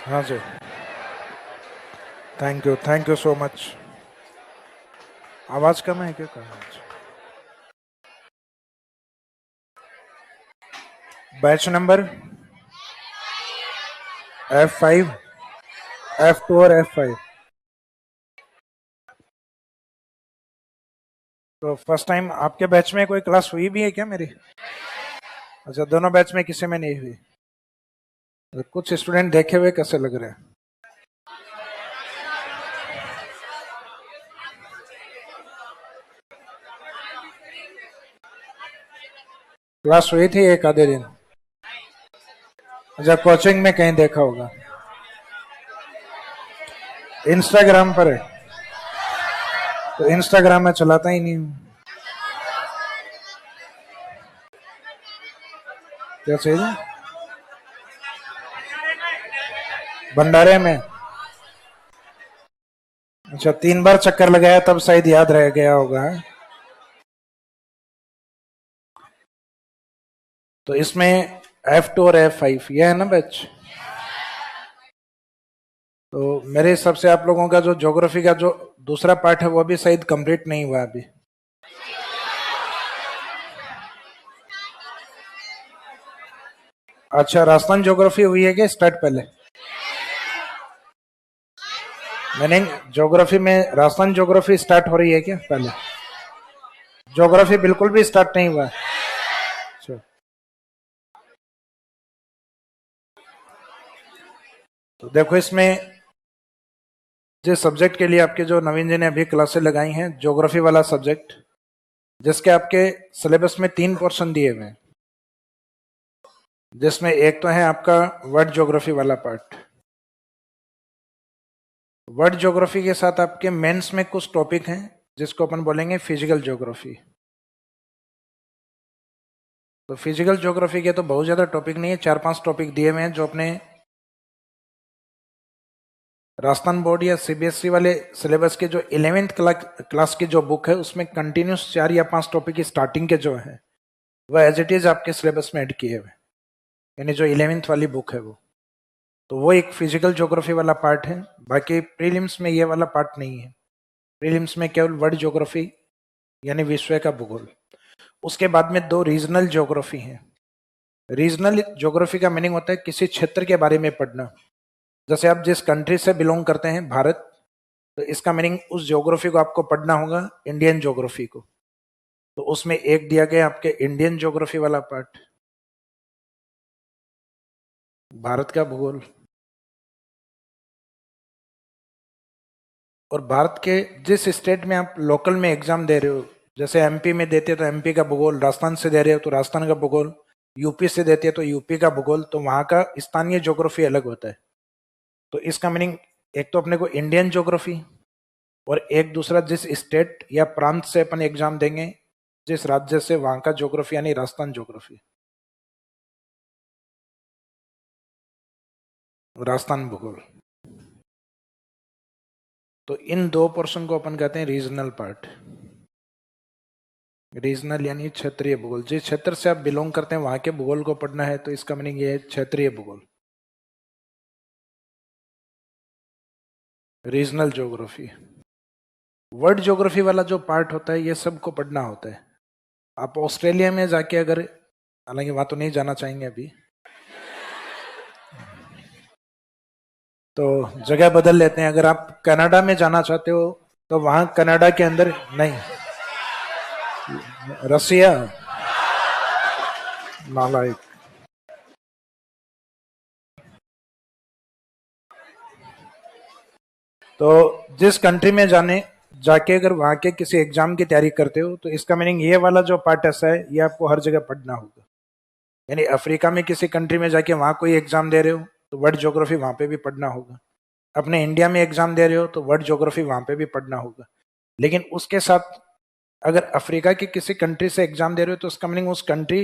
हाँ जी, thank you so much. आवाज कम है क्या? बैच नंबर F5, F2 और F5। तो फर्स्ट टाइम आपके बैच में कोई क्लास हुई भी है क्या मेरी? अच्छा, दोनों बैच में किसी में नहीं हुई? तो कुछ स्टूडेंट देखे हुए कैसे लग रहे हैं? क्लास हुई थी एक आधे दिन? अच्छा, कोचिंग में कहीं देखा होगा, इंस्टाग्राम पर है। तो इंस्टाग्राम में चलाता ही नहीं हूँ। क्या चाहिए? भंडारे में? अच्छा, 3 बार चक्कर लगाया तब शायद याद रह गया होगा। तो इसमें F2 और F5 ये है ना बैच? तो मेरे हिसाब से आप लोगों का जो ज्योग्राफी का जो दूसरा पार्ट है वो भी शायद कंप्लीट नहीं हुआ अभी। अच्छा, राजस्थान ज्योग्राफी हुई है क्या स्टार्ट पहले? मैंने ज्योग्राफी में राजस्थान ज्योग्राफी स्टार्ट हो रही है क्या पहले? ज्योग्राफी बिल्कुल भी स्टार्ट नहीं हुआ। अच्छा, तो देखो इसमें जिस सब्जेक्ट के लिए आपके जो नवीन जी ने अभी क्लासेस लगाई हैं, ज्योग्राफी वाला सब्जेक्ट, जिसके आपके सिलेबस में 3 पोर्शन दिए हुए हैं, जिसमें एक तो है आपका वर्ल्ड ज्योग्राफी वाला पार्ट। वर्ल्ड ज्योग्राफी के साथ आपके मेंस में कुछ टॉपिक हैं जिसको अपन बोलेंगे फिजिकल ज्योग्राफी। तो फिजिकल ज्योग्राफी के तो बहुत ज्यादा टॉपिक नहीं है, 4-5 टॉपिक दिए हुए हैं जो अपने राजस्थान बोर्ड या सीबीएसई वाले सिलेबस के जो 11th क्लास की जो बुक है उसमें कंटिन्यूस 4 या 5 टॉपिक की स्टार्टिंग के जो है वह एज इट इज आपके सिलेबस में ऐड किए हुए, यानी जो 11th वाली बुक है वो। तो वो एक फिजिकल ज्योग्राफी वाला पार्ट है। बाकी प्रीलिम्स में ये वाला पार्ट नहीं है। प्रीलिम्स में केवल वर्ल्ड ज्योग्राफी यानी विश्व का भूगोल। उसके बाद में 2 रीजनल ज्योग्राफी हैं। रीजनल ज्योग्राफी का मीनिंग होता है किसी क्षेत्र के बारे में पढ़ना। जैसे आप जिस कंट्री से बिलोंग करते हैं, भारत, तो इसका मीनिंग उस ज्योग्राफी को आपको पढ़ना होगा, इंडियन ज्योग्राफी को। तो उसमें एक दिया गया आपके इंडियन ज्योग्राफी वाला पार्ट, भारत का भूगोल। और भारत के जिस स्टेट में आप लोकल में एग्जाम दे रहे हो, जैसे एमपी में देते तो एमपी का भूगोल, राजस्थान से दे रहे हो तो राजस्थान का भूगोल, यूपी से देते हैं तो यूपी का भूगोल, तो वहां का स्थानीय ज्योग्राफी अलग होता है। तो इसका मीनिंग एक तो अपने को इंडियन ज्योग्राफी, और एक दूसरा जिस स्टेट या प्रांत से अपन एग्जाम देंगे, जिस राज्य से, वहां का ज्योग्राफी यानी राजस्थान ज्योग्राफी, राजस्थान भूगोल। तो इन 2 पोर्शन को अपन कहते हैं रीजनल पार्ट। रीजनल यानी क्षेत्रीय भूगोल। जिस क्षेत्र से आप बिलोंग करते हैं वहां के भूगोल को पढ़ना है, तो इसका मीनिंग ये है क्षेत्रीय भूगोल, रीजनल ज्योग्राफी। वर्ल्ड ज्योग्राफी वाला जो पार्ट होता है ये सबको पढ़ना होता है। आप ऑस्ट्रेलिया में जाके अगर, हालांकि वहां तो नहीं जाना चाहेंगे अभी, तो जगह बदल लेते हैं। अगर आप कनाडा में जाना चाहते हो तो वहां कनाडा के अंदर नहीं, रसिया, नालायक। तो जिस कंट्री में जाके अगर वहां के किसी एग्जाम की तैयारी करते हो तो इसका मीनिंग ये वाला जो पार्ट ऐसा है, ये आपको हर जगह पढ़ना होगा। यानी अफ्रीका में किसी कंट्री में जाके वहां कोई एग्जाम दे रहे हो तो वर्ल्ड ज्योग्राफी वहां पे भी पढ़ना होगा। अपने इंडिया में एग्जाम दे रहे हो तो वर्ल्ड ज्योग्राफी वहां पे भी पढ़ना होगा। लेकिन उसके साथ अगर अफ्रीका की किसी कंट्री से एग्जाम दे रहे हो तो उसका मीनिंग उस कंट्री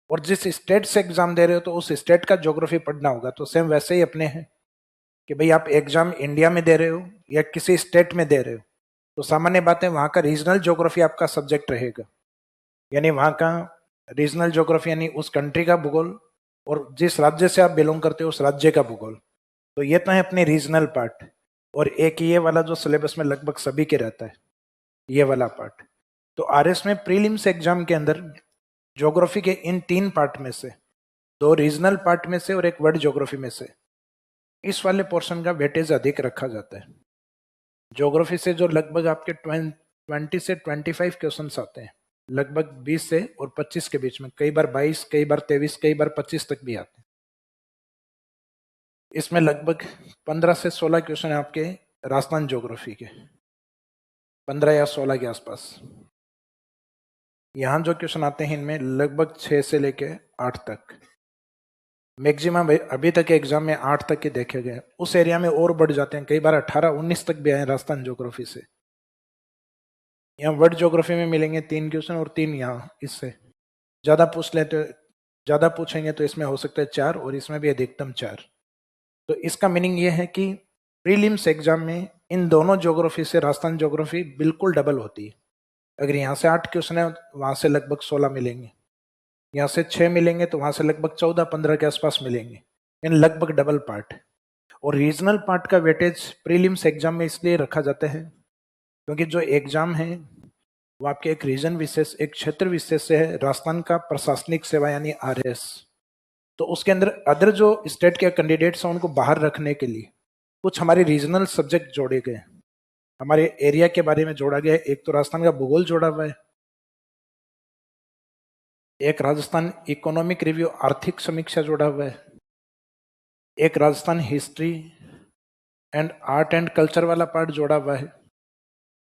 और जिस स्टेट से एग्जाम दे रहे हो तो उस स्टेट का ज्योग्राफी पढ़ना होगा। तो सेम वैसे ही अपने हैं कि भाई आप एग्जाम इंडिया में दे रहे हो या किसी स्टेट में दे रहे हो, तो सामान्य बात है वहां का रीजनल ज्योग्राफी आपका सब्जेक्ट रहेगा। यानी वहां का रीजनल ज्योग्राफी यानी उस कंट्री का भूगोल, और जिस राज्य से आप बिलोंग करते हो उस राज्य का भूगोल। तो ये तो है अपने रीजनल पार्ट, और एक ये वाला जो सिलेबस में लगभग सभी के रहता है, ये वाला पार्ट। तो आरएस में प्रीलिम्स एग्जाम के अंदर ज्योग्राफी के इन 3 पार्ट में से, 2 रीजनल पार्ट में से और एक वर्ल्ड ज्योग्राफी में से, इस वाले पोर्शन का वेटेज अधिक रखा जाता है। ज्योग्राफी से जो लगभग आपके 20 से 25 क्वेश्चंस आते हैं, लगभग 20 से और 25 के बीच में, कई बार 22, कई बार 23, कई बार 25 तक भी आते हैं। इसमें लगभग 15 से 16 क्वेश्चन है आपके राजस्थान ज्योग्राफी के, 15 या 16 के आसपास। यहाँ जो क्वेश्चन आते हैं इनमें लगभग 6 से लेके 8 तक, मैक्सिमम अभी तक के एग्जाम में 8 तक के देखे गए। उस एरिया में और बढ़ जाते हैं, कई बार 18-19 तक भी आए राजस्थान ज्योग्राफी से। यहाँ वर्ल्ड ज्योग्राफी में मिलेंगे 3 क्वेश्चन और 3 यहाँ, इससे ज़्यादा पूछ ले तो ज़्यादा पूछेंगे तो इसमें हो सकता है 4, और इसमें भी अधिकतम 4। तो इसका मीनिंग ये है कि प्रीलिम्स एग्जाम में इन दोनों ज्योग्राफी से राजस्थान ज्योग्राफी बिल्कुल डबल होती है। अगर यहाँ से 8 क्वेश्चन है, वहाँ से लगभग 16 मिलेंगे, यहाँ से 6 मिलेंगे तो वहाँ से लगभग 14-15 के आसपास मिलेंगे, इन लगभग डबल पार्ट। और रीजनल पार्ट का वेटेज प्रीलिम्स एग्जाम में इसलिए रखा जाता है क्योंकि जो एग्जाम है वो आपके एक रीजन विशेष, एक क्षेत्र विशेष से है, राजस्थान का प्रशासनिक सेवा यानी आरएस। तो उसके अंदर अदर जो स्टेट के कैंडिडेट्स हैं उनको बाहर रखने के लिए कुछ हमारे रीजनल सब्जेक्ट जोड़े गए, हमारे एरिया के बारे में जोड़ा गया है। एक तो राजस्थान का भूगोल जोड़ा हुआ है, एक राजस्थान इकोनॉमिक रिव्यू आर्थिक समीक्षा जोड़ा हुआ है, एक Rajasthan history and art and culture वाला पार्ट जोड़ा हुआ है,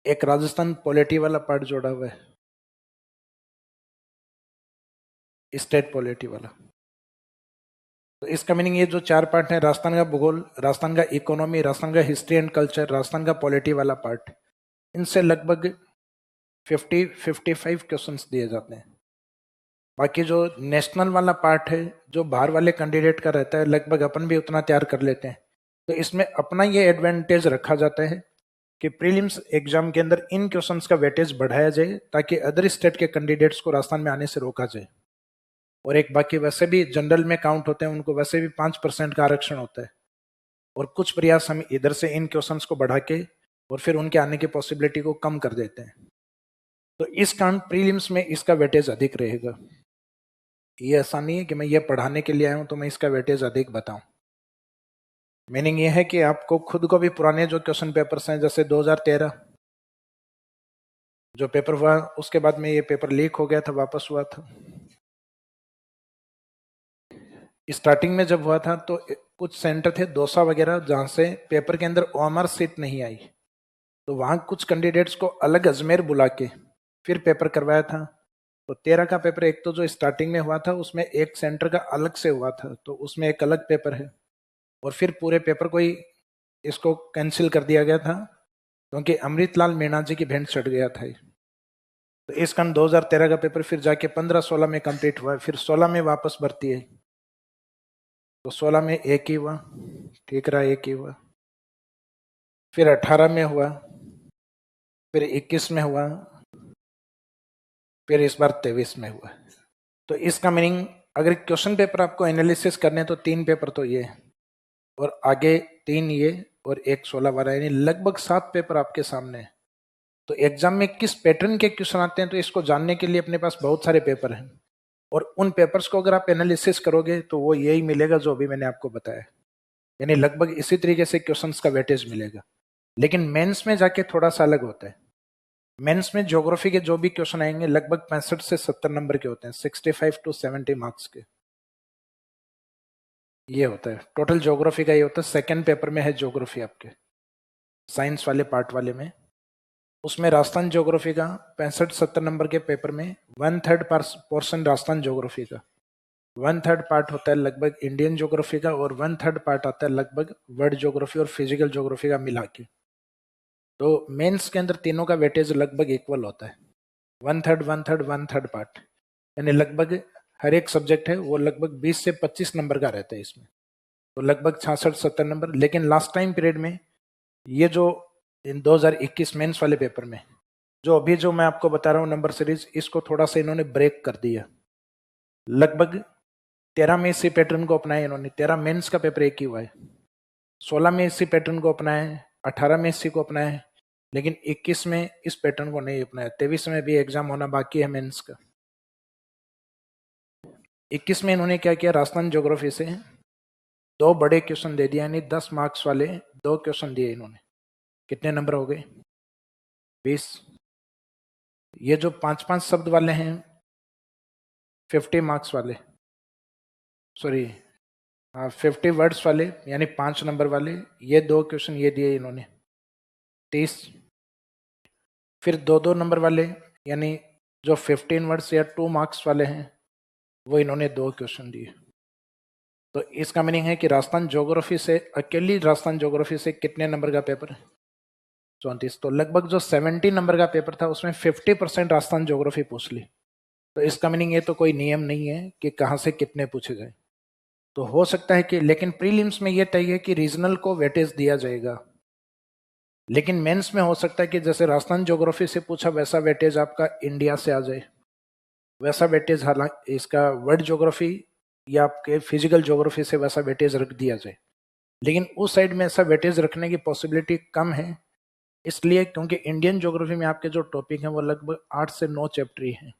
एक राजस्थान पॉलिटी वाला पार्ट जोड़ा हुआ है, स्टेट पॉलिटी वाला। तो इसका मीनिंग ये जो 4 पार्ट है, राजस्थान का भूगोल, राजस्थान का इकोनॉमी, राजस्थान का हिस्ट्री एंड कल्चर, राजस्थान का पॉलिटी वाला पार्ट, इनसे लगभग 50-55 क्वेश्चंस दिए जाते हैं। बाकी जो नेशनल वाला पार्ट है, जो बाहर वाले कैंडिडेट का रहता है, लगभग अपन भी उतना तैयार कर लेते हैं। तो इसमें अपना ये एडवांटेज रखा जाता है कि प्रीलिम्स एग्जाम के अंदर इन क्वेश्चंस का वेटेज बढ़ाया जाए ताकि अदर स्टेट के कैंडिडेट्स को राजस्थान में आने से रोका जाए। और एक बाकी वैसे भी जनरल में काउंट होते हैं, उनको वैसे भी 5% का आरक्षण होता है, और कुछ प्रयास हम इधर से इन क्वेश्चंस को बढ़ा के और फिर उनके आने की पॉसिबिलिटी को कम कर देते हैं। तो इस कारण प्रीलिम्स में इसका वेटेज अधिक रहेगा। ये ऐसा नहीं है कि मैं ये पढ़ाने के लिए आया हूं तो मैं इसका वेटेज अधिक बताऊं। मीनिंग ये है कि आपको खुद को भी पुराने जो क्वेश्चन पेपर्स हैं, जैसे 2013 जो पेपर हुआ, उसके बाद में ये पेपर लीक हो गया था, वापस हुआ था। स्टार्टिंग में जब हुआ था तो कुछ सेंटर थे दौसा वगैरह जहां से पेपर के अंदर ओएमआर सीट नहीं आई, तो वहां कुछ कैंडिडेट्स को अलग अजमेर बुला के फिर पेपर करवाया था। तो 13 का पेपर एक तो जो स्टार्टिंग में हुआ था उसमें एक सेंटर का अलग से हुआ था, तो उसमें एक अलग पेपर है, और फिर पूरे पेपर को ही इसको कैंसिल कर दिया गया था क्योंकि अमृतलाल मीणा जी की भेंट चढ़ गया था। तो इस कारण 2013 का पेपर फिर जाके 15-16 में कंप्लीट हुआ, फिर 16 में वापस भर्ती है। तो 16 में एक ही हुआ, ठीक रहा, एक ही हुआ। फिर 18 में हुआ, फिर 21 में हुआ, फिर इस बार 23 में हुआ। तो इसका मीनिंग अगर क्वेश्चन पेपर आपको एनालिसिस करने तो 3 पेपर तो ये, और आगे 3 ये, और एक 16 वाला, यानी लगभग 7 पेपर आपके सामने है। तो एग्जाम में किस पैटर्न के क्वेश्चन आते हैं तो इसको जानने के लिए अपने पास बहुत सारे पेपर हैं, और उन पेपर्स को अगर आप एनालिसिस करोगे तो वो यही मिलेगा जो अभी मैंने आपको बताया, यानी लगभग इसी तरीके से क्वेश्चंस का वेटेज मिलेगा। लेकिन मेंस में जाके थोड़ा सा अलग होता है। मेंस में ज्योग्राफी के जो भी क्वेश्चन आएंगे लगभग 65 से 70 नंबर के होते हैं, 65 to 70 मार्क्स के। ये होता है टोटल ज्योग्राफी का, ये होता है। सेकेंड पेपर में है ज्योग्राफी आपके साइंस वाले पार्ट वाले में, उसमें राजस्थान ज्योग्राफी का 65-70 नंबर के पेपर में 1/3 पोर्शन राजस्थान ज्योग्राफी का, 1/3 पार्ट होता है लगभग इंडियन ज्योग्राफी का, और 1/3 पार्ट आता है लगभग वर्ल्ड ज्योग्राफी और फिजिकल ज्योग्राफी का मिला के। तो मेंस के अंदर तीनों का वेटेज लगभग इक्वल होता है, 1/3 1/3 1/3 पार्ट, यानी लगभग हर एक सब्जेक्ट है वो लगभग 20 से 25 नंबर का रहता है इसमें, तो लगभग 66-70 नंबर। लेकिन लास्ट टाइम पीरियड में ये जो इन 2021 मेंस वाले पेपर में जो अभी जो मैं आपको बता रहा हूँ नंबर सीरीज, इसको थोड़ा सा इन्होंने ब्रेक कर दिया। लगभग 13 में इसी पैटर्न को अपनाया इन्होंने, 13 मेंस का पेपर एक ही हुआ है, 16 में इसी पैटर्न को अपनाया है, 18 में इसी को अपनाया है, लेकिन 21 में इस पैटर्न को नहीं अपनाया। 23 में भी एग्जाम होना बाकी है मेंस का। 21 में इन्होंने क्या किया, राजस्थान ज्योग्राफी से 2 बड़े क्वेश्चन दे दिया, यानी 10 मार्क्स वाले 2 क्वेश्चन दिए इन्होंने। कितने नंबर हो गए? 20। ये जो 5-5 शब्द वाले हैं 50 मार्क्स वाले, सॉरी 50 वर्ड्स वाले, यानी 5 नंबर वाले, ये 2 क्वेश्चन ये दिए इन्होंने 30। फिर 2-2 नंबर वाले, यानी जो 15 वर्ड्स या 2 मार्क्स वाले हैं, वो इन्होंने 2 क्वेश्चन दिए। तो इसका मीनिंग है कि राजस्थान ज्योग्राफी से, अकेली राजस्थान ज्योग्राफी से कितने नंबर का पेपर है? 34। तो लगभग जो 70 नंबर का पेपर था उसमें 50% राजस्थान ज्योग्राफी पूछ ली। तो इसका मीनिंग ये तो कोई नियम नहीं है कि कहाँ से कितने पूछे जाए। तो हो सकता है कि, लेकिन प्रीलिम्स में ये तय है कि रीजनल को वेटेज दिया जाएगा, लेकिन मेंस में हो सकता है कि जैसे राजस्थान ज्योग्राफी से पूछा वैसा वेटेज आपका इंडिया से आ जाए, वैसा वेटेज हालांकि इसका वर्ल्ड ज्योग्राफी या आपके फिजिकल ज्योग्राफी से वैसा वेटेज रख दिया जाए, लेकिन उस साइड में ऐसा वेटेज रखने की पॉसिबिलिटी कम है, इसलिए क्योंकि इंडियन ज्योग्राफी में आपके जो टॉपिक हैं वो लगभग 8 से 9 चैप्टर ही हैं।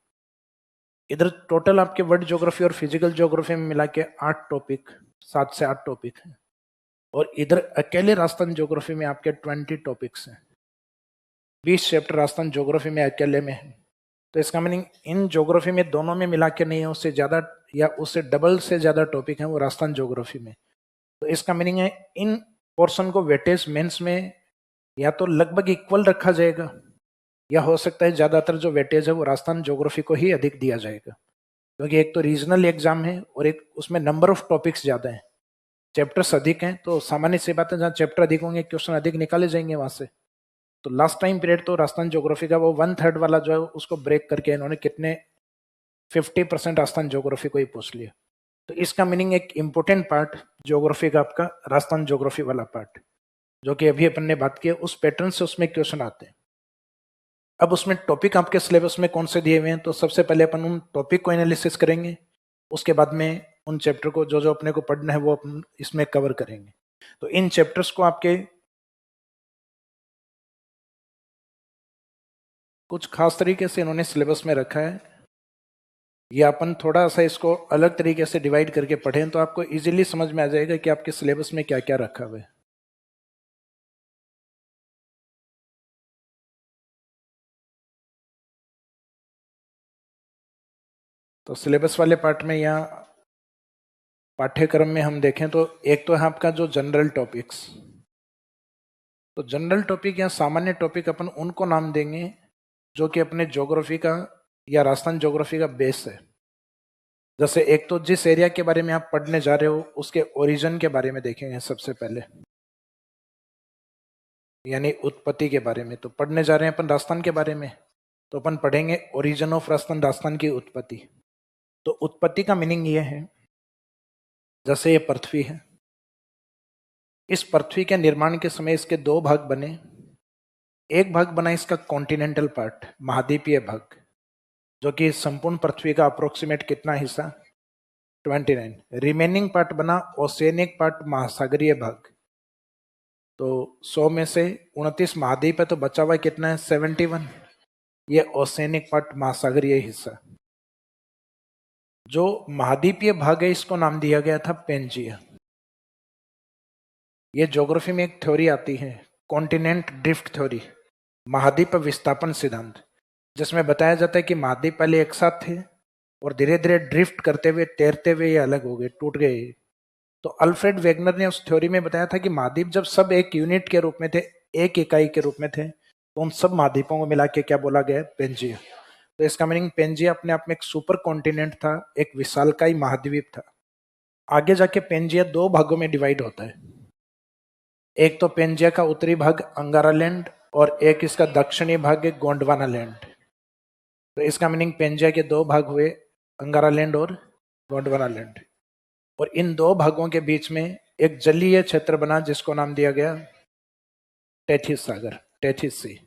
इधर टोटल आपके वर्ल्ड ज्योग्राफी और फिजिकल ज्योग्राफी में मिला के 8 टॉपिक, 7 से 8 टॉपिक हैं, और इधर अकेले राजस्थान ज्योग्राफी में आपके 20 टॉपिक्स हैं। 20 चैप्टर राजस्थान ज्योग्राफी में अकेले में है। तो इसका मीनिंग इन ज्योग्राफी में दोनों में मिला के नहीं है, उससे ज़्यादा या उससे डबल से ज़्यादा टॉपिक हैं वो राजस्थान ज्योग्राफी में। तो इसका मीनिंग है इन पोर्शन को वेटेज मेंस में या तो लगभग इक्वल रखा जाएगा, या हो सकता है ज़्यादातर जो वेटेज है वो राजस्थान ज्योग्राफी को ही अधिक दिया जाएगा, क्योंकि एक तो रीजनल एग्जाम है और एक उसमें नंबर ऑफ टॉपिक्स ज़्यादा हैं, चैप्टर्स अधिक हैं, तो सामान्य सी बात है जहाँ चैप्टर अधिक होंगे क्वेश्चन अधिक निकाले जाएंगे वहाँ से। तो लास्ट टाइम पीरियड तो राजस्थान ज्योग्राफी का वो 1/3 वाला जो है उसको ब्रेक करके इन्होंने कितने 50% राजस्थान ज्योग्राफी को ही पूछ लिया। तो इसका मीनिंग एक इम्पोर्टेंट पार्ट ज्योग्राफी का आपका राजस्थान ज्योग्राफी वाला पार्ट, जो कि अभी अपन ने बात की है, उस पैटर्न से उसमें क्वेश्चन आते हैं। अब उसमें टॉपिक आपके सिलेबस में कौन से दिए हुए हैं, तो सबसे पहले अपन उन टॉपिक को एनालिसिस करेंगे, उसके बाद में उन चैप्टर को जो जो अपने को पढ़ना है वो अपन इसमें कवर करेंगे। तो इन चैप्टर्स को आपके कुछ खास तरीके से इन्होंने सिलेबस में रखा है, या अपन थोड़ा सा इसको अलग तरीके से डिवाइड करके पढ़ें तो आपको इजीली समझ में आ जाएगा कि आपके सिलेबस में क्या क्या रखा हुआ है। तो सिलेबस वाले पार्ट में या पाठ्यक्रम में हम देखें तो एक तो है आपका जो जनरल टॉपिक्स। तो जनरल टॉपिक या सामान्य टॉपिक अपन उनको नाम देंगे जो कि अपने ज्योग्राफी का या राजस्थान ज्योग्राफी का बेस है। जैसे एक तो जिस एरिया के बारे में आप पढ़ने जा रहे हो उसके ओरिजिन के बारे में देखेंगे सबसे पहले, यानी उत्पत्ति के बारे में। तो पढ़ने जा रहे हैं अपन राजस्थान के बारे में, तो अपन पढ़ेंगे ओरिजिन ऑफ राजस्थान, राजस्थान की उत्पत्ति। तो उत्पत्ति का मीनिंग ये है, जैसे ये पृथ्वी है, इस पृथ्वी के निर्माण के समय इसके 2 भाग बने। एक भाग बना इसका कॉन्टिनेंटल पार्ट, महाद्वीपीय भाग, जो कि संपूर्ण पृथ्वी का अप्रोक्सीमेट कितना हिस्सा 29। रिमेनिंग पार्ट बना ओशियनिक पार्ट, महासागरीय भाग। तो 100 में से 29 महाद्वीप है, तो बचा हुआ कितना है 71, ये ओशियनिक पार्ट, महासागरीय हिस्सा। जो महाद्वीपीय भाग है इसको नाम दिया गया था पेंजिया। ये ज्योग्राफी में एक थ्योरी आती है, कॉन्टिनेंट ड्रिफ्ट थ्योरी, महाद्वीप विस्थापन सिद्धांत, जिसमें बताया जाता है कि महाद्वीप पहले एक साथ थे और धीरे धीरे ड्रिफ्ट करते हुए, तैरते हुए ये अलग हो गए, टूट गए। तो अल्फ्रेड वेगनर ने उस थ्योरी में बताया था कि महाद्वीप जब सब एक यूनिट के रूप में थे, एक इकाई के रूप में थे, तो उन सब महाद्वीपों को मिला के क्या बोला गया, पेंजिया। तो इसका मीनिंग पेंजिया अपने आप में एक सुपर कॉन्टिनेंट था, एक विशालकाय महाद्वीप था। आगे जाके पेंजिया 2 भागों में डिवाइड होता है। एक तो पेंजिया का उत्तरी भाग अंगारा लैंड और एक इसका दक्षिणी भाग है गोंडवाना लैंड। तो इसका मीनिंग पेंजिया के 2 भाग हुए, अंगारा लैंड और गोंडवाना लैंड। और इन 2 भागों के बीच में एक जलीय क्षेत्र बना जिसको नाम दिया गया टेथिस सागर, टेथिस सी।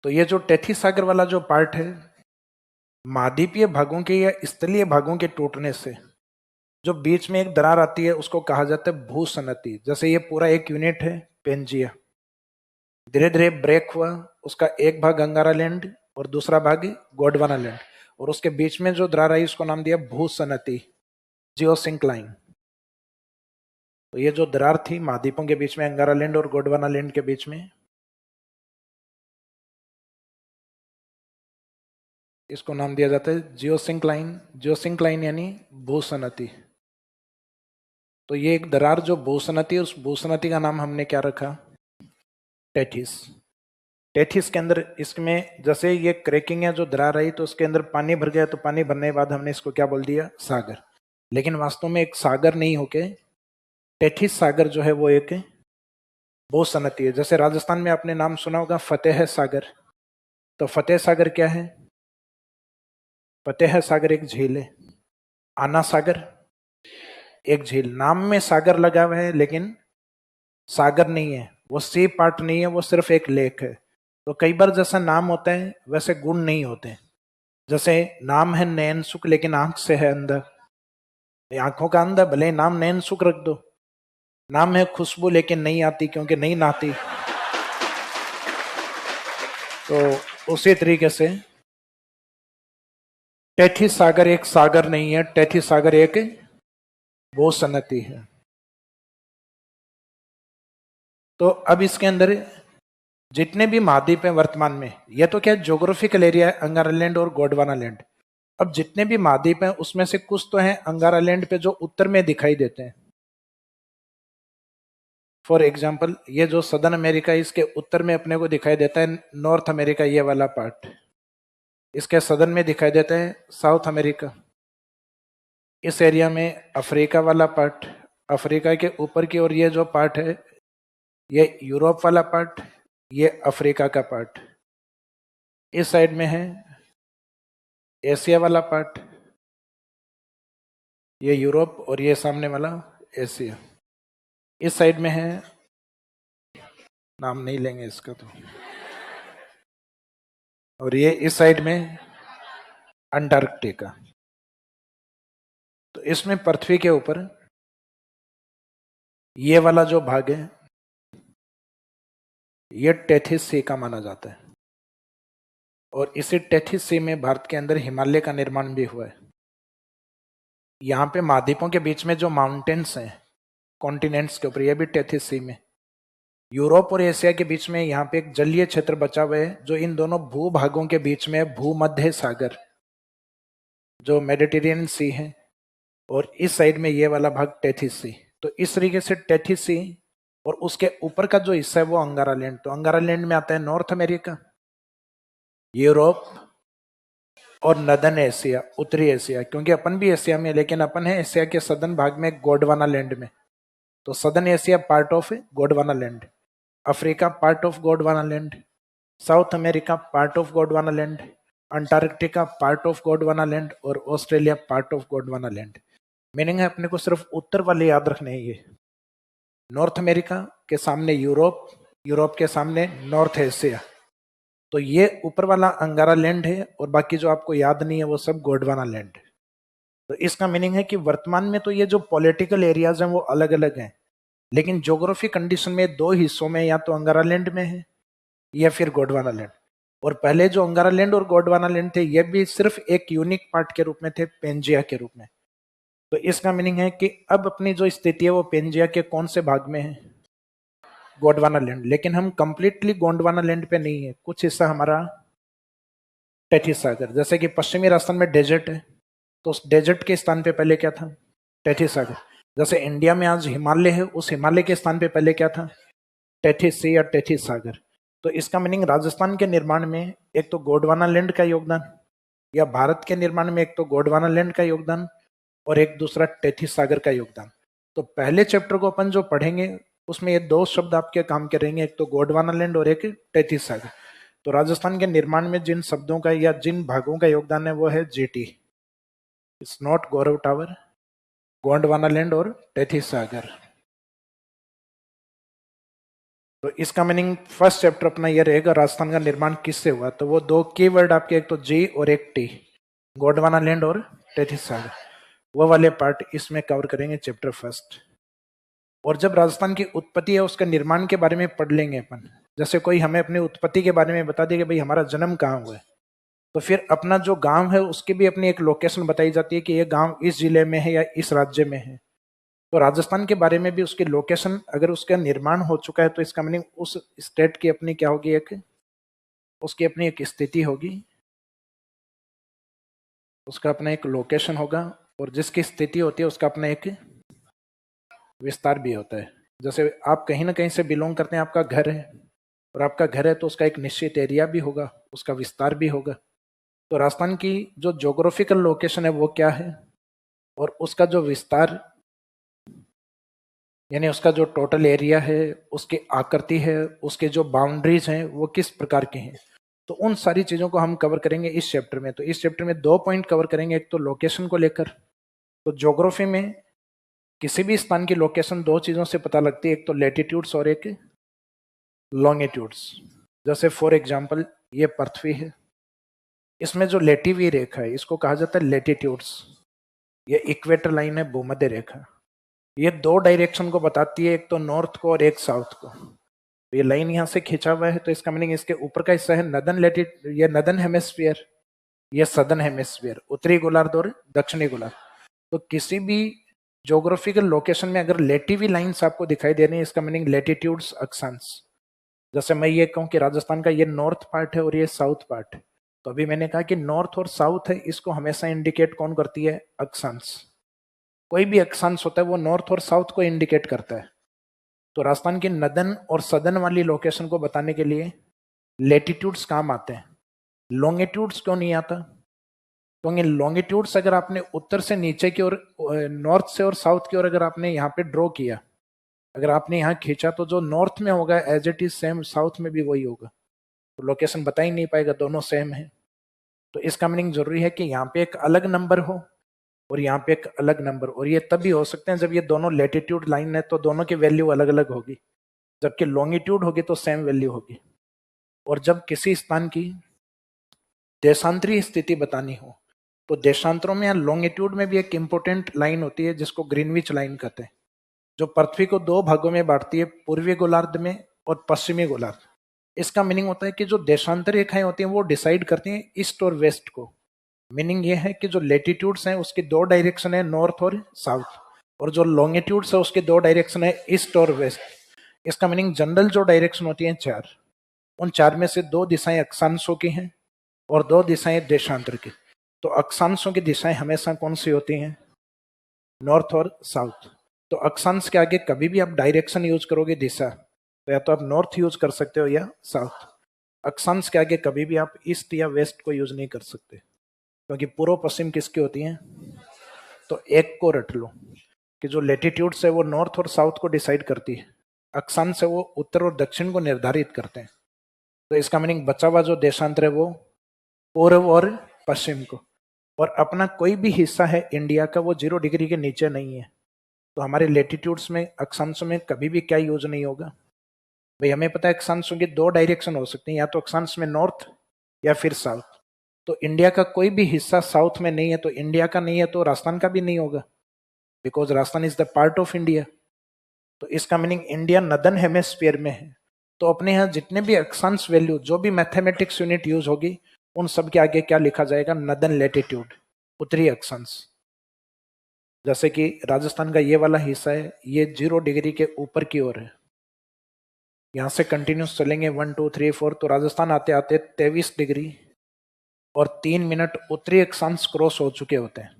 तो ये जो टेथिस सागर वाला जो पार्ट है, महाद्वीपीय भागों के या स्थलीय भागों के टूटने से जो बीच में एक दरार आती है उसको कहा जाता है भूसनती। जैसे ये पूरा एक यूनिट है पेंजिया, धीरे धीरे ब्रेक हुआ, उसका एक भाग अंगारा लैंड और दूसरा भाग गोंडवाना लैंड, और उसके बीच में जो दरार आई उसको नाम दिया भूसनती, जियोसिंक्लाइन। तो ये जो दरार थी महाद्वीपों के बीच में, अंगारा लैंड और गोंडवाना लैंड के बीच में, इसको नाम दिया जाता है जियोसिंक्लाइन। जियोसिंक्लाइन यानी भूसनती। तो ये एक दरार जो भूसनती, उस भूसनती का नाम हमने क्या रखा? टेथिस। टेथिस के अंदर इसमें जैसे ये क्रैकिंग है, जो दरार आई तो उसके अंदर पानी भर गया, तो पानी भरने के बाद हमने इसको क्या बोल दिया? सागर। लेकिन वास्तव में एक सागर नहीं होके टेथिस सागर जो है वो एक भूसनती है। जैसे राजस्थान में आपने नाम सुना होगा फतेह सागर। तो फतेह सागर क्या है? फतेह सागर एक झील है। आना सागर एक झील, नाम में सागर लगा हुआ है लेकिन सागर नहीं है, वो सी पार्ट नहीं है, वो सिर्फ एक लेक है। तो कई बार जैसा नाम होता है वैसे गुण नहीं होते। जैसे नाम है नैन सुख लेकिन आंख से है अंधा, आंखों का अंधा, भले नाम नैन सुख रख दो। नाम है खुशबू लेकिन नहीं आती क्योंकि नहीं नहाती। तो उसी तरीके से टेथिस सागर एक सागर नहीं है, टेथिस सागर एक भूसनती है। तो अब इसके अंदर जितने भी महाद्वीप हैं वर्तमान में, यह तो क्या ज्योग्राफिकल एरिया है, अंगारा लैंड और गोंडवाना लैंड। अब जितने भी महाद्वीप हैं उसमें से कुछ तो हैं अंगारा लैंड पे जो उत्तर में दिखाई देते हैं। फॉर एग्जाम्पल ये जो सदर्न अमेरिका, इसके उत्तर में अपने को दिखाई देता है नॉर्थ अमेरिका, ये वाला पार्ट। इसके सदर्न में दिखाई देता है साउथ अमेरिका। इस एरिया में अफ्रीका वाला पार्ट, अफ्रीका के ऊपर की ओर ये जो पार्ट है ये यूरोप वाला पार्ट, ये अफ्रीका का पार्ट। इस साइड में है एशिया वाला पार्ट, ये यूरोप, और ये सामने वाला एशिया। इस साइड में है, नाम नहीं लेंगे इसका तो, और ये इस साइड में अंटार्कटिका। तो इसमें पृथ्वी के ऊपर ये वाला जो भाग है ये टेथिस सी का माना जाता है, और इसी टेथिस सी में भारत के अंदर हिमालय का निर्माण भी हुआ है। यहाँ पे महाद्वीपों के बीच में जो माउंटेन्स हैं कॉन्टिनेंट्स के ऊपर, ये भी टेथिस सी में। यूरोप और एशिया के बीच में यहाँ पे एक जलीय क्षेत्र बचा हुआ है जो इन दोनों भूभागों के बीच में भूमध्य सागर, जो मेडिटेरियन सी है, और इस साइड में ये वाला भाग टेथिस सी। तो इस तरीके से टेथिस सी और उसके ऊपर का जो हिस्सा है वो अंगारा लैंड। तो अंगारा लैंड में आता है नॉर्थ अमेरिका, यूरोप और नदर्न एशिया, उत्तरी एशिया। क्योंकि अपन भी एशिया में, लेकिन अपन है एशिया के सदर्न भाग में गोंडवाना लैंड में। तो southern Asia part of Gondwana land, Africa part of Gondwana land, South America part of Gondwana land, Antarctica part of Gondwana land, और Australia part of Gondwana land. Meaning है अपने को सिर्फ उत्तर वाले याद रखने हैं। ये नॉर्थ अमेरिका के सामने यूरोप, यूरोप के सामने नॉर्थ एशिया। तो ये ऊपर वाला अंगारा लैंड है, और बाकी जो आपको याद नहीं है वो सब गोंडवाना लैंड है। तो इसका मीनिंग है कि वर्तमान में तो ये जो पॉलिटिकल एरियाज हैं वो अलग अलग हैं, लेकिन ज्योग्राफी कंडीशन में दो हिस्सों में या तो अंगारा लैंड में है या फिर गोंडवाना लैंड। और पहले जो अंगारा लैंड और गोंडवाना लैंड थे ये भी सिर्फ एक यूनिक पार्ट के रूप में थे, पेंजिया के रूप में। तो इसका मीनिंग है कि अब अपनी जो स्थिति है वो पेंजिया के कौन से भाग में है? गोंडवाना लैंड। लेकिन हम कंप्लीटली गोंडवाना लैंड पे नहीं है, कुछ हिस्सा हमारा टेथिस सागर। जैसे कि पश्चिमी राजस्थान में डेजर्ट है, तो उस डेजर्ट के स्थान पे पहले क्या था? टेथिस सागर। जैसे इंडिया में आज हिमालय है, उस हिमालय के स्थान पे पहले क्या था? टेथिस सी या टेथिस सागर। तो इसका मीनिंग राजस्थान के निर्माण में एक तो गोंडवाना लैंड का योगदान, या भारत के निर्माण में एक तो गोंडवाना लैंड का योगदान और एक दूसरा टेथिस सागर का योगदान। तो पहले चैप्टर को अपन जो पढ़ेंगे उसमें ये दो शब्द आपके काम करेंगे, एक तो गोंडवाना लैंड और एक टेथिस सागर। तो राजस्थान के निर्माण में जिन शब्दों का या जिन भागों का योगदान है वो है GT, it's not Gaurav tower, Gondwana land और टेथिस सागर। तो इसका मीनिंग फर्स्ट चैप्टर अपना ये रहेगा राजस्थान का निर्माण किससे हुआ। तो वो दो कीवर्ड आपके, एक तो जी और एक टी, गोंडवाना लैंड और टेथिस सागर। वो वाले पार्ट इसमें कवर करेंगे चैप्टर फर्स्ट। और जब राजस्थान की उत्पत्ति है उसका निर्माण के बारे में पढ़ लेंगे अपन। जैसे कोई हमें अपनी उत्पत्ति के बारे में बता दे कि भाई हमारा जन्म कहाँ हुआ है, तो फिर अपना जो गांव है उसकी भी अपनी एक लोकेशन बताई जाती है कि ये गांव इस जिले में है या इस राज्य में है। तो राजस्थान के बारे में भी उसकी लोकेशन, अगर उसका निर्माण हो चुका है तो इसका मीनिंग उस स्टेट की अपनी क्या होगी, एक उसकी अपनी एक स्थिति होगी, उसका अपना एक लोकेशन होगा, और जिसकी स्थिति होती है उसका अपना एक विस्तार भी होता है। जैसे आप कहीं ना कहीं से बिलोंग करते हैं, आपका घर है और आपका घर है तो उसका एक निश्चित एरिया भी होगा, उसका विस्तार भी होगा। तो राजस्थान की जो ज्योग्राफिकल लोकेशन है वो क्या है, और उसका जो विस्तार यानी उसका जो टोटल एरिया है, उसकी आकृति है, उसके जो बाउंड्रीज हैं वो किस प्रकार के हैं, तो उन सारी चीजों को हम कवर करेंगे इस चैप्टर में। तो इस चैप्टर में 2 पॉइंट कवर करेंगे, एक तो लोकेशन को लेकर। तो ज्योग्राफी में किसी भी स्थान की लोकेशन 2 चीजों से पता लगती है, एक तो लेटीट्यूड्स और एक लॉन्गिट्यूड्स। जैसे फॉर एग्जांपल ये पृथ्वी है, इसमें जो लेटी हुई रेखा है इसको कहा जाता है लेटीट्यूड्स। ये इक्वेटर लाइन है, भूमध्य रेखा। ये 2 डायरेक्शन को बताती है, एक तो नॉर्थ को और एक साउथ को। तो ये लाइन यहाँ से खींचा हुआ है तो इसका मीनिंग इसके ऊपर का हिस्सा है नदन लेटिट्यूड, ये नदन हेमिस्फीयर, ये सदर्न हेमिस्फीयर, उत्तरी गोलार्ध और दक्षिणी गोलार्ध। तो किसी भी ज्योग्राफिकल लोकेशन में अगर लेटी हुई लाइन्स आपको दिखाई दे रही है, इसका मीनिंग लेटीट्यूड्स, अक्षांश। जैसे मैं ये कहूँ कि राजस्थान का ये नॉर्थ पार्ट है और ये साउथ पार्ट है, तो अभी मैंने कहा कि नॉर्थ और साउथ है, इसको हमेशा इंडिकेट कौन करती है, अक्षांश। कोई भी अक्षांश होता है वो नॉर्थ और साउथ को इंडिकेट करता है। तो राजस्थान की नदन और सदन वाली लोकेशन को बताने के लिए लेटीट्यूड्स काम आते हैं, लॉन्गिट्यूड्स क्यों नहीं आता? क्योंकि लॉन्गिट्यूड्स अगर आपने उत्तर से नीचे की ओर, नॉर्थ से और साउथ की ओर अगर आपने यहाँ पे ड्रॉ किया, अगर आपने यहाँ खींचा, तो जो नॉर्थ में होगा as it is same south में भी वही होगा, तो लोकेशन बता ही नहीं पाएगा, दोनों सेम है। तो इसका मीनिंग जरूरी है कि यहाँ पे एक अलग नंबर हो और यहाँ पे एक अलग नंबर, और ये तभी हो सकते हैं जब ये दोनों लेटीट्यूड लाइन है तो दोनों की वैल्यू अलग अलग होगी, जबकि लॉन्गिट्यूड होगी तो सेम वैल्यू होगी। और जब किसी स्थान की देशांतरी स्थिति बतानी हो तो देशांतरों में या लॉन्गिट्यूड में भी एक इंपॉर्टेंट लाइन होती है जिसको ग्रीनविच लाइन कहते हैं, जो पृथ्वी को 2 भागों में बांटती है, पूर्वी गोलार्ध में और पश्चिमी गोलार्ध। इसका मीनिंग होता है कि जो देशांतर रेखाएं होती हैं वो डिसाइड करती हैं ईस्ट और वेस्ट को। मीनिंग ये है कि जो लेटीट्यूड्स हैं उसकी 2 डायरेक्शन है, नॉर्थ और साउथ, और जो लॉन्गिट्यूड्स है उसके 2 डायरेक्शन है, ईस्ट और वेस्ट। इसका मीनिंग जनरल जो डायरेक्शन होती हैं 4, उन 4 में से 2 दिशाएं अक्षांशों की हैं और 2 दिशाएं देशांतर की। तो अक्षांशों की दिशाएं हमेशा कौन सी होती हैं, नॉर्थ और साउथ। तो अक्षांश के आगे कभी भी आप डायरेक्शन यूज करोगे दिशा, तो या तो आप नॉर्थ यूज कर सकते हो या साउथ। अक्षांश के आगे कभी भी आप ईस्ट या वेस्ट को यूज नहीं कर सकते, क्योंकि पूर्व पश्चिम किसकी होती हैं। तो एक को रट लो कि जो लेटीट्यूड्स है वो नॉर्थ और साउथ को डिसाइड करती है, अक्षांश है वो उत्तर और दक्षिण को निर्धारित करते हैं। तो इसका मीनिंग बचा हुआ जो देशांतर है वो पूर्व और पश्चिम को, और अपना कोई भी हिस्सा है इंडिया का वो 0 डिग्री के नीचे नहीं है। तो हमारे लेटीट्यूड्स में अक्षांशों में कभी भी क्या यूज नहीं होगा भाई, हमें पता है अक्षांशों की 2 डायरेक्शन हो सकती हैं, या तो अक्षांश में नॉर्थ या फिर साउथ। तो इंडिया का कोई भी हिस्सा साउथ में नहीं है, तो इंडिया का नहीं है तो राजस्थान का भी नहीं होगा, because Rajasthan is the part of India. तो इसका मीनिंग इंडिया नदन हेमिस्फीयर में है। तो अपने यहाँ जितने भी अक्षांश वैल्यू, जो भी मैथमेटिक्स यूनिट यूज होगी, उन सब के आगे क्या लिखा जाएगा, नदन लेटीट्यूड, उत्तरी अक्षांश। जैसे कि राजस्थान का ये वाला हिस्सा है, ये 0 डिग्री के ऊपर की ओर है, यहाँ से कंटिन्यूस चलेंगे 1 2 3 4, तो राजस्थान आते आते 23 डिग्री और 3 मिनट उत्तरी अक्षांश क्रॉस हो चुके होते हैं।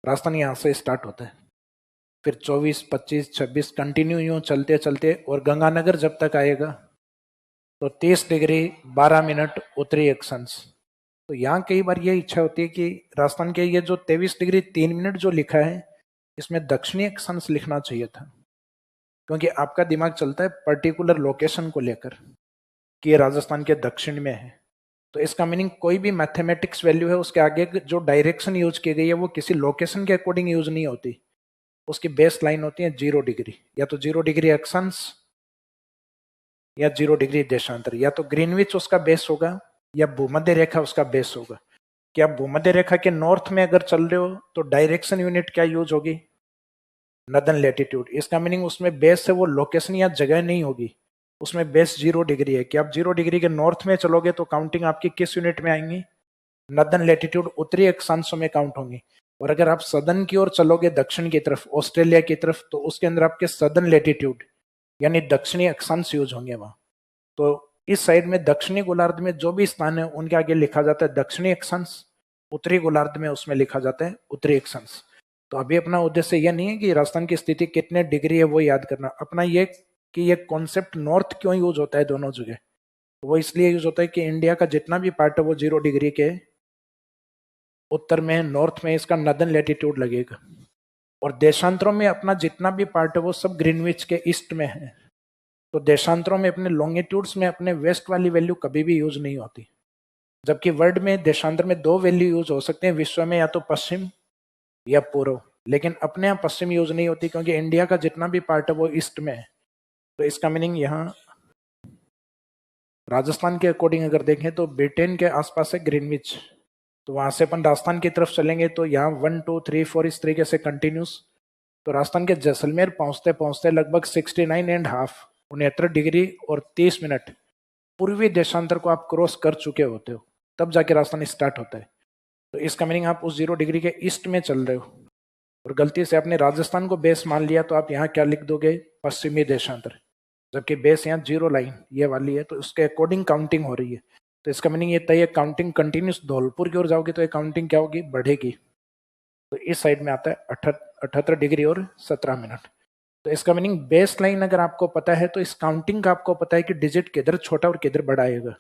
राजस्थान यहाँ से स्टार्ट होता है, फिर 24 25 26 कंटिन्यू यूं चलते चलते, और गंगानगर जब तक आएगा तो 30 डिग्री 12 मिनट उत्तरी अक्षांश। तो यहाँ कई बार ये इच्छा होती है कि राजस्थान के ये जो 23 डिग्री 3 मिनट जो लिखा है, इसमें दक्षिणी अक्षांश लिखना चाहिए था, क्योंकि आपका दिमाग चलता है पर्टिकुलर लोकेशन को लेकर कि ये राजस्थान के दक्षिण में है। तो इसका मीनिंग कोई भी मैथमेटिक्स वैल्यू है उसके आगे जो डायरेक्शन यूज की गई है वो किसी लोकेशन के अकॉर्डिंग यूज नहीं होती, उसकी बेस लाइन होती है 0 डिग्री, या तो 0 डिग्री अक्षांश या 0 डिग्री देशांतर, या तो ग्रीनविच उसका बेस होगा या भूमध्य रेखा उसका बेस होगा। कि आप भूमध्य रेखा के नॉर्थ में अगर चल रहे हो तो डायरेक्शन यूनिट क्या यूज होगी? Northern latitude. इसका मीनिंग उसमें बेस से वो लोकेशन या जगह नहीं होगी, उसमें बेस 0 डिग्री है कि आप 0 डिग्री के नॉर्थ में चलोगे तो काउंटिंग आपकी किस यूनिट में आएंगी? नदन लेटीट्यूड, उत्तरी अक्षांशों में काउंट होंगी। और अगर आप सदन की ओर चलोगे, दक्षिण की तरफ, ऑस्ट्रेलिया की तरफ, तो उसके अंदर आपके सदन लेटीट्यूड यानी दक्षिणी अक्षांश यूज होंगे वहां। तो इस साइड में दक्षिणी गोलार्ध में जो भी स्थान है उनके आगे लिखा जाता है दक्षिणी अक्षांश, उत्तरी गोलार्ध में उसमें लिखा जाता है उत्तरी अक्षांश। तो अभी अपना उद्देश्य यह नहीं है कि राजस्थान की स्थिति कितने डिग्री है वो याद करना, अपना ये कि ये कॉन्सेप्ट नॉर्थ क्यों यूज होता है दोनों जगह। तो वो इसलिए यूज होता है कि इंडिया का जितना भी पार्ट है वो 0 डिग्री के उत्तर में, नॉर्थ में इसका नदन लेटीट्यूड लगेगा। और देशांतरों में अपना जितना भी पार्ट है वो सब ग्रीनविच के ईस्ट में है। तो देशांतरों में अपने लॉन्गिट्यूड्स में अपने वेस्ट वाली वैल्यू कभी भी यूज नहीं होती, जबकि वर्ल्ड में देशांतर में 2 वैल्यू यूज हो सकते हैं विश्व में, या तो पश्चिम या पूर्व, लेकिन अपने यहाँ पश्चिम यूज नहीं होती क्योंकि इंडिया का जितना भी पार्ट है वो ईस्ट में है। तो इसका मीनिंग यहाँ राजस्थान के अकॉर्डिंग अगर देखें तो ब्रिटेन के आसपास है ग्रीनविच, तो वहां से अपन राजस्थान की तरफ चलेंगे तो यहाँ 1 2 3 4 इस तरीके से कंटिन्यूस। तो राजस्थान के जैसलमेर पहुंचते पहुंचते लगभग 69.5 69 डिग्री और 30 मिनट पूर्वी देशांतर को आप क्रॉस कर चुके होते हो, तब जाके राजस्थान स्टार्ट होता है। तो इसका मीनिंग आप उस 0 डिग्री के ईस्ट में चल रहे हो, और गलती से आपने राजस्थान को बेस मान लिया तो आप यहाँ क्या लिख दोगे? पश्चिमी देशांतर, जबकि बेस यहाँ 0 लाइन ये वाली है, तो उसके अकॉर्डिंग काउंटिंग हो रही है। तो इसका मीनिंग ये तय काउंटिंग कंटिन्यूस धौलपुर की ओर जाओगे तो ये काउंटिंग क्या होगी? बढ़ेगी। तो इस साइड में आता है 78 डिग्री और 17 मिनट। तो इसका मीनिंग बेस लाइन अगर आपको पता है तो इस काउंटिंग का आपको पता है कि डिजिट किधर छोटा और किधर बड़ा आएगा।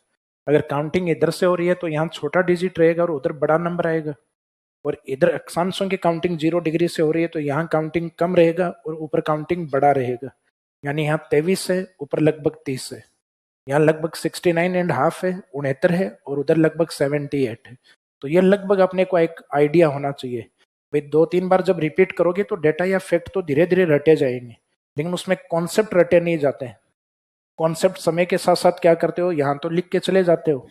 अगर काउंटिंग इधर से हो रही है तो यहाँ छोटा डिजिट रहेगा और उधर बड़ा नंबर आएगा, और इधर अक्षांशों की काउंटिंग 0 डिग्री से हो रही है तो यहाँ काउंटिंग कम रहेगा और ऊपर काउंटिंग बड़ा रहेगा। यानी यहाँ 23 है, ऊपर लगभग 30 है, यहाँ लगभग 69.5 है, 69 है, और उधर लगभग 78 है। तो ये लगभग अपने को एक आइडिया होना चाहिए भाई। 2-3 बार जब रिपीट करोगे तो डेटा या फैक्ट तो धीरे धीरे रटे जाएंगे, लेकिन उसमें कॉन्सेप्ट रटे नहीं जाते हैं। कॉन्सेप्ट समय के साथ साथ क्या करते हो, यहाँ तो लिख के चले जाते हो,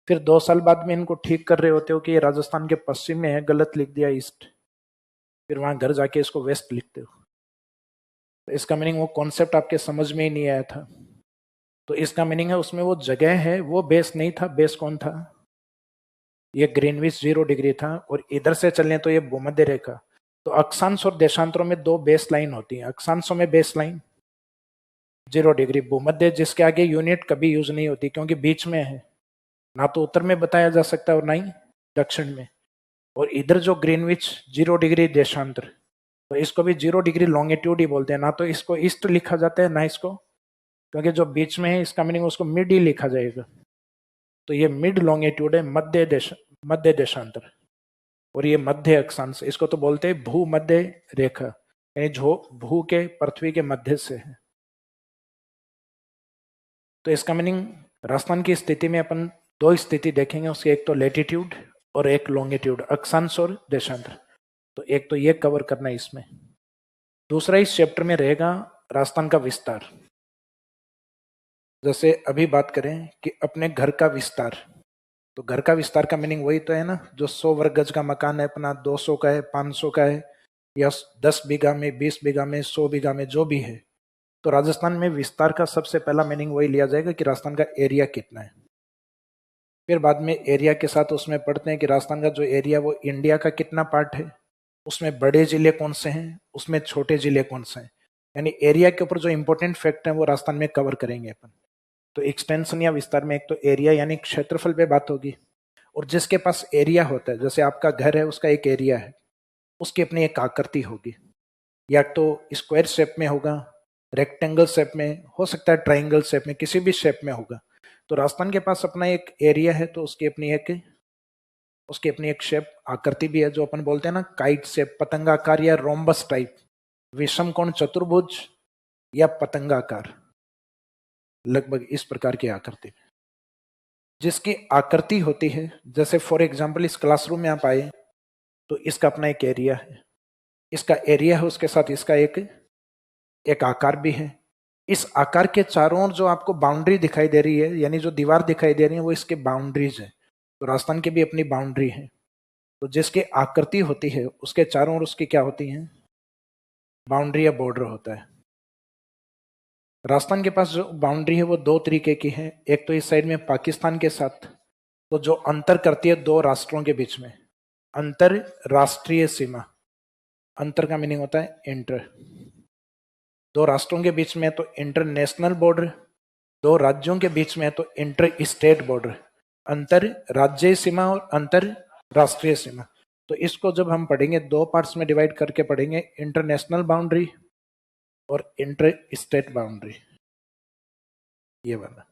फिर 2 साल बाद में इनको ठीक कर रहे होते हो कि ये राजस्थान के पश्चिम में है, गलत लिख दिया ईस्ट, फिर वहां घर जाके इसको वेस्ट लिखते हो। तो इसका मीनिंग वो कॉन्सेप्ट आपके समझ में ही नहीं आया था। तो इसका मीनिंग है उसमें वो जगह है वो बेस नहीं था। बेस कौन था? ये ग्रीनविच 0 डिग्री था, और इधर से चलने तो ये भूमध्य रेखा। तो अक्षांश और देशांतरों में 2 बेस लाइन होती है। अक्षांशों में बेस लाइन 0 डिग्री, भूमध्य जिसके आगे यूनिट कभी यूज नहीं होती क्योंकि बीच में है, ना तो उत्तर में बताया जा सकता है और ना ही दक्षिण में। और इधर जो ग्रीनविच 0 डिग्री देशांतर, तो इसको भी 0 डिग्री लॉन्गिट्यूड ही बोलते हैं, ना तो इसको ईस्ट लिखा जाता है ना इसको, क्योंकि जो बीच में है इसका मीनिंग उसको मिड ही लिखा जाएगा। तो ये मिड लॉन्गिट्यूड है, मध्य देशांतर, और ये मध्य अक्षांश, इसको तो बोलते हैं भूमध्य रेखा, यानी जो भू के पृथ्वी के मध्य से है। तो इसका मीनिंग राजस्थान की स्थिति में अपन 2 स्थिति देखेंगे उसकी, एक तो लेटीट्यूड और एक लॉन्गिट्यूड, अक्षांश और देशांतर। तो एक तो ये कवर करना है इसमें। दूसरा इस चैप्टर में रहेगा राजस्थान का विस्तार। जैसे अभी बात करें कि अपने घर का विस्तार, तो घर का विस्तार का मीनिंग वही तो है ना, जो 100 वर्ग गज का मकान है अपना, 200 का है, 500 का है, या 10 बीघा में, 20 बीघा में, 100 बीघा में, जो भी है। तो राजस्थान में विस्तार का सबसे पहला मीनिंग वही लिया जाएगा कि राजस्थान का एरिया कितना है। फिर बाद में एरिया के साथ उसमें पढ़ते हैं कि राजस्थान का जो एरिया वो इंडिया का कितना पार्ट है, उसमें बड़े जिले कौन से हैं, उसमें छोटे जिले कौन से हैं। यानी एरिया के ऊपर जो इंपॉर्टेंट फैक्ट है वो राजस्थान में कवर करेंगे अपन। तो एक्सटेंशन या विस्तार में एक तो एरिया यानी क्षेत्रफल पे बात होगी, और जिसके पास एरिया होता है, जैसे आपका घर है उसका एक एरिया है, उसकी अपनी एक आकृति होगी, या तो स्क्वायर शेप में होगा, रेक्टेंगल शेप में हो सकता है, ट्राइंगल शेप में, किसी भी शेप में होगा। तो राजस्थान के पास अपना एक एरिया है तो उसकी अपनी एक शेप आकृति भी है, जो अपन बोलते हैं ना काइट शेप, पतंगाकार या रोम्बस टाइप, विषम कोण चतुर्भुज या पतंगाकार, लगभग इस प्रकार की आकृति जिसकी आकृति होती है। जैसे फॉर एग्जांपल इस क्लासरूम में आप आए तो इसका अपना एक एरिया है, इसका एरिया है, उसके साथ इसका एक आकार भी है। इस आकार के चारों ओर जो आपको बाउंड्री दिखाई दे रही है, यानी जो दीवार दिखाई दे रही है, वो इसके बाउंड्रीज है। तो राजस्थान की भी अपनी बाउंड्री है। तो जिसकी आकृति होती है उसके चारों ओर उसकी क्या होती है, बाउंड्री या बॉर्डर होता है। राजस्थान के पास जो बाउंड्री है वो दो तरीके की है। एक तो इस साइड में पाकिस्तान के साथ, तो जो अंतर करती है दो राष्ट्रों के बीच में, अंतर राष्ट्रीय सीमा। अंतर का मीनिंग होता है इंटर। दो राष्ट्रों के बीच में तो इंटरनेशनल बॉर्डर, दो राज्यों के बीच में तो इंटर स्टेट बॉर्डर, अंतर राज्य सीमा और अंतर राष्ट्रीय सीमा। तो इसको जब हम पढ़ेंगे दो पार्ट्स में डिवाइड करके पढ़ेंगे, इंटरनेशनल बाउंड्री और इंटर स्टेट बाउंड्री, ये वाला।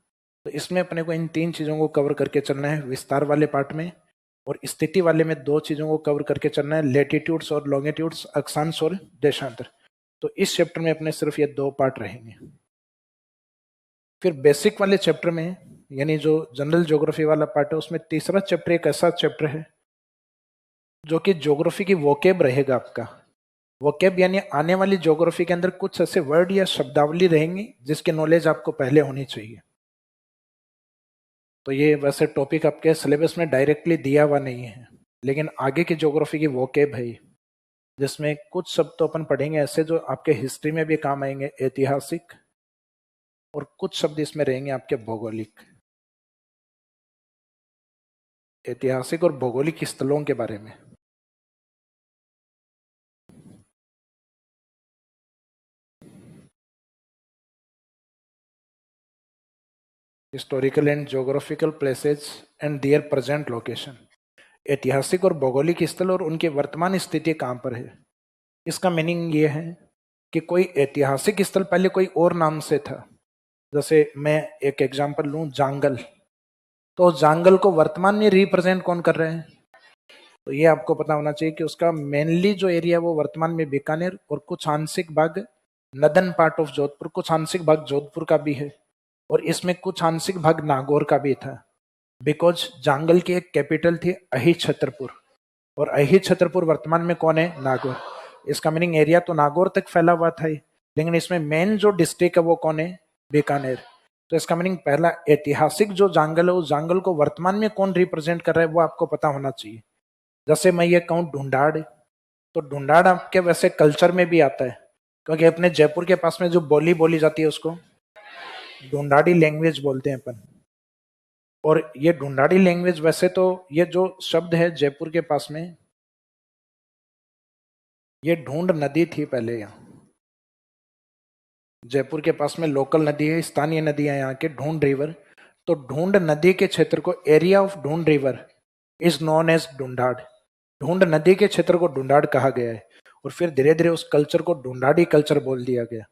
तो इसमें अपने को इन तीन चीजों को कवर करके चलना है विस्तार वाले पार्ट में, और स्थिति वाले में दो चीजों को कवर करके चलना है, लेटीट्यूड्स और लॉन्गिट्यूड्स, अक्षांश और देशांतर। तो इस चैप्टर में अपने सिर्फ ये दो पार्ट रहेंगे। फिर बेसिक वाले चैप्टर में, यानी जो जनरल ज्योग्राफी वाला पार्ट है, उसमें तीसरा चैप्टर एक ऐसा चैप्टर है जो कि ज्योग्राफी की वोकेब रहेगा आपका। वोकेब यानी आने वाली ज्योग्राफी के अंदर कुछ ऐसे वर्ड या शब्दावली रहेंगी जिसकी नॉलेज आपको पहले होनी चाहिए। तो ये वैसे टॉपिक आपके सिलेबस में डायरेक्टली दिया हुआ नहीं है, लेकिन आगे की ज्योग्राफी की वोकेब है, जिसमें कुछ शब्द तो अपन पढ़ेंगे ऐसे जो आपके हिस्ट्री में भी काम आएंगे, ऐतिहासिक, और कुछ शब्द इसमें रहेंगे आपके भौगोलिक, ऐतिहासिक और भौगोलिक स्थलों के बारे में। Historical and geographical places and there present location. ऐतिहासिक और भौगोलिक स्थल और उनकी वर्तमान स्थिति कहाँ पर है। इसका मीनिंग ये है कि कोई ऐतिहासिक स्थल पहले कोई और नाम से था। जैसे मैं एक एग्जांपल लूं, जांगल, तो जांगल को वर्तमान में रिप्रेजेंट कौन कर रहे हैं, तो ये आपको पता होना चाहिए कि उसका मेनली जो एरिया वो वर्तमान में बीकानेर और कुछ आंशिक भाग नदन पार्ट ऑफ जोधपुर, कुछ आंशिक भाग जोधपुर का भी है, और इसमें कुछ आंशिक भाग नागौर का भी था। बिकॉज जांगल की एक कैपिटल थी अही छतरपुर, और अही छतरपुर वर्तमान में कौन है, नागौर। इसका मीनिंग एरिया तो नागौर तक फैला हुआ था, लेकिन इसमें मेन जो डिस्ट्रिक्ट है वो कौन है, बीकानेर। तो इसका मीनिंग पहला ऐतिहासिक जो जांगल है उस जांगल को वर्तमान में कौन रिप्रेजेंट कर रहा है वो आपको पता होना चाहिए। जैसे मैं ये कहूँ ढूंढाड़, तो ढूंढाड़ आपके वैसे कल्चर में भी आता है, क्योंकि अपने जयपुर के पास में जो बोली बोली जाती है उसको ढूंढाड़ी लैंग्वेज बोलते हैं अपन। और ये ढूंढाड़ी लैंग्वेज, वैसे तो ये जो शब्द है जयपुर के पास में, ये ढूंढ नदी थी पहले। यहाँ जयपुर के पास में लोकल नदी है, स्थानीय नदी है यहाँ के, ढूंढ रिवर। तो ढूंढ नदी के क्षेत्र को, area of Dhundh river is known as Dhundhar. Dhundh नदी के क्षेत्र को ढूंढाड़ कहा गया है, और फिर धीरे धीरे उस कल्चर को ढूंढाड़ी कल्चर बोल दिया गया।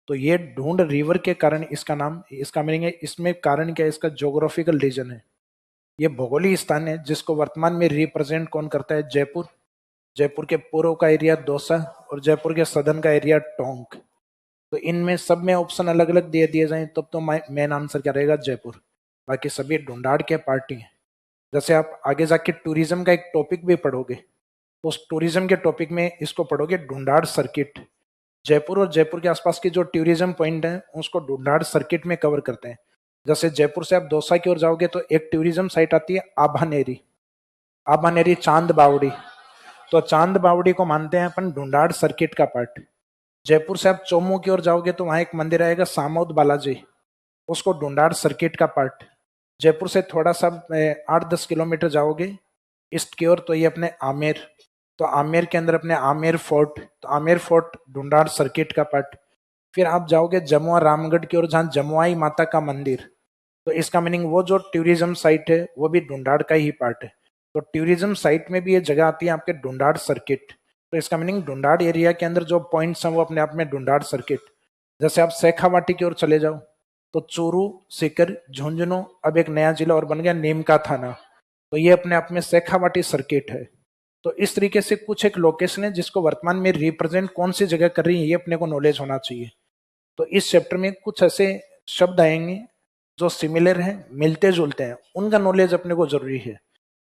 तो ये ढूंढ रिवर के कारण इसका नाम, इसका मीनिंग है, इसमें कारण क्या है, इसका ज्योग्राफिकल रीजन है, ये भौगोलिक स्थान है जिसको वर्तमान में रिप्रेजेंट कौन करता है, जयपुर। जयपुर के पूर्व का एरिया दौसा और जयपुर के सदन का एरिया टोंक। तो इनमें सब में ऑप्शन अलग अलग दे दिए जाए तब तो मेन आंसर क्या रहेगा, जयपुर। बाकी सभी ढूंढाड़ के पार्टी हैं। जैसे आप आगे जाके टूरिज्म का एक टॉपिक भी पढ़ोगे, तो उस टूरिज्म के टॉपिक में इसको पढ़ोगे, ढूंढाड़ सर्किट। जयपुर और जयपुर के आसपास के जो टूरिज्म पॉइंट हैं उसको ढूंढाड़ सर्किट में कवर करते हैं। जैसे जयपुर से आप दौसा की ओर जाओगे तो एक टूरिज्म साइट आती है आभानेरी, आभानेरी चांद बावड़ी। तो चांद बावड़ी को मानते हैं अपन ढूंढाड़ सर्किट का पार्ट। जयपुर से आप चौमू की ओर जाओगे तो वहां एक मंदिर आएगा सामोद बालाजी, उसको ढूंढाड़ सर्किट का पार्ट। जयपुर से थोड़ा सा 8-10 किलोमीटर जाओगे ईस्ट की ओर तो ये अपने आमेर, तो आमेर के अंदर अपने आमेर फोर्ट, तो आमेर फोर्ट ढूंढाड़ सर्किट का पार्ट। फिर आप जाओगे जमुआ रामगढ़ की ओर जहाँ जमुआई माता का मंदिर, तो इसका मीनिंग वो जो टूरिज्म साइट है वो भी ढूंढाड़ का ही पार्ट है। तो टूरिज्म साइट में भी ये जगह आती है आपके ढूंढाड़ सर्किट। तो इसका मीनिंग ढूंढाड़ एरिया के अंदर जो पॉइंट्स हैं वो अपने आप में ढूंढाड़ सर्किट। जैसे आप शेखावाटी की ओर चले जाओ तो चूरू, सीकर, झुंझुनू, अब एक नया जिला और बन गया नीमका थाना, तो ये अपने आप में शेखावाटी सर्किट है। तो इस तरीके से कुछ एक लोकेशन है जिसको वर्तमान में रिप्रेजेंट कौन सी जगह कर रही है ये अपने को नॉलेज होना चाहिए। तो इस चैप्टर में कुछ ऐसे शब्द आएंगे जो सिमिलर हैं, मिलते जुलते हैं, उनका नॉलेज अपने को जरूरी है।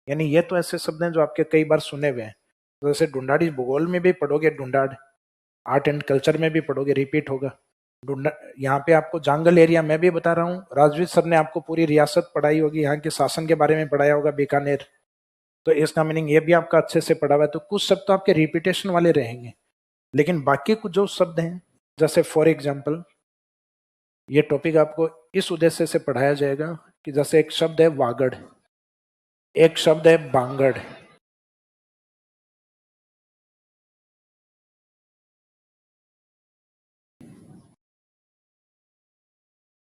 यानी ये तो ऐसे शब्द हैं जो आपके कई बार सुने हुए हैं। तो जैसे ढूंढाड़ी भूगोल में भी पढ़ोगे, ढूंढाड़ आर्ट एंड कल्चर में भी पढ़ोगे, रिपीट होगा। ढूंढा यहाँ पे आपको जांगल एरिया मैं भी बता रहा हूँ, राजवीर सर ने आपको पूरी रियासत पढ़ाई होगी, यहाँ के शासन के बारे में पढ़ाया होगा, बीकानेर। तो इसका मीनिंग ये भी आपका अच्छे से पढ़ा हुआ है। तो कुछ शब्द तो आपके रिपीटेशन वाले रहेंगे, लेकिन बाकी कुछ जो शब्द हैं, जैसे फॉर एग्जाम्पल ये टॉपिक आपको इस उद्देश्य से पढ़ाया जाएगा कि जैसे एक शब्द है वागड़, एक शब्द है बांगड़,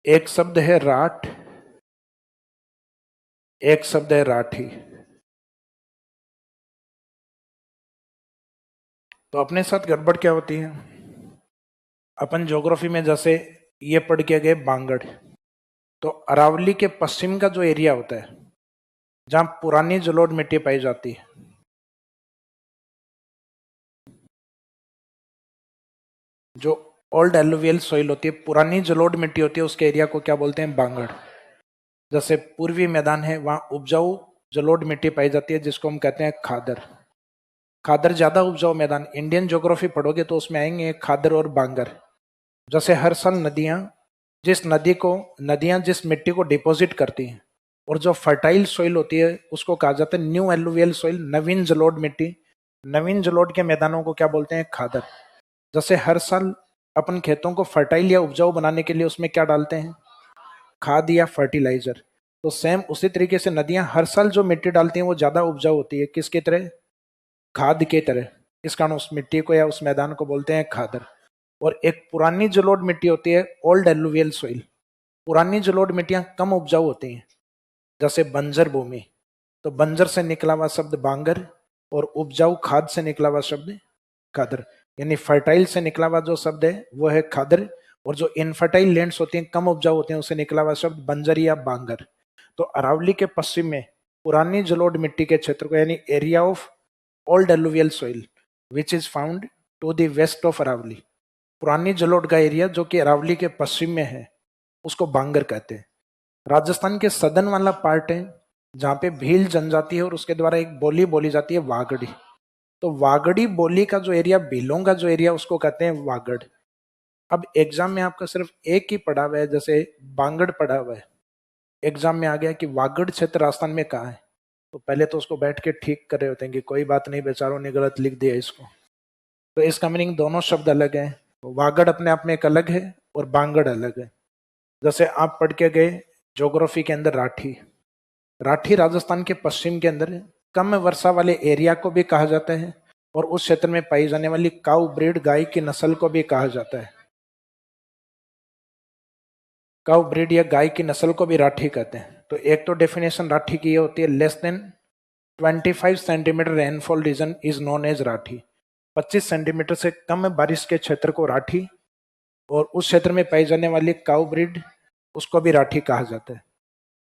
एक शब्द है राठ, एक शब्द है राठी। तो अपने साथ गड़बड़ क्या होती है, अपन ज्योग्राफी में जैसे ये पढ़ के गए बांगड़, तो अरावली के पश्चिम का जो एरिया होता है जहां पुरानी जलोढ़ मिट्टी पाई जाती है, जो ओल्ड एलुवियल सॉइल होती है, पुरानी जलोढ़ मिट्टी होती है, उसके एरिया को क्या बोलते हैं, बांगड़। जैसे पूर्वी मैदान है वहां उपजाऊ जलोढ़ मिट्टी पाई जाती है जिसको हम कहते हैं खादर। खादर ज्यादा उपजाऊ मैदान, इंडियन ज्योग्राफी पढ़ोगे तो उसमें आएंगे खादर और बांगर। जैसे हर साल नदियां जिस मिट्टी को डिपॉजिट करती हैं और जो फर्टाइल सॉइल होती है उसको कहा जाता है न्यू एलुवियल सॉइल, नवीन जलोढ़ मिट्टी। नवीन जलोढ़ के मैदानों को क्या बोलते हैं, खादर। जैसे हर साल अपन खेतों को फर्टाइल या उपजाऊ बनाने के लिए उसमें क्या डालते हैं, खाद या फर्टिलाइजर। तो सेम उसी तरीके से नदियां हर साल जो मिट्टी डालती हैं वो ज्यादा उपजाऊ होती है, किसकी तरह, खाद की तरह। इस कारण उस मिट्टी को या उस मैदान को बोलते हैं खादर। और एक पुरानी जलोढ़ मिट्टी होती है ओल्ड एलुवियल सॉइल। पुरानी जलोढ़ मिट्टियां कम उपजाऊ होती हैं, जैसे बंजर भूमि। तो बंजर से निकला हुआ शब्द बांगर और उपजाऊ खाद से निकला हुआ शब्द खादर, यानी फर्टाइल से निकला हुआ जो शब्द है वो है खादर, और जो इनफर्टाइल लैंड्स होती हैं, कम उपजाऊ होते हैं, उससे निकला हुआ शब्द बंजर या बांगर। तो अरावली के पश्चिम में पुरानी जलोढ़ मिट्टी के क्षेत्र को, यानी area of old alluvial soil which is found to the west of Aravalli, पुरानी जलोढ़ का एरिया जो कि अरावली के पश्चिम में है, उसको बांगर कहते हैं। राजस्थान के सदन वाला पार्ट है जहाँ पे भील जनजाति है और उसके द्वारा एक बोली बोली जाती है वागड़ी। तो वागड़ी बोली का जो एरिया, भीलों का जो एरिया, उसको कहते हैं वागड़। अब एग्जाम में आपका सिर्फ एक ही पढ़ा हुआ है, जैसे बांगड़ पढ़ा हुआ है, एग्जाम में आ गया कि वागड़ क्षेत्र राजस्थान में कहाँ है, तो पहले तो उसको बैठ के ठीक कर रहे होते हैं कि कोई बात नहीं, बेचारों ने गलत लिख दिया इसको। तो इसका मीनिंग दोनों शब्द अलग है। वागड़ अपने आप में एक अलग है और बांगड़ अलग है। जैसे आप पढ़ के गए ज्योग्राफी के अंदर राठी, राठी राजस्थान के पश्चिम के अंदर कम वर्षा वाले एरिया को भी कहा जाता है और उस क्षेत्र में पाई जाने वाली काउ ब्रीड गाय की नस्ल को भी कहा जाता है। काउ ब्रीड या गाय की नस्ल को भी राठी कहते हैं। तो एक तो डेफिनेशन राठी की ये होती है, less than 25 centimetre rainfall region is known as Rathi. 25 centimetre से कम बारिश के क्षेत्र को राठी, और उस क्षेत्र में पाई जाने वाली काउ ब्रीड उसको भी राठी कहा जाता है।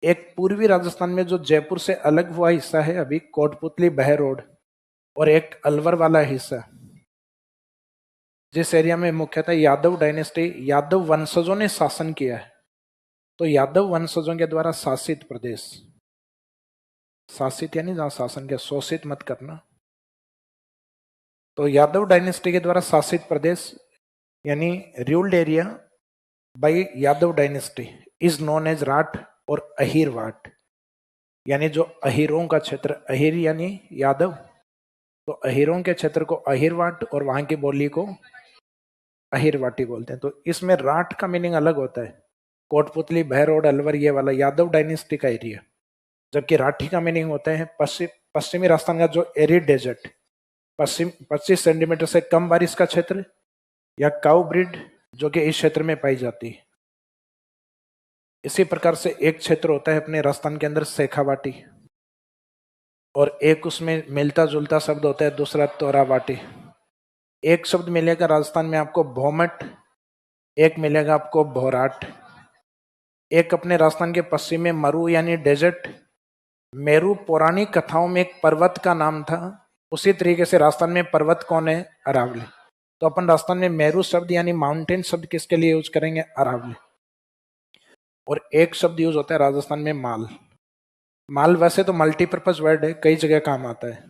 एक पूर्वी राजस्थान में जो जयपुर से अलग हुआ हिस्सा है अभी, कोटपुतली बहरोड, और एक अलवर वाला हिस्सा, जिस एरिया में मुख्यतः यादव डायनेस्टी, यादव वंशजों ने शासन किया है। तो यादव वंशजों के द्वारा शासित प्रदेश, शासित यानी जहां शासन किया, शोषित मत करना। तो यादव डायनेस्टी के द्वारा शासित प्रदेश यानी ruled area by Yadav dynasty is known as Rath और अहिर वाट, यानी जो अहिरों का क्षेत्र, अहिर यानी यादव, तो अहिरों के क्षेत्र को अहिर वाट और वहां की बोली को अहिर वाटी बोलते हैं। तो इसमें राठ का मीनिंग अलग होता है, कोटपुतली बहरोड अलवर ये वाला यादव डायनेस्टी का एरिया, जबकि राठी का मीनिंग होता है पश्चिमी राजस्थान का जो एरिड डेजर्ट, 25 सेंटीमीटर से कम बारिश का क्षेत्र, या काउ ब्रीड जो कि इस क्षेत्र में पाई जाती है। इसी प्रकार से एक क्षेत्र होता है अपने राजस्थान के अंदर शेखावाटी, और एक उसमें मिलता जुलता शब्द होता है दूसरा तोरावाटी। एक शब्द मिलेगा राजस्थान में आपको भोमट, एक मिलेगा आपको भोराट। एक अपने राजस्थान के पश्चिम में मरु यानी डेजर्ट, मेरू पौराणिक कथाओं में एक पर्वत का नाम था, उसी तरीके से राजस्थान में पर्वत कौन है, अरावली। तो अपन राजस्थान में मेरू शब्द यानी माउंटेन शब्द किसके लिए यूज करेंगे, अरावली। और एक शब्द यूज होता है राजस्थान में माल। माल वैसे तो मल्टीपर्पज वर्ड है, कई जगह काम आता है।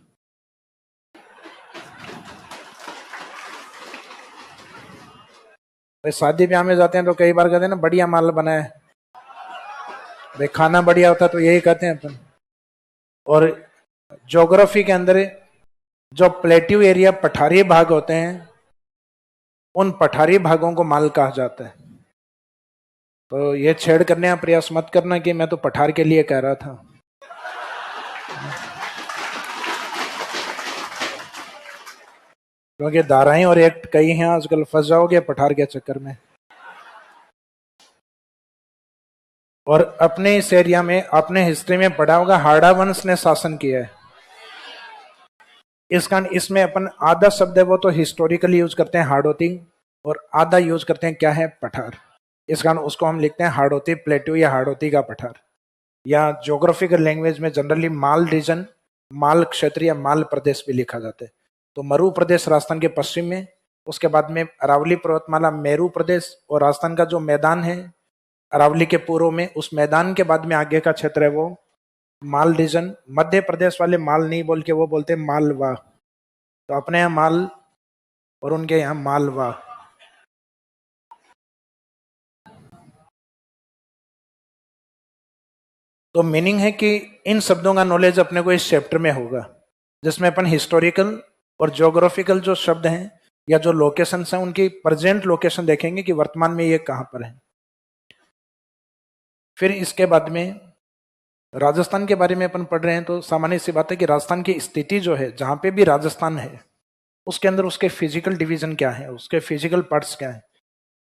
भाई शादी ब्याह में जाते हैं तो कई बार कहते हैं ना बढ़िया माल बना है, भाई खाना बढ़िया होता है तो यही कहते हैं अपन। और ज्योग्राफी के अंदर जो प्लेट्यू एरिया पठारी भाग होते हैं, उन पठारी भागों को माल कहा जाता है। तो ये छेड़ करने का प्रयास मत करना कि मैं तो पठार के लिए कह रहा था। क्योंकि धाराएं और एक्ट कई हैं, आजकल फंस जाओगे पठार के चक्कर में। और अपने इस एरिया में आपने हिस्ट्री में पढ़ा होगा, हाड़ा वंश ने शासन किया है। इस कारण इसमें अपन आधा शब्द है वो तो हिस्टोरिकली यूज करते हैं हाड़ौती, और आधा यूज करते हैं क्या है, पठार। इस कारण उसको हम लिखते हैं हाड़ौती प्लेट्यू या हाड़ौती का पठार, या ज्योग्राफिकल लैंग्वेज में जनरली माल रीजन, माल क्षेत्र या माल प्रदेश भी लिखा जाता है। तो मरु प्रदेश राजस्थान के पश्चिम में, उसके बाद में अरावली पर्वतमाला मेरू प्रदेश, और राजस्थान का जो मैदान है अरावली के पूर्व में, उस मैदान के बाद में आगे का क्षेत्र है वो माल रीजन। मध्य प्रदेश वाले माल नहीं बोल के वो बोलते मालवा। तो अपने यहाँ माल और उनके यहाँ मालवा। तो मीनिंग है कि इन शब्दों का नॉलेज अपने को इस चैप्टर में होगा, जिसमें अपन हिस्टोरिकल और ज्योग्राफिकल जो शब्द हैं या जो लोकेशंस हैं उनकी प्रेजेंट लोकेशन देखेंगे कि वर्तमान में ये कहां पर है। फिर इसके बाद में राजस्थान के बारे में अपन पढ़ रहे हैं, तो सामान्य सी बात है कि राजस्थान की स्थिति जो है, जहां पे भी राजस्थान है उसके अंदर उसके फिजिकल डिवीजन क्या है, उसके फिजिकल पार्ट्स क्या है।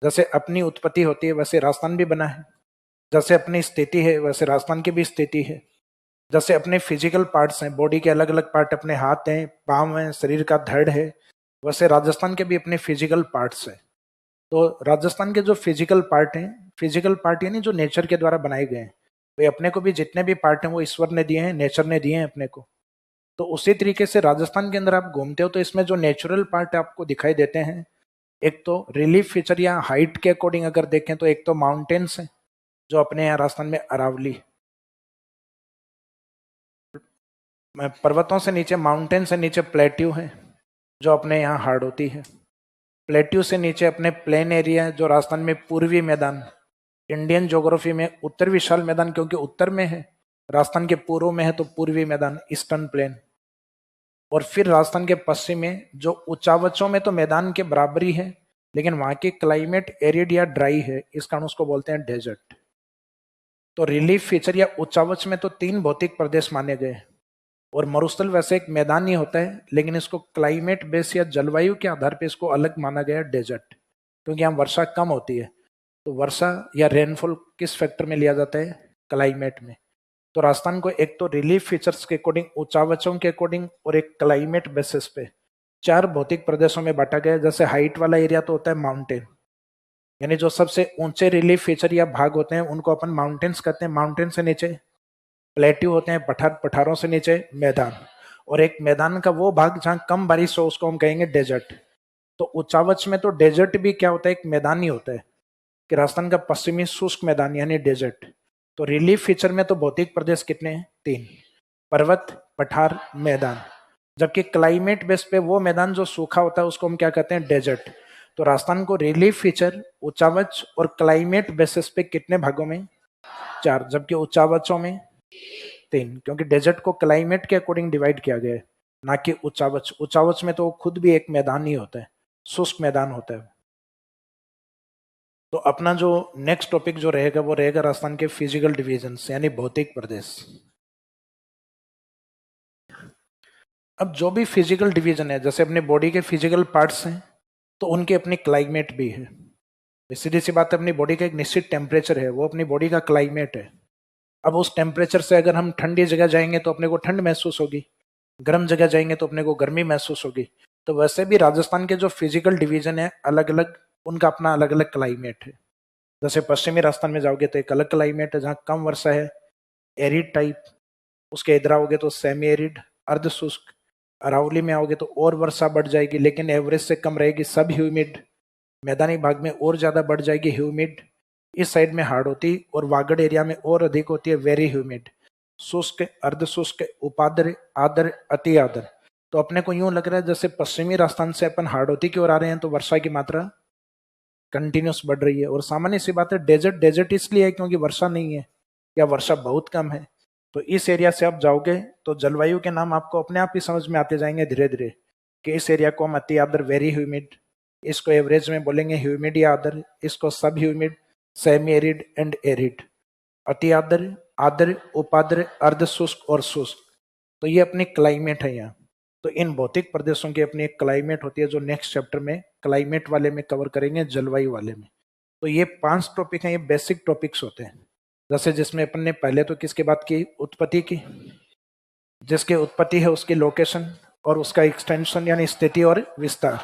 जैसे अपनी उत्पत्ति होती है वैसे राजस्थान भी बना है, जैसे अपनी स्थिति है वैसे राजस्थान की भी स्थिति है। जैसे अपने फिजिकल पार्ट्स हैं, बॉडी के अलग अलग पार्ट, अपने हाथ हैं, पाँव हैं, शरीर का धड़ है, वैसे राजस्थान के भी अपने फिजिकल पार्ट्स हैं। तो राजस्थान के जो फिजिकल पार्ट हैं, फिजिकल पार्ट यानी जो नेचर के द्वारा बनाए गए हैं, वे अपने को भी जितने भी पार्ट हैं वो ईश्वर ने दिए हैं, नेचर ने दिए हैं अपने को। तो उसी तरीके से राजस्थान के अंदर आप घूमते हो तो इसमें जो नेचुरल पार्ट आपको दिखाई देते हैं, एक तो रिलीफ फीचर या हाइट के अकॉर्डिंग अगर देखें तो एक तो माउंटेन्स हैं, जो अपने यहाँ राजस्थान में अरावली, पर्वतों से नीचे, माउंटेन से नीचे प्लेट्यू है जो अपने यहाँ हाड़ौती है। प्लेट्यू से नीचे अपने प्लेन एरिया है जो राजस्थान में पूर्वी मैदान, इंडियन ज्योग्राफी में उत्तर विशाल मैदान क्योंकि उत्तर में है, राजस्थान के पूर्व में है तो पूर्वी मैदान, ईस्टर्न प्लेन। और फिर राजस्थान के पश्चिम में जो ऊंचावचों में तो मैदान के बराबरी है, लेकिन वहां की क्लाइमेट एरिड या ड्राई है, इस कारण उसको बोलते हैं डेजर्ट। तो रिलीफ फीचर या ऊंचावच में तो 3 भौतिक प्रदेश माने गए, और मरुस्थल वैसे एक मैदान ही होता है, लेकिन इसको क्लाइमेट बेस या जलवायु के आधार पर इसको अलग माना गया डेजर्ट, क्योंकि यहाँ वर्षा कम होती है। तो वर्षा या रेनफॉल किस फैक्टर में लिया जाता है, क्लाइमेट में। तो राजस्थान को एक तो रिलीफ फीचर्स के अकॉर्डिंग, ऊंचावचों के अकॉर्डिंग, और एक क्लाइमेट बेसिस पे 4 भौतिक प्रदेशों में बांटा गया है। जैसे हाइट वाला एरिया तो होता है माउंटेन, यानी जो सबसे ऊंचे रिलीफ फीचर या भाग होते हैं उनको अपन माउंटेन्स कहते हैं। माउंटेन से नीचे प्लेट्यू होते हैं, पठार, पठारों से नीचे मैदान, और एक मैदान का वो भाग जहां कम बारिश हो उसको हम कहेंगे डेजर्ट। तो ऊंचावच में तो डेजर्ट भी क्या होता है, एक मैदान ही होता है, कि राजस्थान का पश्चिमी शुष्क मैदान यानी डेजर्ट। तो रिलीफ फीचर में तो भौतिक प्रदेश कितने हैं, 3, पर्वत, पठार, मैदान। जबकि क्लाइमेट बेस पे वो मैदान जो सूखा होता है उसको हम क्या कहते हैं, डेजर्ट। तो राजस्थान को रिलीफ फीचर, ऊंचावच और क्लाइमेट बेसिस पे कितने भागों में, 4, जबकि ऊंचावचों में 3, क्योंकि डेजर्ट को क्लाइमेट के अकॉर्डिंग डिवाइड किया गया है, ना कि ऊंचावच। ऊंचावच में तो खुद भी एक मैदान ही होता है, शुष्क मैदान होता है। तो अपना जो नेक्स्ट टॉपिक जो रहेगा वो रहेगा राजस्थान के फिजिकल डिवीजन्स यानी भौतिक प्रदेश। अब जो भी फिजिकल डिवीजन है, जैसे अपने बॉडी के फिजिकल पार्ट्स हैं तो उनके अपनी क्लाइमेट भी है। सीधी सी बात है, अपनी बॉडी का एक निश्चित टेम्परेचर है, वो अपनी बॉडी का क्लाइमेट है। अब उस टेम्परेचर से अगर हम ठंडी जगह जाएंगे तो अपने को ठंड महसूस होगी, गर्म जगह जाएंगे तो अपने को गर्मी महसूस होगी। तो वैसे भी राजस्थान के जो फिजिकल डिवीजन है अलग अलग, उनका अपना अलग अलग क्लाइमेट है। जैसे पश्चिमी राजस्थान में जाओगे तो एक अलग क्लाइमेट है जहाँ कम वर्षा है, एरिड टाइप। उसके इधर आओगे तो सेमी एरिड, अर्ध शुष्क। अरावली में आओगे तो और वर्षा बढ़ जाएगी लेकिन एवरेज से कम रहेगी, सब ह्यूमिड। मैदानी भाग में और ज्यादा बढ़ जाएगी, ह्यूमिड। इस साइड में हाड़ौती और वागड़ एरिया में और अधिक होती है, वेरी ह्यूमिड। शुष्क, अर्ध शुष्क, उपाद्र, आर्द्र, अति आर्द्र। तो अपने को यूं लग रहा है जैसे पश्चिमी राजस्थान से अपन हाड़ौती की ओर आ रहे हैं तो वर्षा की मात्रा कंटिन्यूस बढ़ रही है। और सामान्य सी बात है, डेजर्ट डेजर्ट इसलिए है क्योंकि वर्षा नहीं है या वर्षा बहुत कम है। तो इस एरिया से आप जाओगे तो जलवायु के नाम आपको अपने आप ही समझ में आते जाएंगे धीरे धीरे, कि इस एरिया को हम अति आर्द्र वेरी ह्यूमिड, इसको एवरेज में बोलेंगे ह्यूमिड या आर्द्र, इसको सब humid, semi arid and arid, अति आर्द्र, आर्द्र, उपाद्र, अर्ध शुष्क और शुष्क। तो ये अपनी क्लाइमेट है यहाँ। तो इन भौतिक प्रदेशों की अपनी एक क्लाइमेट होती है जो नेक्स्ट चैप्टर में क्लाइमेट वाले में कवर करेंगे, जलवायु वाले में। तो ये 5 टॉपिक हैं, ये बेसिक टॉपिक्स होते हैं। जैसे जिसमें अपन ने पहले तो किसकी बात की, उत्पत्ति की, जिसकी उत्पत्ति है उसकी लोकेशन और उसका एक्सटेंशन यानी स्थिति और विस्तार।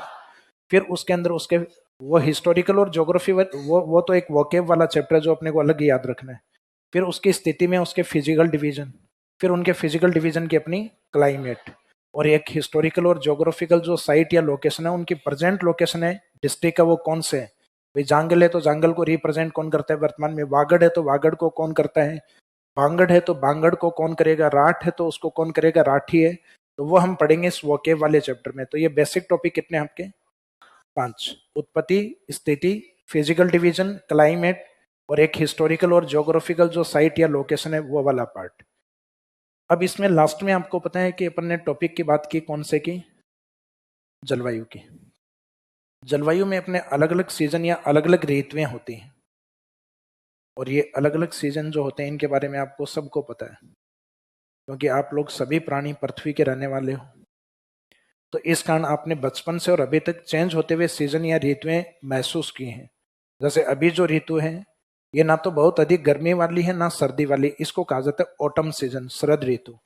फिर उसके अंदर उसके वो हिस्टोरिकल और ज्योग्राफी, वो तो एक वोकेब वाला चैप्टर है जो अपने को अलग याद रखना है। फिर उसकी स्थिति में उसके फिजिकल डिवीजन, फिर उनके फिजिकल डिवीजन की अपनी क्लाइमेट, और एक हिस्टोरिकल और ज्योग्राफिकल जो साइट या लोकेशन है उनकी प्रेजेंट लोकेशन है, डिस्ट्रिक्ट है वो कौन से है। भाई जांगल है तो जांगल को रिप्रेजेंट कौन करता है वर्तमान में, वागड़ है तो वागड़ को कौन करता है, बांगड़ है तो बांगड़ को कौन करेगा, राठ है तो उसको कौन करेगा, राठी है। तो वो हम पढ़ेंगे इस वोकेब वाले चैप्टर में। तो ये बेसिक टॉपिक कितने आपके, 5, उत्पत्ति, स्थिति, फिजिकल डिवीजन, क्लाइमेट, और एक हिस्टोरिकल और ज्योग्राफिकल जो साइट या लोकेशन है वो वाला पार्ट। अब इसमें लास्ट में आपको पता है कि अपन ने टॉपिक की बात की कौन से की, जलवायु की। जलवायु में अपने अलग अलग सीजन या अलग अलग ऋतुएं होती हैं, और ये अलग अलग सीजन जो होते हैं इनके बारे में आपको सबको पता है, क्योंकि आप लोग सभी प्राणी पृथ्वी के रहने वाले हो। तो इस कारण आपने बचपन से और अभी तक चेंज होते हुए सीजन या ऋतुएं महसूस की हैं। जैसे अभी जो ऋतु है ये ना तो बहुत अधिक गर्मी वाली है ना सर्दी वाली, इसको कहा जाता है ऑटम सीजन, शरद ऋतु।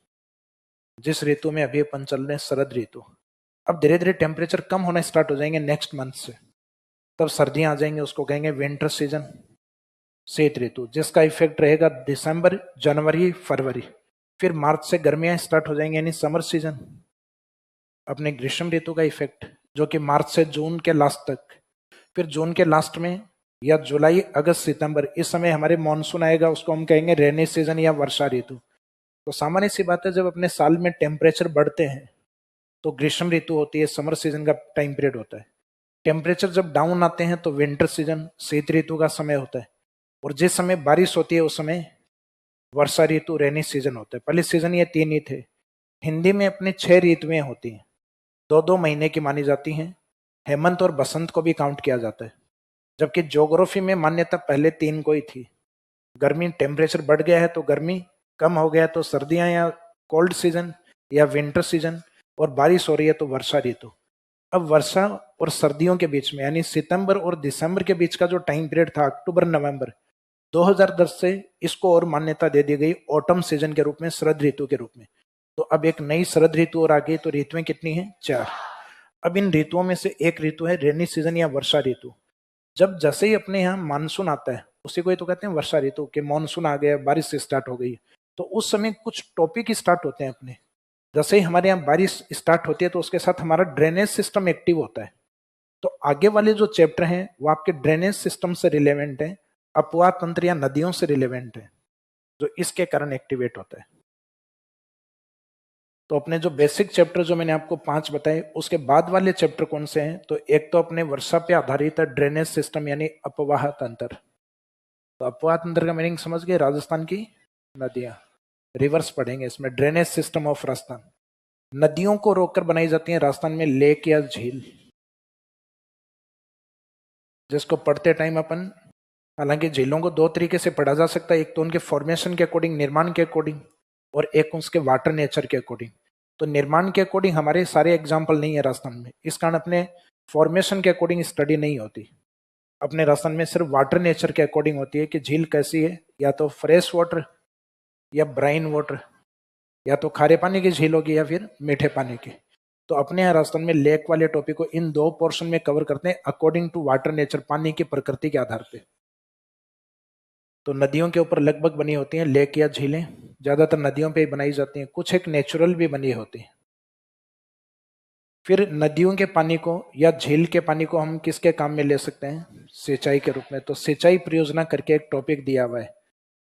जिस ऋतु में अभी अपन चल रहे हैं शरद ऋतु। अब धीरे धीरे टेम्परेचर कम होना स्टार्ट हो जाएंगे नेक्स्ट मंथ से, तब सर्दियां आ जाएंगे, उसको कहेंगे विंटर सीजन, शीत ऋतु, जिसका इफेक्ट रहेगा दिसंबर, जनवरी, फरवरी। फिर मार्च से गर्मियां स्टार्ट हो जाएंगी यानी समर सीजन, अपने ग्रीष्म ऋतु का इफेक्ट जो कि मार्च से जून के लास्ट तक। फिर जून के लास्ट में या जुलाई, अगस्त, सितंबर, इस समय हमारे मानसून आएगा, उसको हम कहेंगे रेनी सीजन या वर्षा ऋतु। तो सामान्य सी बात है, जब अपने साल में टेम्परेचर बढ़ते हैं तो ग्रीष्म ऋतु होती है, समर सीजन का टाइम पीरियड होता है। टेम्परेचर जब डाउन आते हैं तो विंटर सीजन, शीत ऋतु का समय होता है। और जिस समय बारिश होती है उस समय वर्षा ऋतु, रेनी सीजन होता है। पहले सीजन ये 3 ही थे। हिंदी में अपने 6 ऋतुएं होती हैं, 2-2 महीने की मानी जाती हैं। हेमंत और बसंत को भी काउंट किया जाता है, जबकि ज्योग्राफी में मान्यता पहले 3 को ही थी। गर्मी, टेम्परेचर बढ़ गया है तो गर्मी, कम हो गया तो सर्दियां या कोल्ड सीजन या विंटर सीजन, और बारिश हो रही है तो वर्षा ऋतु। अब वर्षा और सर्दियों के बीच में यानी सितंबर और दिसंबर के बीच का जो टाइम पीरियड था, अक्टूबर नवंबर, 2010 से इसको और मान्यता दे दी गई ऑटम सीजन के रूप में, शरद ऋतु के रूप में। तो अब एक नई शरद ऋतु और आ गई। तो ऋतुएं कितनी हैं, 4। अब इन ऋतुओं में से एक ऋतु है रेनी सीजन या वर्षा ऋतु। जब जैसे ही अपने यहाँ मानसून आता है, उसी को ही तो कहते हैं वर्षा ऋतु, के मानसून आ गया, बारिश से स्टार्ट हो गई। तो उस समय कुछ टॉपिक स्टार्ट होते हैं अपने। जैसे ही हमारे यहाँ बारिश स्टार्ट होती है तो उसके साथ हमारा ड्रेनेज सिस्टम एक्टिव होता है। तो आगे वाले जो चैप्टर हैं वो आपके ड्रेनेज सिस्टम से रिलेवेंट है, अपवाह तंत्र या नदियों से रिलेवेंट है, जो इसके कारण एक्टिवेट होता है। तो अपने जो बेसिक चैप्टर जो मैंने आपको 5 बताए, उसके बाद वाले चैप्टर कौन से हैं, तो एक तो अपने वर्षा पे आधारित है ड्रेनेज सिस्टम यानी अपवाह तंत्र। तो अपवाह तंत्र का मीनिंग समझ गए, राजस्थान की नदियां। रिवर्स पढ़ेंगे इसमें, ड्रेनेज सिस्टम ऑफ राजस्थान। नदियों को रोककर बनाई जाती है राजस्थान में लेक या झील, जिसको पढ़ते टाइम अपन, हालांकि झीलों को 2 तरीके से पढ़ा जा सकता है, एक तो उनके फॉर्मेशन के अकॉर्डिंग, निर्माण के अकॉर्डिंग, और एक उसके वाटर नेचर के अकॉर्डिंग। तो निर्माण के अकॉर्डिंग हमारे सारे एग्जाम्पल नहीं है राजस्थान में, इस कारण अपने फॉर्मेशन के अकॉर्डिंग स्टडी नहीं होती। अपने राजस्थान में सिर्फ वाटर नेचर के अकॉर्डिंग होती है कि झील कैसी है, या तो फ्रेश वाटर या ब्राइन वाटर, या तो खारे पानी की झील होगी या फिर मीठे पानी की। तो अपने यहाँ राजस्थान में लेक वाले टॉपिक को इन 2 पोर्शन में कवर करते हैं अकॉर्डिंग टू वाटर नेचर, पानी की प्रकृति के आधार पे। तो नदियों के ऊपर लगभग बनी होती हैं लेक या झीलें, ज्यादातर नदियों पे ही बनाई जाती हैं, कुछ एक नेचुरल भी बनी होती हैं। फिर नदियों के पानी को या झील के पानी को हम किसके काम में ले सकते हैं, सिंचाई के रूप में। तो सिंचाई परियोजना करके एक टॉपिक दिया हुआ है,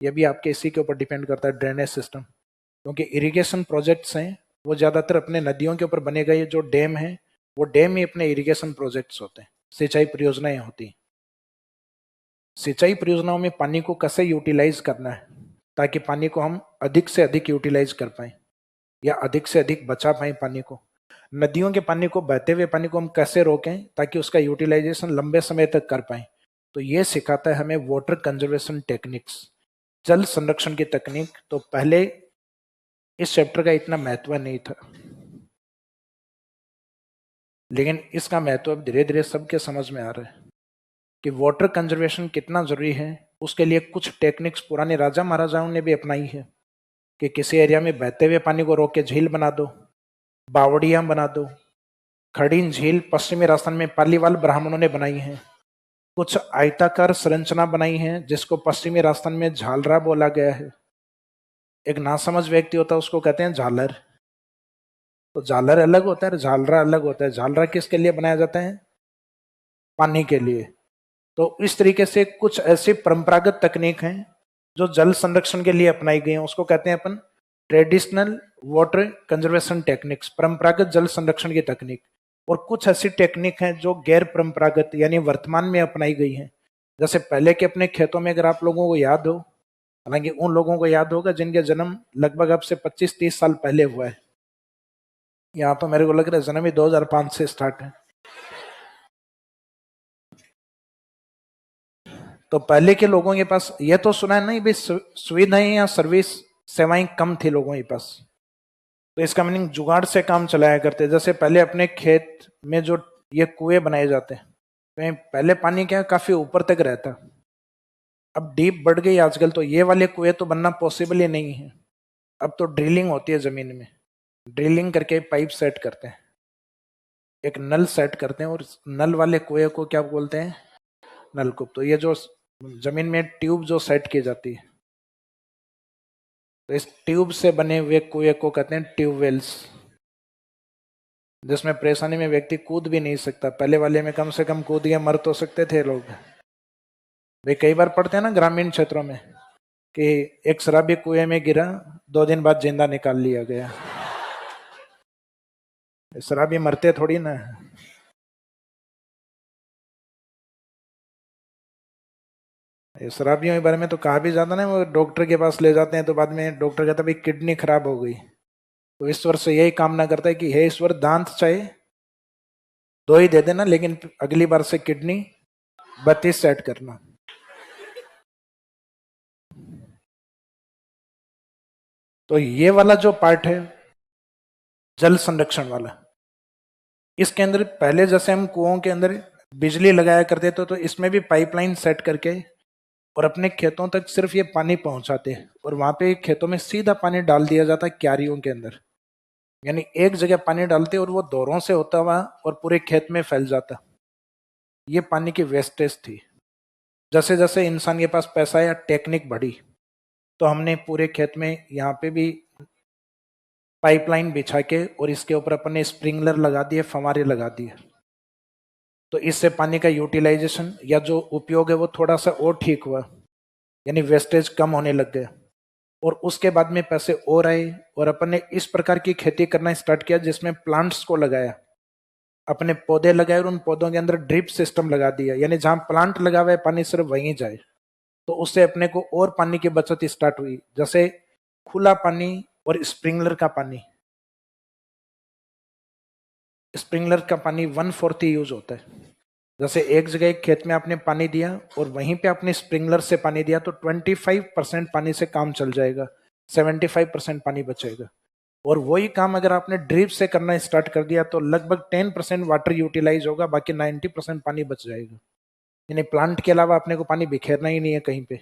यह भी आपके इसी के ऊपर डिपेंड करता है, ड्रेनेज सिस्टम। क्योंकि इरिगेशन प्रोजेक्ट्स हैं वो ज्यादातर अपने नदियों के ऊपर बने गए, जो डैम है वो डैम ही अपने इरिगेशन प्रोजेक्ट्स होते हैं, सिंचाई परियोजनाएं होती हैं। सिंचाई परियोजनाओं में पानी को कैसे यूटिलाइज करना है, ताकि पानी को हम अधिक से अधिक यूटिलाइज कर पाए या अधिक से अधिक बचा पाए पानी को। नदियों के पानी को, बहते हुए पानी को हम कैसे रोकें ताकि उसका यूटिलाइजेशन लंबे समय तक कर पाए। तो ये सिखाता है हमें वाटर कंजर्वेशन टेक्निक्स, जल संरक्षण की तकनीक। तो पहले इस चैप्टर का इतना महत्व नहीं था, लेकिन इसका महत्व अब धीरे धीरे सबके समझ में आ रहा है कि वाटर कंजर्वेशन कितना जरूरी है। उसके लिए कुछ टेक्निक्स पुराने राजा महाराजाओं ने भी अपनाई है कि किसी एरिया में बहते हुए पानी को रोक के झील बना दो, बावड़ियां बना दो। खड़ी झील पश्चिमी राजस्थान में पालीवाल ब्राह्मणों ने बनाई है। कुछ आयताकार संरचना बनाई है जिसको पश्चिमी राजस्थान में झालरा बोला गया है। एक नासमझ व्यक्ति होता है उसको कहते हैं झालर। तो झालर अलग होता है, झालरा अलग होता है। झालरा किसके लिए बनाया जाता है? पानी के लिए। तो इस तरीके से कुछ ऐसी परंपरागत तकनीक हैं जो जल संरक्षण के लिए अपनाई गई हैं, उसको कहते हैं अपन ट्रेडिशनल वाटर कंजर्वेशन टेक्निक्स, परंपरागत जल संरक्षण की तकनीक। और कुछ ऐसी टेक्निक हैं जो गैर परंपरागत यानी वर्तमान में अपनाई गई हैं। जैसे पहले के अपने खेतों में अगर आप लोगों को याद हो, हालांकि उन लोगों को याद होगा जिनके जन्म लगभग अब से 25-30 साल पहले हुआ है। यहाँ तो मेरे को लग रहा है जन्म ही 2005 से स्टार्ट है। तो पहले के लोगों के पास ये तो सुना है नहीं भी सुविधाएं या सर्विस सेवाएं कम थी लोगों के पास, तो इसका मीनिंग जुगाड़ से काम चलाया करते। जैसे पहले अपने खेत में जो ये कुएं बनाए जाते हैं, तो पहले पानी क्या काफी ऊपर तक रहता, अब डीप बढ़ गई आजकल, तो ये वाले कुएं तो बनना पॉसिबल ही नहीं है। अब तो ड्रिलिंग होती है जमीन में, ड्रिलिंग करके पाइप सेट करते हैं, एक नल सेट करते हैं, और नल वाले कुएं को क्या बोलते हैं? नलकूप। तो ये जो जमीन में ट्यूब जो सेट की जाती है, तो इस ट्यूब से बने हुए कुएं को कहते हैं ट्यूबवेल्स, जिसमें परेशानी में व्यक्ति कूद भी नहीं सकता। पहले वाले में कम से कम कूद के मर तो सकते थे लोग। वे कई बार पढ़ते हैं ना ग्रामीण क्षेत्रों में कि एक शराबी कुएं में गिरा, 2 दिन बाद जिंदा निकाल लिया गया। शराबी मरते थोड़ी ना। शराबियों के बारे में तो कहा भी जाता ना, वो डॉक्टर के पास ले जाते हैं तो बाद में डॉक्टर कहता भाई किडनी खराब हो गई। तो ईश्वर से यही कामना करता है कि हे ईश्वर, दांत चाहे 2 ही दे देना, लेकिन अगली बार से किडनी 32 सेट करना। तो ये वाला जो पार्ट है जल संरक्षण वाला, इसके अंदर पहले जैसे हम कुओं के अंदर बिजली लगाया करते थे, तो इसमें भी पाइपलाइन सेट करके और अपने खेतों तक सिर्फ ये पानी पहुंचाते हैं, और वहां पे खेतों में सीधा पानी डाल दिया जाता है क्यारियों के अंदर। यानी एक जगह पानी डालते और वो दौरों से होता हुआ और पूरे खेत में फैल जाता। ये पानी की वेस्टेज थी। जैसे जैसे इंसान के पास पैसा या टेक्निक बढ़ी, तो हमने पूरे खेत में यहाँ पे भी पाइपलाइन बिछा के और इसके ऊपर अपने स्प्रिंकलर लगा दिए, फव्वारे लगा दिए। तो इससे पानी का यूटिलाइजेशन या जो उपयोग है वो थोड़ा सा और ठीक हुआ, यानी वेस्टेज कम होने लग गया। और उसके बाद में पैसे और आए और अपन ने इस प्रकार की खेती करना स्टार्ट किया जिसमें प्लांट्स को लगाया, अपने पौधे लगाए और उन पौधों के अंदर ड्रिप सिस्टम लगा दिया, यानी जहां प्लांट लगा हुआ है पानी सिर्फ वहीं जाए। तो उससे अपने को और पानी की बचत स्टार्ट हुई। जैसे खुला पानी और स्प्रिंकलर का पानी, स्प्रिंकलर का पानी 1/4 यूज होता है। जैसे एक जगह एक खेत में आपने पानी दिया और वहीं पे आपने स्प्रिंकलर से पानी दिया, तो 25% पानी से काम चल जाएगा, 75% पानी बचेगा। और वही काम अगर आपने ड्रिप से करना स्टार्ट कर दिया तो लगभग 10% वाटर यूटिलाइज होगा, बाकी 90% पानी बच जाएगा। यानी प्लांट के अलावा अपने को पानी बिखेरना ही नहीं है कहीं पे।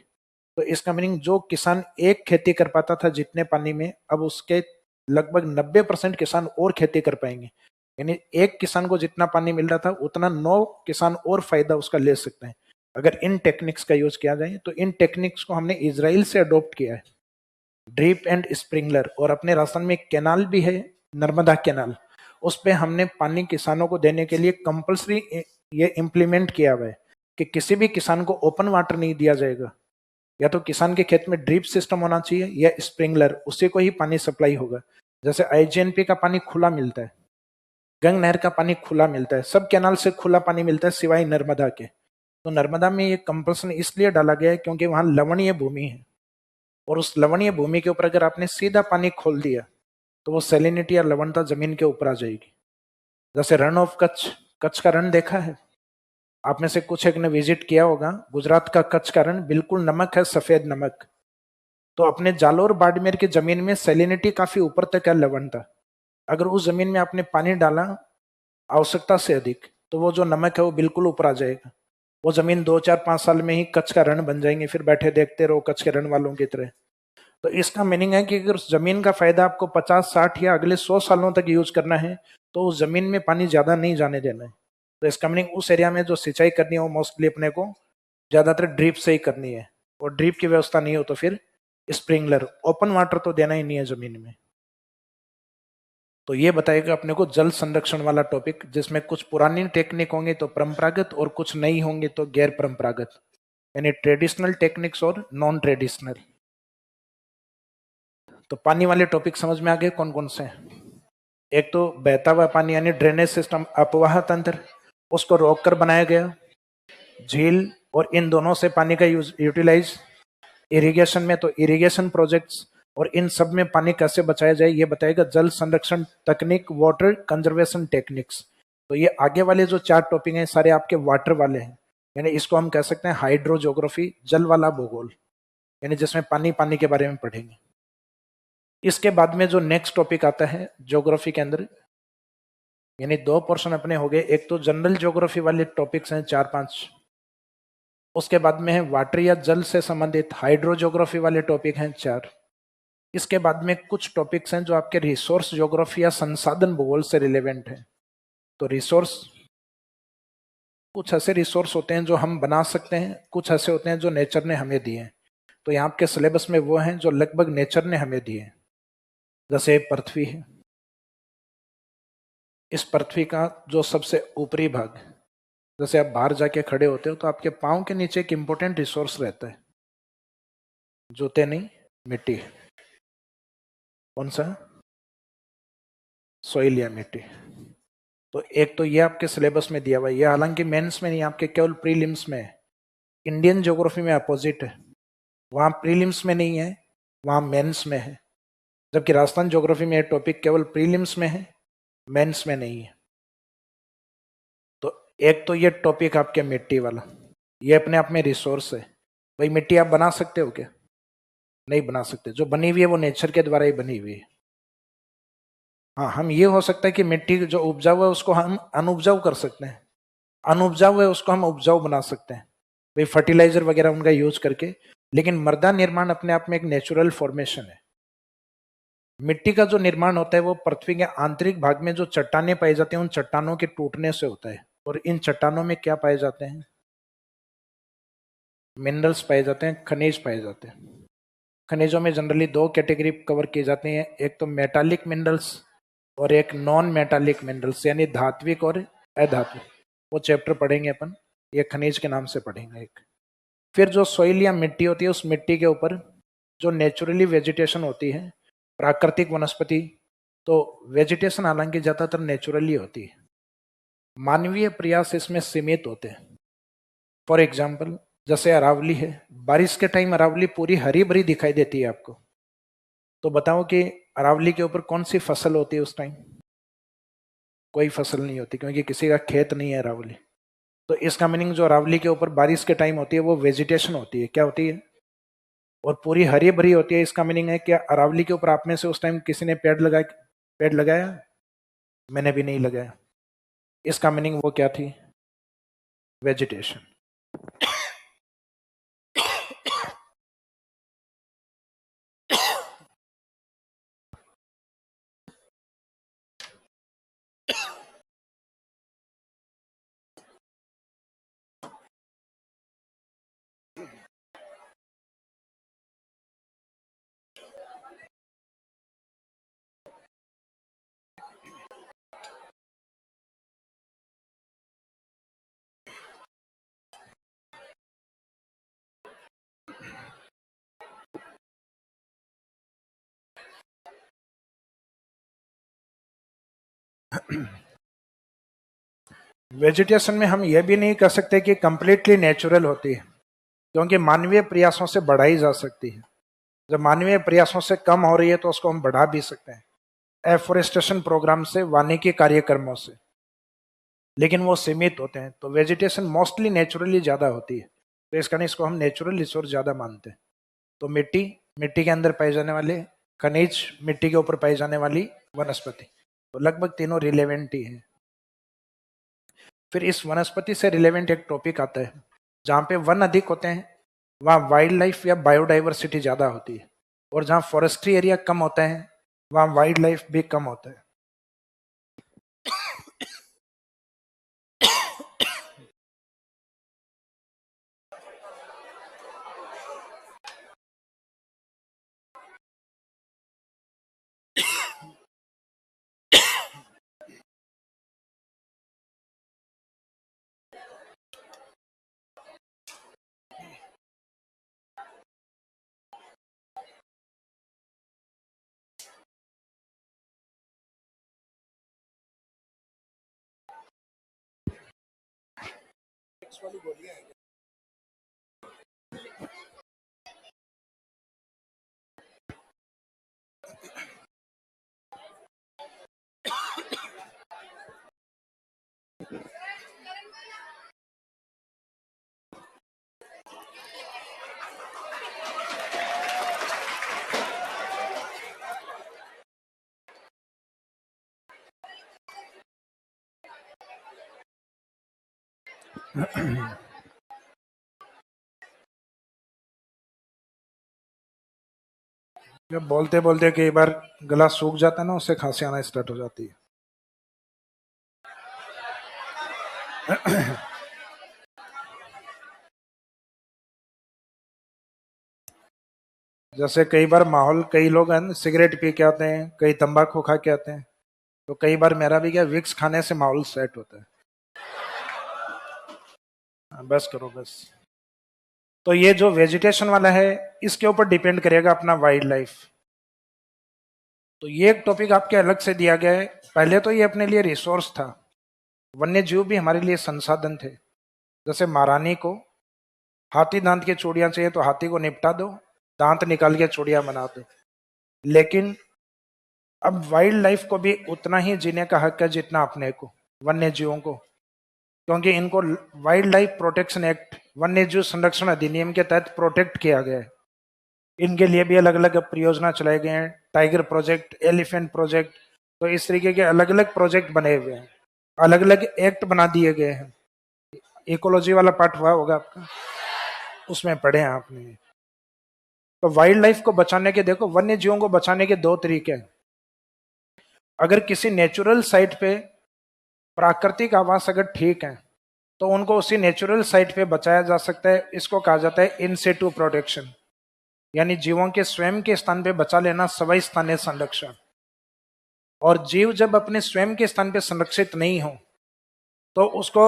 तो इसका मीनिंग जो किसान एक खेती कर पाता था जितने पानी में, अब उसके लगभग 90% किसान और खेती कर पाएंगे। यानी एक किसान को जितना पानी मिल रहा था उतना 9 किसान और फायदा उसका ले सकते हैं अगर इन टेक्निक्स का यूज किया जाए। तो इन टेक्निक्स को हमने इजराइल से अडॉप्ट किया है, ड्रिप एंड स्प्रिंकलर। और अपने राजस्थान में एक कैनाल भी है, नर्मदा कैनाल, उस पर हमने पानी किसानों को देने के लिए कंपल्सरी ये इम्प्लीमेंट किया हुआ है कि किसी भी किसान को ओपन वाटर नहीं दिया जाएगा। या तो किसान के खेत में ड्रिप सिस्टम होना चाहिए या स्प्रिंकलर, उससे को ही पानी सप्लाई होगा। जैसे आईजीएनपी का पानी खुला मिलता है, गंग नहर का पानी खुला मिलता है, सब कैनाल से खुला पानी मिलता है सिवाय नर्मदा के। तो नर्मदा में ये कंपल्सन इसलिए डाला गया है क्योंकि वहां लवणीय भूमि है, और उस लवणीय भूमि के ऊपर अगर आपने सीधा पानी खोल दिया तो वो सैलिनिटी या लवणता जमीन के ऊपर आ जाएगी। जैसे रण ऑफ कच्छ, कच्छ का रण देखा है आप में से कुछ एक ने विजिट किया होगा। गुजरात का कच्छ का रण बिल्कुल नमक है, सफेद नमक। तो अपने जालोर बाड़मेर की जमीन में सैलिनिटी काफी ऊपर तक है, लवणता। अगर उस जमीन में आपने पानी डाला आवश्यकता से अधिक तो वो जो नमक है वो बिल्कुल ऊपर आ जाएगा। वो जमीन 2 4 5 साल में ही कच्छ का रण बन जाएंगे, फिर बैठे देखते रहो कच्छ के रण वालों की तरह। तो इसका मीनिंग है कि अगर उस जमीन का फायदा आपको 50 60 या अगले 100 सालों तक यूज करना है तो उस जमीन में पानी ज्यादा नहीं जाने देना है। तो इसका मीनिंग उस एरिया में जो सिंचाई करनी है वो मोस्टली अपने को ज्यादातर ड्रिप से ही करनी है, और ड्रिप की व्यवस्था नहीं हो तो फिर स्प्रिंगलर, ओपन वाटर तो देना ही नहीं है जमीन में। तो ये बताएगा अपने को जल संरक्षण वाला टॉपिक, जिसमें कुछ पुरानी टेक्निक होंगे तो परंपरागत और कुछ नई होंगी तो गैर परंपरागत, यानी ट्रेडिशनल टेक्निक्स और नॉन ट्रेडिशनल। तो पानी वाले टॉपिक समझ में आ गए कौन कौन से हैं? एक तो बहता हुआ पानी यानी ड्रेनेज सिस्टम, अपवाह तंत्र, उसको रोक कर बनाया गया। झील और इन दोनों से पानी का यूटिलाइज। इरिगेशन में तो इरिगेशन प्रोजेक्ट्स, और इन सब में पानी कैसे बचाया जाए ये बताएगा जल संरक्षण तकनीक, वाटर कंजर्वेशन टेक्निक्स। तो ये आगे वाले जो 4 टॉपिक हैं सारे आपके वाटर वाले हैं, यानी इसको हम कह सकते हैं हाइड्रो ज्योग्राफी, जल वाला भूगोल, यानी जिसमें पानी पानी के बारे में पढ़ेंगे। इसके बाद में जो नेक्स्ट टॉपिक आता है ज्योग्राफी के अंदर, यानी 2 पोर्शन अपने हो गए। एक तो जनरल ज्योग्राफी वाले टॉपिक्स हैं 4 5, उसके बाद में है वाटर या जल से संबंधित हाइड्रो ज्योग्राफी वाले टॉपिक हैं 4। इसके बाद में कुछ टॉपिक्स हैं जो आपके रिसोर्स ज्योग्राफी या संसाधन भूगोल से रिलेवेंट हैं। तो रिसोर्स, कुछ ऐसे रिसोर्स होते हैं जो हम बना सकते हैं, कुछ ऐसे होते हैं जो नेचर ने हमें दिए हैं। तो यहाँ आपके सिलेबस में वो हैं जो लगभग नेचर ने हमें दिए हैं। जैसे पृथ्वी है, इस पृथ्वी का जो सबसे ऊपरी भाग, जैसे आप बाहर जाके खड़े होते हो तो आपके पाँव के नीचे एक इंपॉर्टेंट रिसोर्स रहता है, जूते नहीं, मिट्टी। कौन सा? सॉइल या मिट्टी। तो एक तो ये आपके सिलेबस में दिया हुआ है, ये हालांकि मेंस में नहीं, आपके केवल प्रीलिम्स में है। इंडियन ज्योग्राफी में अपोजिट है, वहाँ प्रीलिम्स में नहीं है, वहाँ मेंस में है। जबकि राजस्थान ज्योग्राफी में टॉपिक केवल प्रीलिम्स में है, मेंस में नहीं है। तो एक तो ये टॉपिक आपके मिट्टी वाला, ये अपने आप में रिसोर्स है। भाई मिट्टी आप बना सकते हो क्या? नहीं बना सकते, जो बनी हुई है वो नेचर के द्वारा ही बनी हुई है। हाँ, हम ये हो सकता है कि मिट्टी जो उपजाऊ है उसको हम अनउपजाऊ कर सकते हैं, अनउपजाऊ है उसको हम उपजाऊ बना सकते हैं भाई फर्टिलाइजर वगैरह उनका यूज करके। लेकिन मृदा निर्माण अपने आप में एक नेचुरल फॉर्मेशन है। मिट्टी का जो निर्माण होता है वो पृथ्वी के आंतरिक भाग में जो चट्टानें पाई जाती हैं उन चट्टानों के टूटने से होता है। और इन चट्टानों में क्या पाए जाते हैं? मिनरल्स पाए जाते हैं, खनिज पाए जाते हैं। खनिजों में जनरली 2 कैटेगरी कवर की जाती हैं, एक तो मेटालिक मिनरल्स और एक नॉन मेटालिक मिनरल्स, यानी धात्विक और अधात्विक। वो चैप्टर पढ़ेंगे अपन, ये खनिज के नाम से पढ़ेंगे एक। फिर जो सॉइल या मिट्टी होती है, उस मिट्टी के ऊपर जो नेचुरली वेजिटेशन होती है, प्राकृतिक वनस्पति, तो वेजिटेशन हालांकि ज्यादातर नेचुरली होती है, मानवीय प्रयास इसमें सीमित होते हैं। फॉर एग्जाम्पल जैसे अरावली है, बारिश के टाइम अरावली पूरी हरी भरी दिखाई देती है आपको, तो बताओ कि अरावली के ऊपर कौन सी फसल होती है उस टाइम? कोई फसल नहीं होती, क्योंकि किसी का खेत नहीं है अरावली। तो इसका मीनिंग जो अरावली के ऊपर बारिश के टाइम होती है वो वेजिटेशन होती है, क्या होती है? और पूरी हरी भरी होती है। इसका मीनिंग है कि अरावली के ऊपर आप में से उस टाइम किसी ने पेड़ लगाया? मैंने भी नहीं लगाया। इसका मीनिंग वो क्या थी? वेजिटेशन। वेजिटेशन में हम यह भी नहीं कह सकते कि कंप्लीटली नेचुरल होती है, क्योंकि मानवीय प्रयासों से बढ़ाई जा सकती है। जब मानवीय प्रयासों से कम हो रही है तो उसको हम बढ़ा भी सकते हैं, एफोरेस्टेशन प्रोग्राम से, वानिकी कार्यक्रमों से, लेकिन वो सीमित होते हैं। तो वेजिटेशन मोस्टली नेचुरली ज्यादा होती है, तो इस कारण इसको हम नेचुरल रिसोर्स ज्यादा मानते हैं। तो मिट्टी, मिट्टी के अंदर पाए जाने वाले खनिज, मिट्टी के ऊपर पाई जाने वाली वनस्पति, तो लगभग तीनों रिलेवेंट ही है। फिर इस वनस्पति से रिलेवेंट एक टॉपिक आता है, जहाँ पे वन अधिक होते हैं वहाँ वाइल्ड लाइफ या बायोडाइवर्सिटी ज्यादा होती है, और जहाँ फॉरेस्ट्री एरिया कम होता है वहाँ वाइल्ड लाइफ भी कम होता है। जब बोलते बोलते कई बार गला सूख जाता है ना, उससे खांसी आना स्टार्ट हो जाती है। जैसे कई बार माहौल, कई लोग हैं सिगरेट पी के आते हैं, कई तंबाकू खा के आते हैं, तो कई बार मेरा भी क्या, विक्स खाने से माहौल सेट होता है। बस करो बस। तो ये जो वेजिटेशन वाला है इसके ऊपर डिपेंड करेगा अपना वाइल्ड लाइफ। तो ये एक टॉपिक आपके अलग से दिया गया है। पहले तो ये अपने लिए रिसोर्स था, वन्य जीव भी हमारे लिए संसाधन थे। जैसे महारानी को हाथी दांत की चूड़ियां चाहिए तो हाथी को निपटा दो, दांत निकाल के चूड़ियां बना दो। लेकिन अब वाइल्ड लाइफ को भी उतना ही जीने का हक है जितना अपने को, वन्य जीवों को, क्योंकि इनको वाइल्ड लाइफ प्रोटेक्शन एक्ट, वन्य जीव संरक्षण अधिनियम के तहत प्रोटेक्ट किया गया है। इनके लिए भी अलग अलग परियोजना चलाए गए हैं, टाइगर प्रोजेक्ट, एलिफेंट प्रोजेक्ट, तो इस तरीके के अलग अलग प्रोजेक्ट बने हुए हैं, अलग अलग एक्ट बना दिए गए हैं। इकोलॉजी वाला पार्ट हुआ होगा आपका, उसमें पढ़े हैं आपने। तो वाइल्ड लाइफ को बचाने के, देखो वन्य जीवों को बचाने के दो तरीके हैं। अगर किसी नेचुरल साइट पे प्राकृतिक आवास अगर ठीक है तो उनको उसी नेचुरल साइट पे बचाया जा सकता है। इसको कहा जाता है इन सिटू प्रोटेक्शन, यानी जीवों के स्वयं के स्थान पे बचा लेना, सवै स्थानीय संरक्षण। और जीव जब अपने स्वयं के स्थान पे संरक्षित नहीं हो तो उसको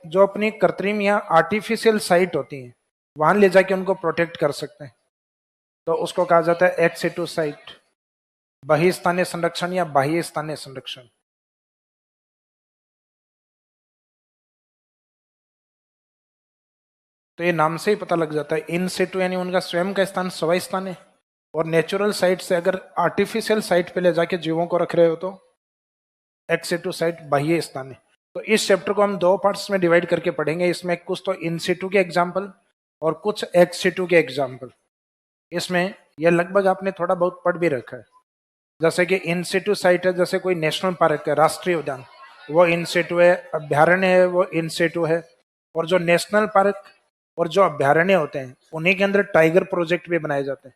जो अपनी कृत्रिम या आर्टिफिशियल साइट होती है वहां ले जाके उनको प्रोटेक्ट कर सकते हैं। तो उसको कहा जाता है एक्स सिटू साइट, बहिस्थानीय संरक्षण या बाह्य स्थानीय संरक्षण। तो ये नाम से ही पता लग जाता है, इन सिटू यानी उनका स्वयं का स्थान सवै स्थान है, और नेचुरल साइट से अगर आर्टिफिशियल साइट पे ले जाके जीवों को रख रहे हो तो एक्स सिटू साइट, बाह्य स्थान है। तो इस चैप्टर को हम दो पार्ट्स में डिवाइड करके पढ़ेंगे। इसमें कुछ तो इन सिटू के एग्जाम्पल और कुछ एक्स सिटू के एग्जाम्पल। इसमें यह लगभग आपने थोड़ा बहुत पढ़ भी रखा है। जैसे कि इन सिटू साइट है, जैसे कोई नेशनल पार्क है, राष्ट्रीय उद्यान, वो इन सिटू है। अभ्यारण्य है, वो इन सिटू है। और जो नेशनल पार्क और जो अभ्यारण्य होते हैं उन्हीं के अंदर टाइगर प्रोजेक्ट भी बनाए जाते हैं।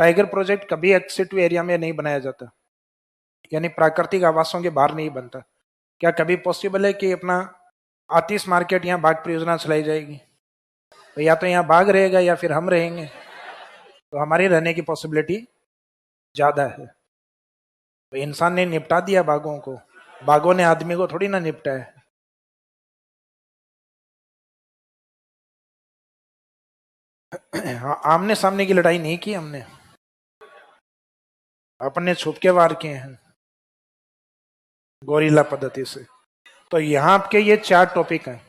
टाइगर प्रोजेक्ट कभी एक्स सिटू एरिया में नहीं बनाया जाता, यानी प्राकृतिक आवासों के बाहर नहीं बनता। क्या कभी पॉसिबल है कि अपना आतिश मार्केट यहाँ बाघ परियोजना चलाई जाएगी? तो या तो यहाँ बाघ रहेगा या फिर हम रहेंगे, तो हमारे रहने की पॉसिबिलिटी ज्यादा है। तो इंसान ने निपटा दिया बाघों को, बाघों ने आदमी को थोड़ी ना निपटा है। हाँ, आमने सामने की लड़ाई नहीं की हमने, अपने छुप के वार किए हैं गोरिल्ला पद्धति से। तो यहाँ आपके ये चार टॉपिक हैं,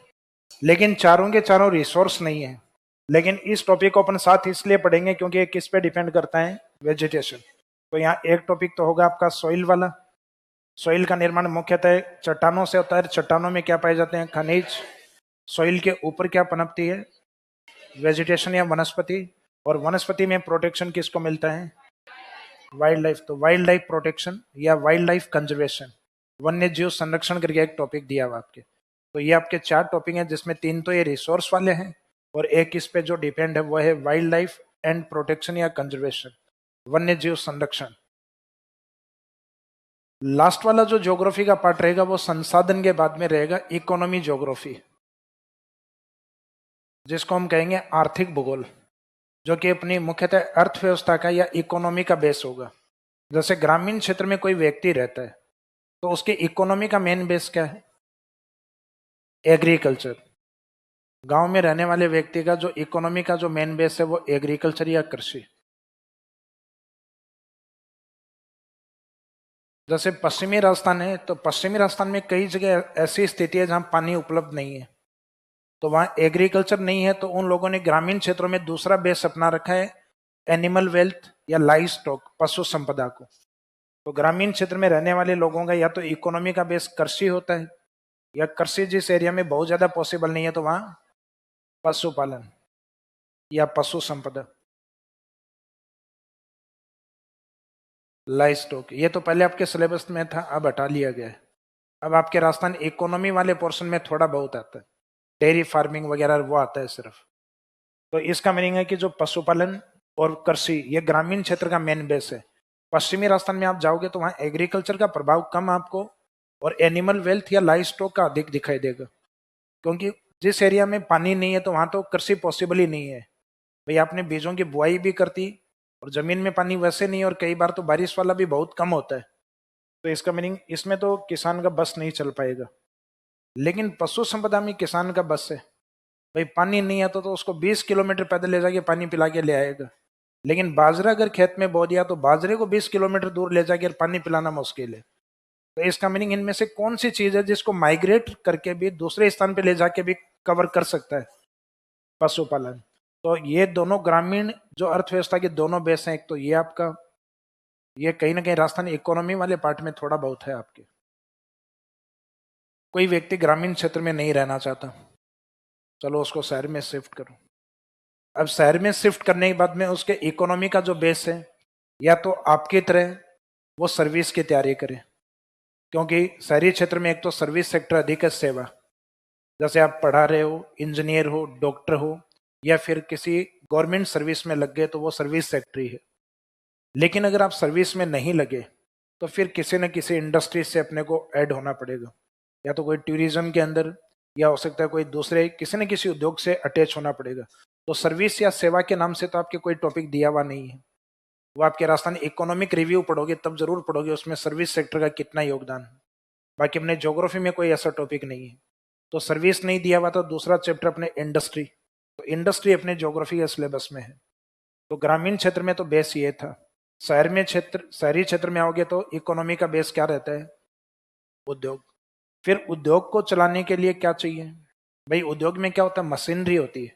लेकिन चारों के चारों रिसोर्स नहीं है। लेकिन इस टॉपिक को अपन साथ इसलिए पढ़ेंगे क्योंकि ये किस पे डिपेंड करता है, वेजिटेशन। तो यहाँ एक टॉपिक तो होगा आपका सॉइल वाला। सॉइल का निर्माण मुख्यतः चट्टानों से होता है। चट्टानों में क्या पाए जाते हैं, खनिज। सॉइल के ऊपर क्या पनपती है, वेजिटेशन या वनस्पति। और वनस्पति में प्रोटेक्शन किसको मिलता है, वाइल्ड लाइफ। तो वाइल्ड लाइफ प्रोटेक्शन या वाइल्ड लाइफ कंजर्वेशन, वन्य जीव संरक्षण करके एक टॉपिक दिया हुआ आपके। तो ये आपके 4 टॉपिक हैं, जिसमें 3 तो ये रिसोर्स वाले हैं और एक इस पे जो डिपेंड है वो है वाइल्ड लाइफ एंड प्रोटेक्शन या कंजर्वेशन, वन्य जीव संरक्षण। लास्ट वाला जो ज्योग्राफी का पार्ट रहेगा वो संसाधन के बाद में रहेगा इकोनॉमी ज्योग्राफी, जिसको हम कहेंगे आर्थिक भूगोल, जो कि अपनी मुख्यतः अर्थव्यवस्था का या इकोनॉमी का बेस होगा। जैसे ग्रामीण क्षेत्र में कोई व्यक्ति रहता है तो उसकी इकोनॉमी का मेन बेस क्या है, एग्रीकल्चर। गांव में रहने वाले व्यक्ति का जो इकोनॉमी का जो मेन बेस है वो एग्रीकल्चर या कृषि। जैसे पश्चिमी राजस्थान है, तो पश्चिमी राजस्थान में कई जगह ऐसी स्थिति है जहां पानी उपलब्ध नहीं है, तो वहां एग्रीकल्चर नहीं है, तो उन लोगों ने ग्रामीण क्षेत्रों में दूसरा बेस अपना रखा है, एनिमल वेल्थ या लाइव स्टॉक, पशु संपदा को। तो ग्रामीण क्षेत्र में रहने वाले लोगों का या तो इकोनॉमी का बेस कृषि होता है, या कृषि जिस एरिया में बहुत ज्यादा पॉसिबल नहीं है तो वहां पशुपालन या पशु संपदा, लाइव स्टॉक। ये तो पहले आपके सिलेबस में था, अब हटा लिया गया है। अब आपके राजस्थान इकोनॉमी वाले पोर्शन में थोड़ा बहुत आता है, डेयरी फार्मिंग वगैरह वो आता है सिर्फ। तो इसका मीनिंग है कि जो पशुपालन और कृषि ये ग्रामीण क्षेत्र का मेन बेस है। पश्चिमी राजस्थान में आप जाओगे तो वहाँ एग्रीकल्चर का प्रभाव कम आपको और एनिमल वेल्थ या लाइव स्टॉक का अधिक दिखाई देगा, क्योंकि जिस एरिया में पानी नहीं है तो वहाँ तो कृषि पॉसिबल ही नहीं है। भाई आपने बीजों की बुआई भी करती और जमीन में पानी वैसे नहीं, और कई बार तो बारिश वाला भी बहुत कम होता है। तो इसका मीनिंग इसमें तो किसान का बस नहीं चल पाएगा। लेकिन पशु संपदा में किसान का बस है। भाई पानी नहीं आता तो उसको 20 किलोमीटर पैदल ले जाके पानी पिला के ले आएगा, लेकिन बाजरा अगर खेत में बो दिया तो बाजरे को 20 किलोमीटर दूर ले जाकर पानी पिलाना मुश्किल है। तो इसका मीनिंग इनमें से कौन सी चीज है जिसको माइग्रेट करके भी दूसरे स्थान पे ले जाके भी कवर कर सकता है, पशुपालन। तो ये दोनों ग्रामीण जो अर्थव्यवस्था के दोनों बेस हैं, एक तो ये आपका, ये कहीं ना कहीं राजस्थान इकोनॉमी वाले पार्ट में थोड़ा बहुत है आपके। कोई व्यक्ति ग्रामीण क्षेत्र में नहीं रहना चाहता, चलो उसको शहर में शिफ्ट करो। अब शहर में शिफ्ट करने के बाद में उसके इकोनॉमी का जो बेस है, या तो आपकी तरह वो सर्विस की तैयारी करे, क्योंकि शहरी क्षेत्र में एक तो सर्विस सेक्टर अधिक है, सेवा। जैसे आप पढ़ा रहे हो, इंजीनियर हो, डॉक्टर हो, या फिर किसी गवर्नमेंट सर्विस में लग गए तो वो सर्विस सेक्टर ही है। लेकिन अगर आप सर्विस में नहीं लगे तो फिर किसी न किसी इंडस्ट्री से अपने को ऐड होना पड़ेगा, या तो कोई टूरिज्म के अंदर, या हो सकता है कोई दूसरे किसी न किसी उद्योग से अटैच होना पड़ेगा। तो सर्विस या सेवा के नाम से तो आपके कोई टॉपिक दिया हुआ नहीं है। वो आपके राजस्थान इकोनॉमिक रिव्यू पढ़ोगे तब जरूर पढ़ोगे उसमें सर्विस सेक्टर का कितना योगदान है। बाकी अपने ज्योग्राफी में कोई ऐसा टॉपिक नहीं है। तो सर्विस नहीं दिया हुआ तो दूसरा चैप्टर अपने इंडस्ट्री, तो इंडस्ट्री अपने ज्योग्राफी के सिलेबस में है। तो ग्रामीण क्षेत्र में तो बेस ये था। शहरी क्षेत्र में आओगे तो इकोनॉमी का बेस क्या रहता है, उद्योग। फिर उद्योग को चलाने के लिए क्या चाहिए, भाई उद्योग में क्या होता है, मशीनरी होती है,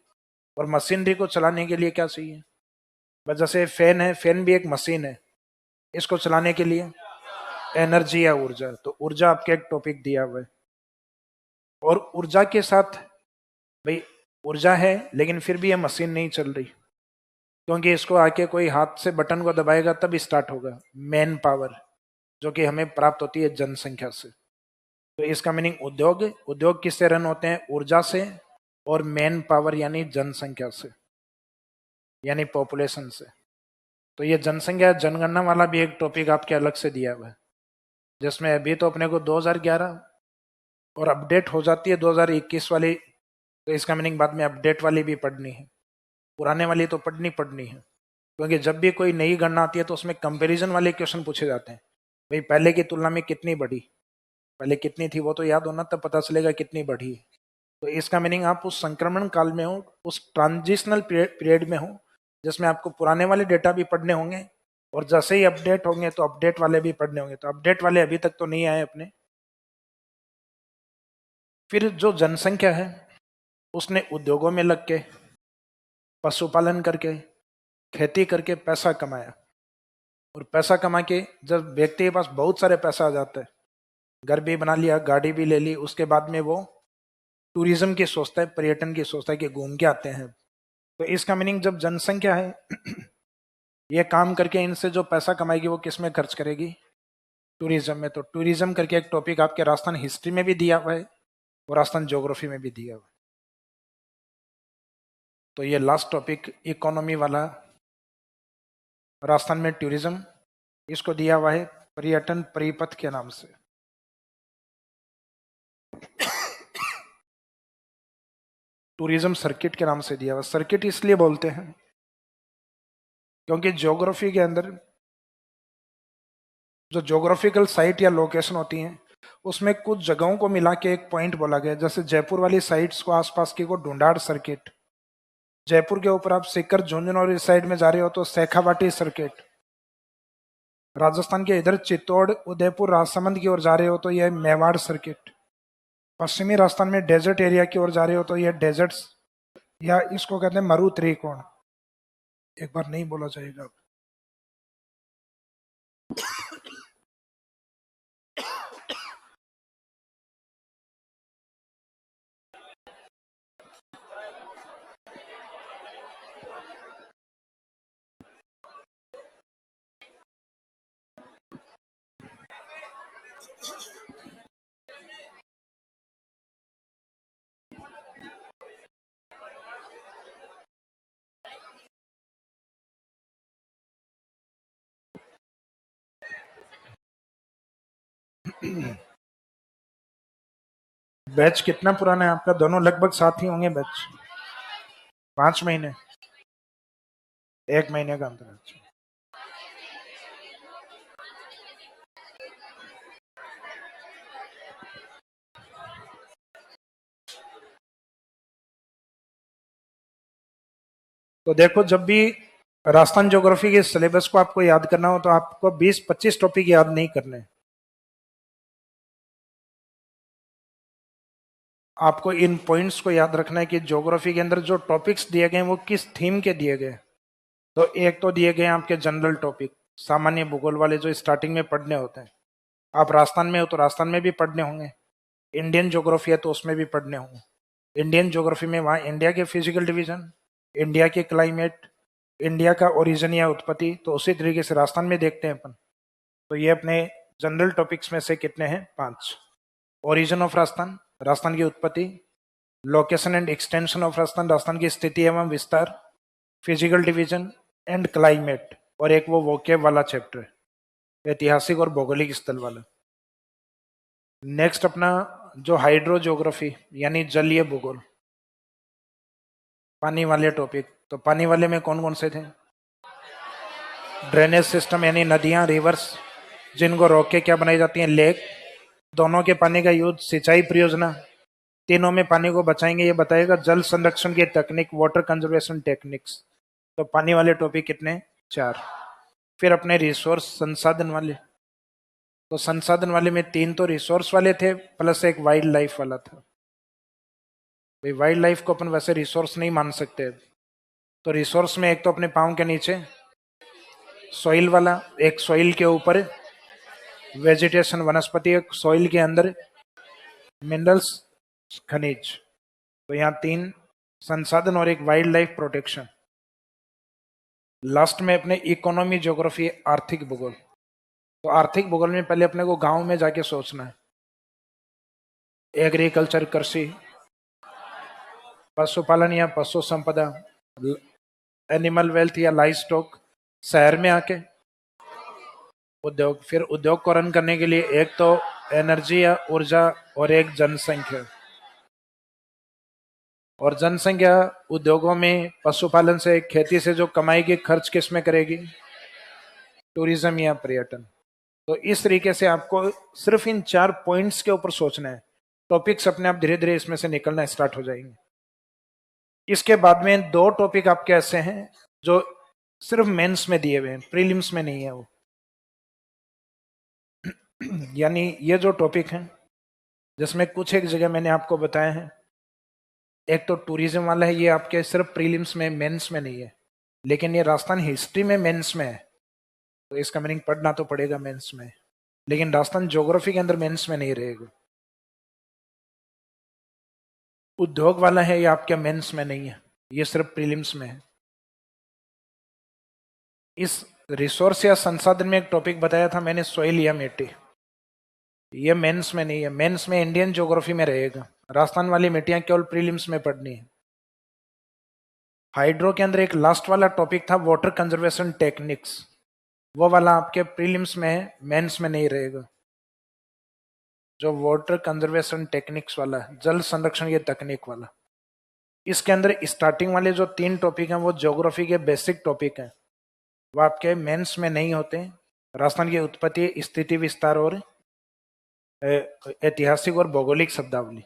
और मशीनरी को चलाने के लिए क्या चाहिए, बस जैसे फैन है, फैन भी एक मशीन है, इसको चलाने के लिए एनर्जी या ऊर्जा। तो ऊर्जा आपके एक टॉपिक दिया हुआ है। और ऊर्जा के साथ, भाई ऊर्जा है लेकिन फिर भी ये मशीन नहीं चल रही, क्योंकि इसको आके कोई हाथ से बटन को दबाएगा तब स्टार्ट होगा। मैन पावर जो कि हमें प्राप्त होती है जनसंख्या से। तो इसका मीनिंग उद्योग, उद्योग किससे रन होते हैं, ऊर्जा से, और मैन पावर यानी जनसंख्या से, यानी पॉपुलेशन से। तो ये जनसंख्या जनगणना वाला भी एक टॉपिक आपके अलग से दिया हुआ है, जिसमें अभी तो अपने को 2011 और अपडेट हो जाती है 2021 वाली। तो इसका मीनिंग बाद में अपडेट वाली भी पढ़नी है, पुराने वाली तो पढ़नी है, क्योंकि जब भी कोई नई गणना आती है तो उसमें कंपैरिजन वाले क्वेश्चन पूछे जाते हैं। भाई पहले की तुलना में कितनी बढ़ी, पहले कितनी थी वो तो याद होना, तब पता चलेगा कितनी बढ़ी। तो इसका मीनिंग आप उस संक्रमण काल में हो, उस ट्रांजिशनल पीरियड में हो, जिसमें आपको पुराने वाले डेटा भी पढ़ने होंगे, और जैसे ही अपडेट होंगे तो अपडेट वाले भी पढ़ने होंगे। तो अपडेट वाले अभी तक तो नहीं आए अपने। फिर जो जनसंख्या है उसने उद्योगों में लग के पशुपालन करके, खेती करके पैसा कमाया। और पैसा कमा के जब व्यक्ति के पास बहुत सारे पैसा आ जाता है, घर भी बना लिया, गाड़ी भी ले ली, उसके बाद में वो टूरिज्म की सोचता है, पर्यटन की सोचता है कि घूम के आते हैं। तो इसका मीनिंग जब जनसंख्या है ये काम करके इनसे जो पैसा कमाएगी वो किस में खर्च करेगी? टूरिज्म में। तो टूरिज्म करके एक टॉपिक आपके राजस्थान हिस्ट्री में भी दिया हुआ है और राजस्थान ज्योग्राफी में भी दिया हुआ है। तो ये लास्ट टॉपिक इकोनॉमी वाला राजस्थान में टूरिज्म, इसको दिया हुआ है पर्यटन परिपथ के नाम से। टूरिज्म सर्किट के नाम से दिया हुआ। सर्किट इसलिए बोलते हैं क्योंकि ज्योग्राफी के अंदर जो ज्योग्राफिकल साइट या लोकेशन होती हैं उसमें कुछ जगहों को मिला के एक पॉइंट बोला गया। जैसे जयपुर वाली साइट्स को आसपास की को ढूंढाड़ सर्किट, जयपुर के ऊपर आप सीकर झुंझुनू और इस साइड में जा रहे हो तो शेखावाटी सर्किट, राजस्थान के इधर चित्तौड़ उदयपुर राजसमंद की ओर जा रहे हो तो यह मेवाड़ सर्किट, पश्चिमी राजस्थान में डेजर्ट एरिया की ओर जा रहे हो तो यह डेजर्ट्स या इसको कहते हैं मरु त्रिकोण। एक बार नहीं बोला जाएगा। बैच कितना पुराना है आपका? दोनों लगभग साथ ही होंगे बैच। 5 महीने, 1 महीने का अंतर है। तो देखो, जब भी राजस्थान ज्योग्राफी के सिलेबस को आपको याद करना हो तो आपको 20-25 टॉपिक याद नहीं करने। आपको इन पॉइंट्स को याद रखना है कि ज्योग्राफी के अंदर जो टॉपिक्स दिए गए वो किस थीम के दिए गए। तो एक तो दिए गए आपके जनरल टॉपिक, सामान्य भूगोल वाले जो स्टार्टिंग में पढ़ने होते हैं। आप राजस्थान में हो तो राजस्थान में भी पढ़ने होंगे। इंडियन ज्योग्राफी है तो उसमें भी पढ़ने होंगे। इंडियन ज्योग्राफी में वहाँ इंडिया के फिजिकल डिवीजन, इंडिया के क्लाइमेट, इंडिया का ओरिजिन या उत्पत्ति, तो उसी तरीके से राजस्थान में देखते हैं अपन। तो ये अपने जनरल टॉपिक्स में से कितने हैं? 5। ओरिजिन ऑफ राजस्थान, राजस्थान की उत्पत्ति, location and extension of Rajasthan, Rajasthan की स्थिति एवं विस्तार, फिजिकल डिवीजन एंड क्लाइमेट, और एक वो वोकेब वाला चैप्टर, ऐतिहासिक और भौगोलिक स्थल वाला। नेक्स्ट अपना जो हाइड्रो ज्योग्राफी यानी जलीय भूगोल, पानी वाले टॉपिक। तो पानी वाले में कौन कौन से थे? ड्रेनेज सिस्टम यानी नदियां, रिवर्स, जिनको रोक के क्या बनाई जाती हैं? लेक। दोनों के पानी का यूज, सिंचाई परियोजना, तीनों में पानी को बचाएंगे ये बताएगा। जल संरक्षण की तकनीक, वाटर कंजर्वेशन टेक्निक्स। तो पानी वाले टॉपिक कितने? 4। फिर अपने रिसोर्स, संसाधन वाले। तो संसाधन वाले में 3 तो रिसोर्स वाले थे प्लस एक वाइल्ड लाइफ वाला था। भाई वाइल्ड लाइफ को अपन वैसे रिसोर्स नहीं मान सकते। तो रिसोर्स में एक तो अपने पाँव के नीचे सॉइल वाला, एक सॉइल के ऊपर वेजिटेशन वनस्पति, एक सॉइल के अंदर मिनरल्स खनिज। तो यहाँ 3 संसाधन और एक वाइल्ड लाइफ प्रोटेक्शन। लास्ट में अपने इकोनॉमी ज्योग्राफी, आर्थिक भूगोल। तो आर्थिक भूगोल में पहले अपने को गांव में जाके सोचना है। एग्रीकल्चर, कृषि, पशुपालन या पशु संपदा, एनिमल वेल्थ या लाइव स्टॉक। शहर में आके उद्योग। फिर उद्योग को रन करने के लिए एक तो एनर्जी या ऊर्जा और एक जनसंख्या। और जनसंख्या उद्योगों में, पशुपालन से, खेती से जो कमाई की खर्च किस में करेगी? टूरिज्म या पर्यटन। तो इस तरीके से आपको सिर्फ इन 4 पॉइंट्स के ऊपर सोचना है। टॉपिक्स अपने आप धीरे धीरे इसमें से निकलना स्टार्ट हो जाएंगे। इसके बाद में 2 टॉपिक आपके ऐसे हैं जो सिर्फ मेंस में दिए हुए हैं, प्रीलिम्स में नहीं है वो। यानी ये जो टॉपिक हैं जिसमें कुछ एक जगह मैंने आपको बताए हैं एक तो टूरिज्म वाला है, ये आपके सिर्फ प्रीलिम्स में, मेंस में नहीं है, लेकिन ये राजस्थान हिस्ट्री में मेंस में है, तो इसका मीनिंग पढ़ना तो पड़ेगा मेंस में, लेकिन राजस्थान ज्योग्राफी के अंदर मेंस में नहीं रहेगा। उद्योग वाला है, ये आपके मेंस में नहीं है, ये सिर्फ प्रीलिम्स में है। इस रिसोर्स या संसाधन में एक टॉपिक बताया था मैंने, सोइल या मिट्टी, ये मेंस में नहीं है, मेंस में इंडियन ज्योग्राफी में रहेगा। राजस्थान वाली मिट्टियां केवल प्रीलिम्स में पढ़नी है। हाइड्रो के अंदर एक लास्ट वाला टॉपिक था, वाटर कंजर्वेशन टेक्निक्स, वो वाला आपके प्रीलिम्स में है, मेंस में नहीं रहेगा। जो वाटर कंजर्वेशन टेक्निक्स वाला है, जल संरक्षण की तकनीक वाला, इसके अंदर स्टार्टिंग वाले जो 3 टॉपिक हैं वो ज्योग्राफी के बेसिक टॉपिक हैं, वो आपके मेंस में नहीं होते। राजस्थान की उत्पत्ति, स्थिति विस्तार और ऐतिहासिक और भौगोलिक शब्दावली।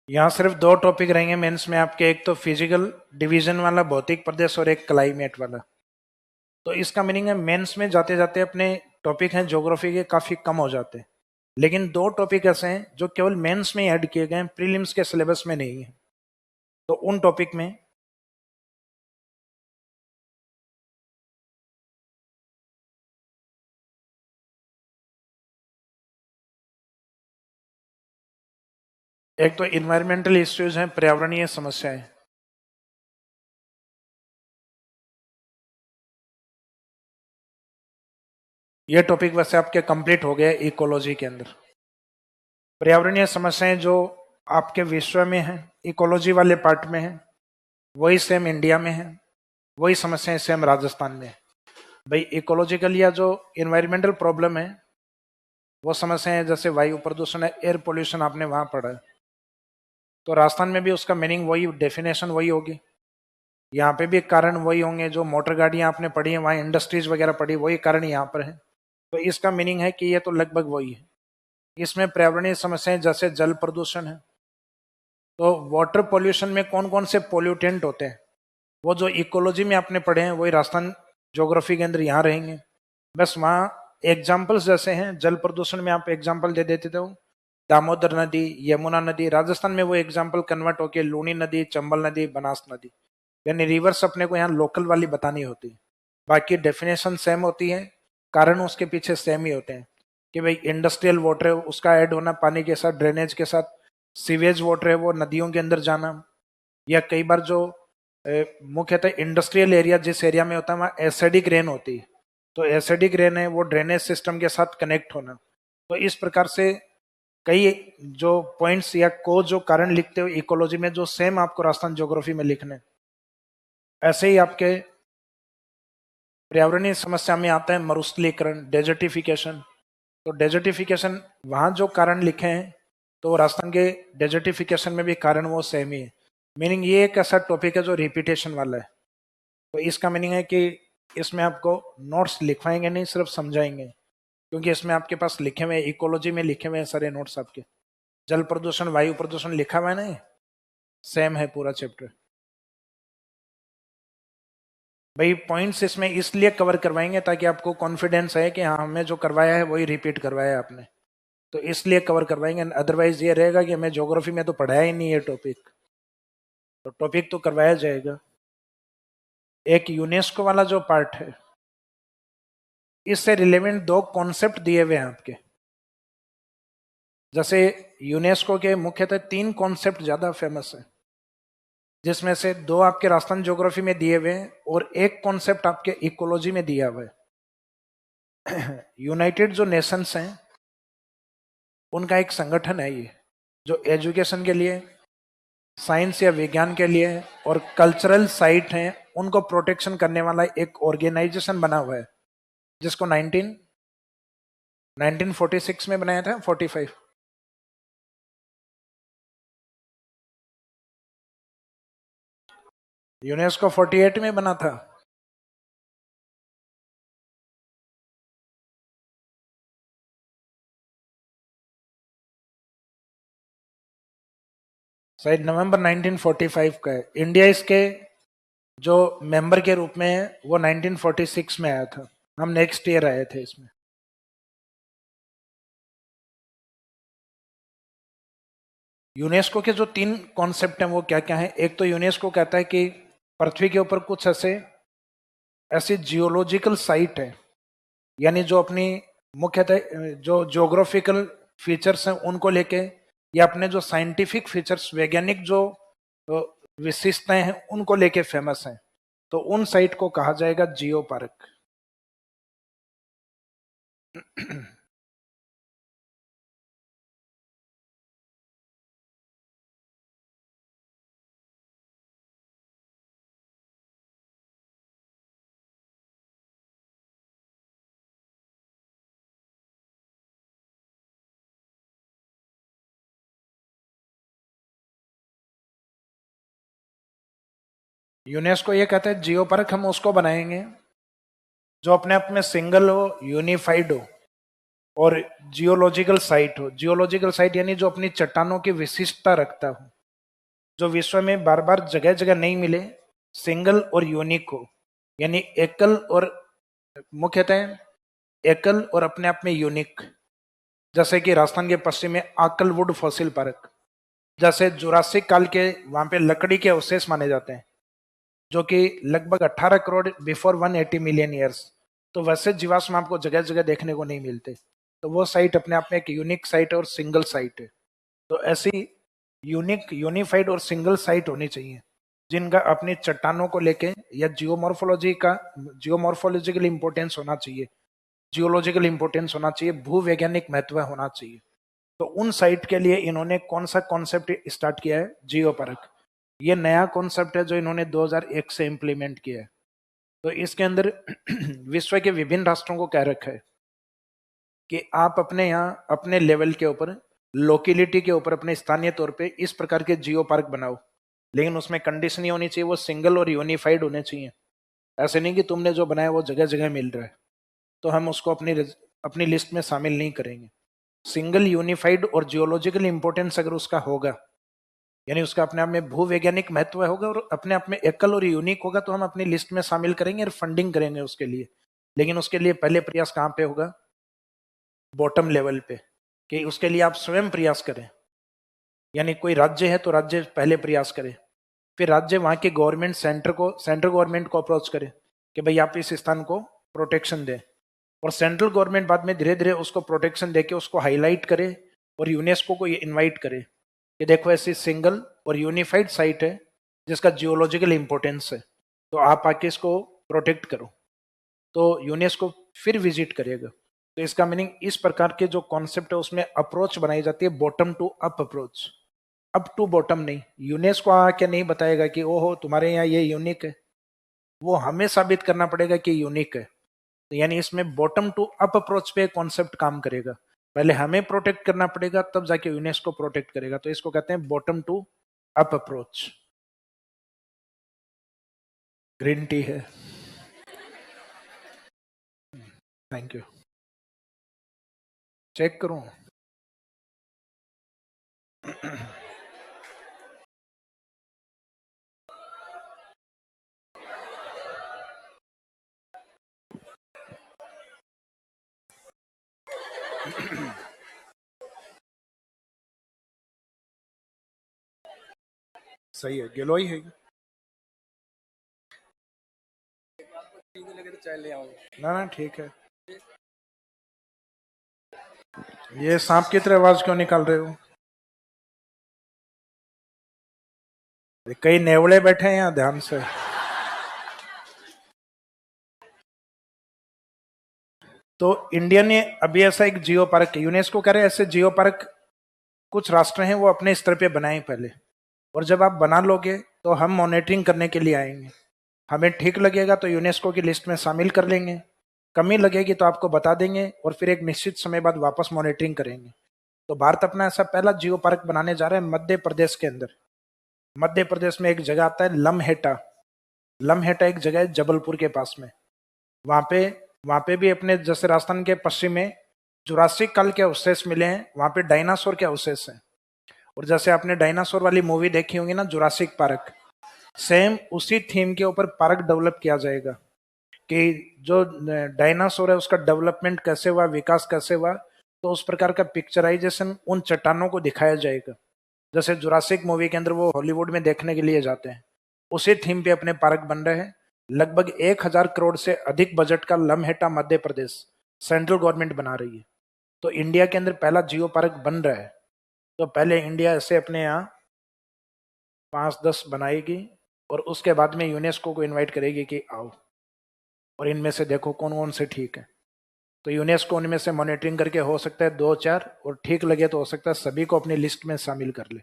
यहाँ सिर्फ 2 टॉपिक रहेंगे मेंस में आपके, एक तो फिजिकल डिवीजन वाला, भौतिक प्रदेश, और एक क्लाइमेट वाला। तो इसका मीनिंग है मेंस में जाते जाते अपने टॉपिक हैं ज्योग्राफी के काफी कम हो जाते हैं, लेकिन 2 टॉपिक ऐसे हैं जो केवल मेंस में ऐड किए गए हैं, प्रीलिम्स के सिलेबस में नहीं है। तो उन टॉपिक में एक तो इन्वायरमेंटल इश्यूज हैं, पर्यावरणीय समस्याएं, ये टॉपिक वैसे आपके कंप्लीट हो गए इकोलॉजी के अंदर। पर्यावरणीय समस्याएं जो आपके विश्व में है, इकोलॉजी वाले पार्ट में है, वही सेम इंडिया में है, वही समस्याएं सेम राजस्थान में है। भाई इकोलॉजिकल या जो इन्वायरमेंटल प्रॉब्लम है, वो समस्याएं जैसे वायु प्रदूषण है, एयर पोल्यूशन, आपने वहां पढ़ा है, तो राजस्थान में भी उसका मीनिंग वही, डेफिनेशन वही होगी। यहाँ पे भी कारण वही होंगे, जो मोटर गाड़ियां आपने पढ़ी है, वहाँ इंडस्ट्रीज वगैरह पढ़ी, वही कारण यहाँ पर है। तो इसका मीनिंग है कि ये तो लगभग वही है। इसमें पर्यावरणीय समस्याएं जैसे जल प्रदूषण है, तो वाटर पोल्यूशन में कौन कौन से पोल्यूटेंट होते हैं, वो जो इकोलॉजी में आपने पढ़े हैं वही राजस्थान ज्योग्राफी के अंदर यहाँ रहेंगे। बस वहाँ एग्जाम्पल्स जैसे हैं, जल प्रदूषण में आप एग्जाम्पल दे देते थे, दामोदर नदी, यमुना नदी, राजस्थान में वो एग्जाम्पल कन्वर्ट होके लूनी नदी, चंबल नदी, बनास नदी, यानी रिवर्स अपने को यहाँ लोकल वाली बतानी होती है। बाकी डेफिनेशन सेम होती है, कारण उसके पीछे सेम ही होते हैं कि भाई इंडस्ट्रियल वाटर है, उसका ऐड होना पानी के साथ, ड्रेनेज के साथ, सीवेज वाटर है वो नदियों के अंदर जाना, या कई बार जो मुख्यतः इंडस्ट्रियल एरिया जिस एरिया में होता है वहाँ एसिडिक रेन होती है, तो एसिडिक रेन है वो ड्रेनेज सिस्टम के साथ कनेक्ट होना। तो इस प्रकार से कई जो पॉइंट्स या को जो कारण लिखते हो इकोलॉजी में, जो सेम आपको राजस्थान ज्योग्राफी में लिखने। ऐसे ही आपके पर्यावरणीय समस्या में आता है मरुस्थलीकरण, डेजर्टिफिकेशन। तो डेजर्टिफिकेशन वहां जो कारण लिखे हैं, तो राजस्थान के डेजर्टिफिकेशन में भी कारण वो सेम ही है। मीनिंग ये एक ऐसा टॉपिक है जो रिपीटेशन वाला है, तो इसका मीनिंग है कि इसमें आपको नोट्स लिखवाएंगे नहीं, सिर्फ समझाएंगे, क्योंकि इसमें आपके पास लिखे हुए, इकोलॉजी में लिखे हुए हैं सारे नोट्स आपके। जल प्रदूषण, वायु प्रदूषण लिखा हुआ है नहीं, सेम है पूरा चैप्टर। भाई पॉइंट्स इसमें इसलिए कवर करवाएंगे ताकि आपको कॉन्फिडेंस है कि हाँ हमें जो करवाया है वही रिपीट करवाया है आपने, तो इसलिए कवर करवाएंगे। अदरवाइज ये रहेगा कि हमें ज्योग्राफी में तो पढ़ाया ही नहीं है टॉपिक, तो टॉपिक तो करवाया जाएगा। एक यूनेस्को वाला जो पार्ट है, इससे रिलेवेंट 2 कॉन्सेप्ट दिए हुए हैं आपके। जैसे यूनेस्को के मुख्यतः 3 कॉन्सेप्ट ज्यादा फेमस है, जिसमें से 2 आपके राजस्थान ज्योग्राफी में दिए हुए हैं और एक कॉन्सेप्ट आपके इकोलॉजी में दिया हुआ है। यूनाइटेड जो नेशंस हैं उनका एक संगठन है ये, जो एजुकेशन के लिए, साइंस या विज्ञान के लिए और कल्चरल साइट हैं उनको प्रोटेक्शन करने वाला एक ऑर्गेनाइजेशन बना हुआ है, जिसको 1946 में बनाया था, 45, यूनेस्को 48 में बना था। शायद नवंबर 1945 का है। इंडिया इसके जो मेंबर के रूप में है वो 1946 में आया था, हम नेक्स्ट ईयर आए थे इसमें। यूनेस्को के जो 3 कॉन्सेप्ट हैं वो क्या क्या है? एक तो यूनेस्को कहता है कि पृथ्वी के ऊपर कुछ ऐसी जियोलॉजिकल साइट है, यानी जो अपनी मुख्यतः जो ज्योग्राफिकल फीचर्स हैं उनको लेके, या अपने जो साइंटिफिक फीचर्स, वैज्ञानिक जो विशेषताएं हैं उनको लेके फेमस हैं, तो उन साइट को कहा जाएगा जियो पार्क। यूनेस्को ये कहता है जियो पार्क हम उसको बनाएंगे जो अपने आप में सिंगल हो, यूनिफाइड हो और जियोलॉजिकल साइट हो। जियोलॉजिकल साइट यानी जो अपनी चट्टानों की विशिष्टता रखता हो, जो विश्व में बार बार जगह जगह नहीं मिले, सिंगल और यूनिक हो, यानी एकल और मुख्यतः एकल और अपने आप में यूनिक। जैसे कि राजस्थान के पश्चिम में आकलवुड फॉसिल पार्क, जैसे जुरासिक काल के वहां पे लकड़ी के अवशेष माने जाते हैं जो कि लगभग 18 करोड़ बिफोर 180 मिलियन ईयर्स। तो वैसे जीवाश्म आपको जगह जगह देखने को नहीं मिलते, तो वो साइट अपने आप में एक यूनिक साइट और सिंगल साइट है। तो ऐसी यूनिक, यूनिफाइड और सिंगल साइट होनी चाहिए जिनका अपनी चट्टानों को लेके या जियोमॉर्फोलॉजिकल इंपोर्टेंस होना चाहिए, जियोलॉजिकल इंपोर्टेंस होना चाहिए, भूवैज्ञानिक महत्व होना चाहिए। तो उन साइट के लिए इन्होंने कौन सा कॉन्सेप्ट स्टार्ट किया है? Geo park. ये नया कॉन्सेप्ट है जो इन्होंने 2001 से इंप्लीमेंट किया है। तो इसके अंदर विश्व के विभिन्न राष्ट्रों को कह रखा है कि आप अपने यहाँ अपने लेवल के ऊपर, लोकेलिटी के ऊपर, अपने स्थानीय तौर पे इस प्रकार के जियो पार्क बनाओ, लेकिन उसमें कंडीशन ये होनी चाहिए वो सिंगल और यूनिफाइड होने चाहिए। ऐसे नहीं कि तुमने जो बनाया वो जगह जगह मिल रहा है तो हम उसको अपनी लिस्ट में शामिल नहीं करेंगे। सिंगल, यूनिफाइड और जियोलॉजिकल इंपोर्टेंस अगर उसका होगा, यानी उसका अपने आप में भूवैज्ञानिक महत्व होगा और अपने आप में एकल और यूनिक होगा, तो हम अपनी लिस्ट में शामिल करेंगे और फंडिंग करेंगे उसके लिए। लेकिन उसके लिए पहले प्रयास कहाँ पे होगा? बॉटम लेवल पे, कि उसके लिए आप स्वयं प्रयास करें। यानी कोई राज्य है तो राज्य पहले प्रयास करे, फिर राज्य वहां के गवर्नमेंट, सेंट्रल गवर्नमेंट को अप्रोच करे कि भाई आप इस स्थान को प्रोटेक्शन दें, और सेंट्रल गवर्नमेंट बाद में धीरे धीरे उसको प्रोटेक्शन देके उसको हाईलाइट करे और यूनेस्को को ये इन्वाइट करे कि देखो ऐसी सिंगल और यूनिफाइड साइट है जिसका जियोलॉजिकल इंपॉर्टेंस है, तो आप आके इसको प्रोटेक्ट करो। तो यूनेस्को फिर विजिट करेगा। तो इसका मीनिंग इस प्रकार के जो कॉन्सेप्ट है उसमें अप्रोच बनाई जाती है bottom to up approach, up to bottom नहीं। यूनेस्को आके नहीं बताएगा कि ओहो तुम्हारे यहाँ ये यूनिक है, वो हमें साबित करना पड़ेगा कि यूनिक है। तो यानी इसमें बॉटम टू अप अप्रोच पे कॉन्सेप्ट काम करेगा। पहले हमें प्रोटेक्ट करना पड़ेगा तब जाके यूनेस्को प्रोटेक्ट करेगा। तो इसको कहते हैं bottom to up approach. Green tea है, थैंक यू। चेक करूं? सही है, गिलोय है। ना ना ठीक है। ये सांप की तरह आवाज क्यों निकाल रहे हो? कई नेवले बैठे हैं यहाँ, ध्यान से। तो इंडिया ने अभी ऐसा एक जियो पार्क, यूनेस्को कह रहे हैं ऐसे जियो पार्क कुछ राष्ट्र हैं वो अपने स्तर पे बनाएं पहले, और जब आप बना लोगे तो हम मॉनिटरिंग करने के लिए आएंगे। हमें ठीक लगेगा तो यूनेस्को की लिस्ट में शामिल कर लेंगे, कमी लगेगी तो आपको बता देंगे और फिर एक निश्चित समय बाद वापस मॉनिटरिंग करेंगे। तो भारत अपना ऐसा पहला जियो पार्क बनाने जा रहा है मध्य प्रदेश के अंदर। मध्य प्रदेश में एक जगह आता है लमहेटा। लमहेटा एक जगह है जबलपुर के पास में। वहां पे भी अपने जैसे राजस्थान के पश्चिम में जुरासिक काल के अवशेष मिले हैं, वहां पे डायनासोर के अवशेष हैं। और जैसे आपने डायनासोर वाली मूवी देखी होगी ना, जुरासिक पार्क, सेम उसी थीम के ऊपर पार्क डेवलप किया जाएगा कि जो डायनासोर है उसका डेवलपमेंट कैसे हुआ, विकास कैसे हुआ, तो उस प्रकार का पिक्चराइजेशन उन चट्टानों को दिखाया जाएगा। जैसे जुरासिक मूवी के अंदर वो हॉलीवुड में देखने के लिए जाते हैं, उसी थीम पे अपने पार्क बन रहे हैं। लगभग 1,000 करोड़ से अधिक बजट का लम्हेटा मध्य प्रदेश सेंट्रल गवर्नमेंट बना रही है। तो इंडिया के अंदर पहला जियो पार्क बन रहा है। तो पहले इंडिया ऐसे अपने यहाँ 5-10 बनाएगी और उसके बाद में यूनेस्को को इनवाइट करेगी कि आओ और इनमें से देखो कौन कौन से ठीक है। तो यूनेस्को उनमें से मॉनिटरिंग करके हो सकता है 2-4 और ठीक लगे तो हो सकता है सभी को अपनी लिस्ट में शामिल कर ले।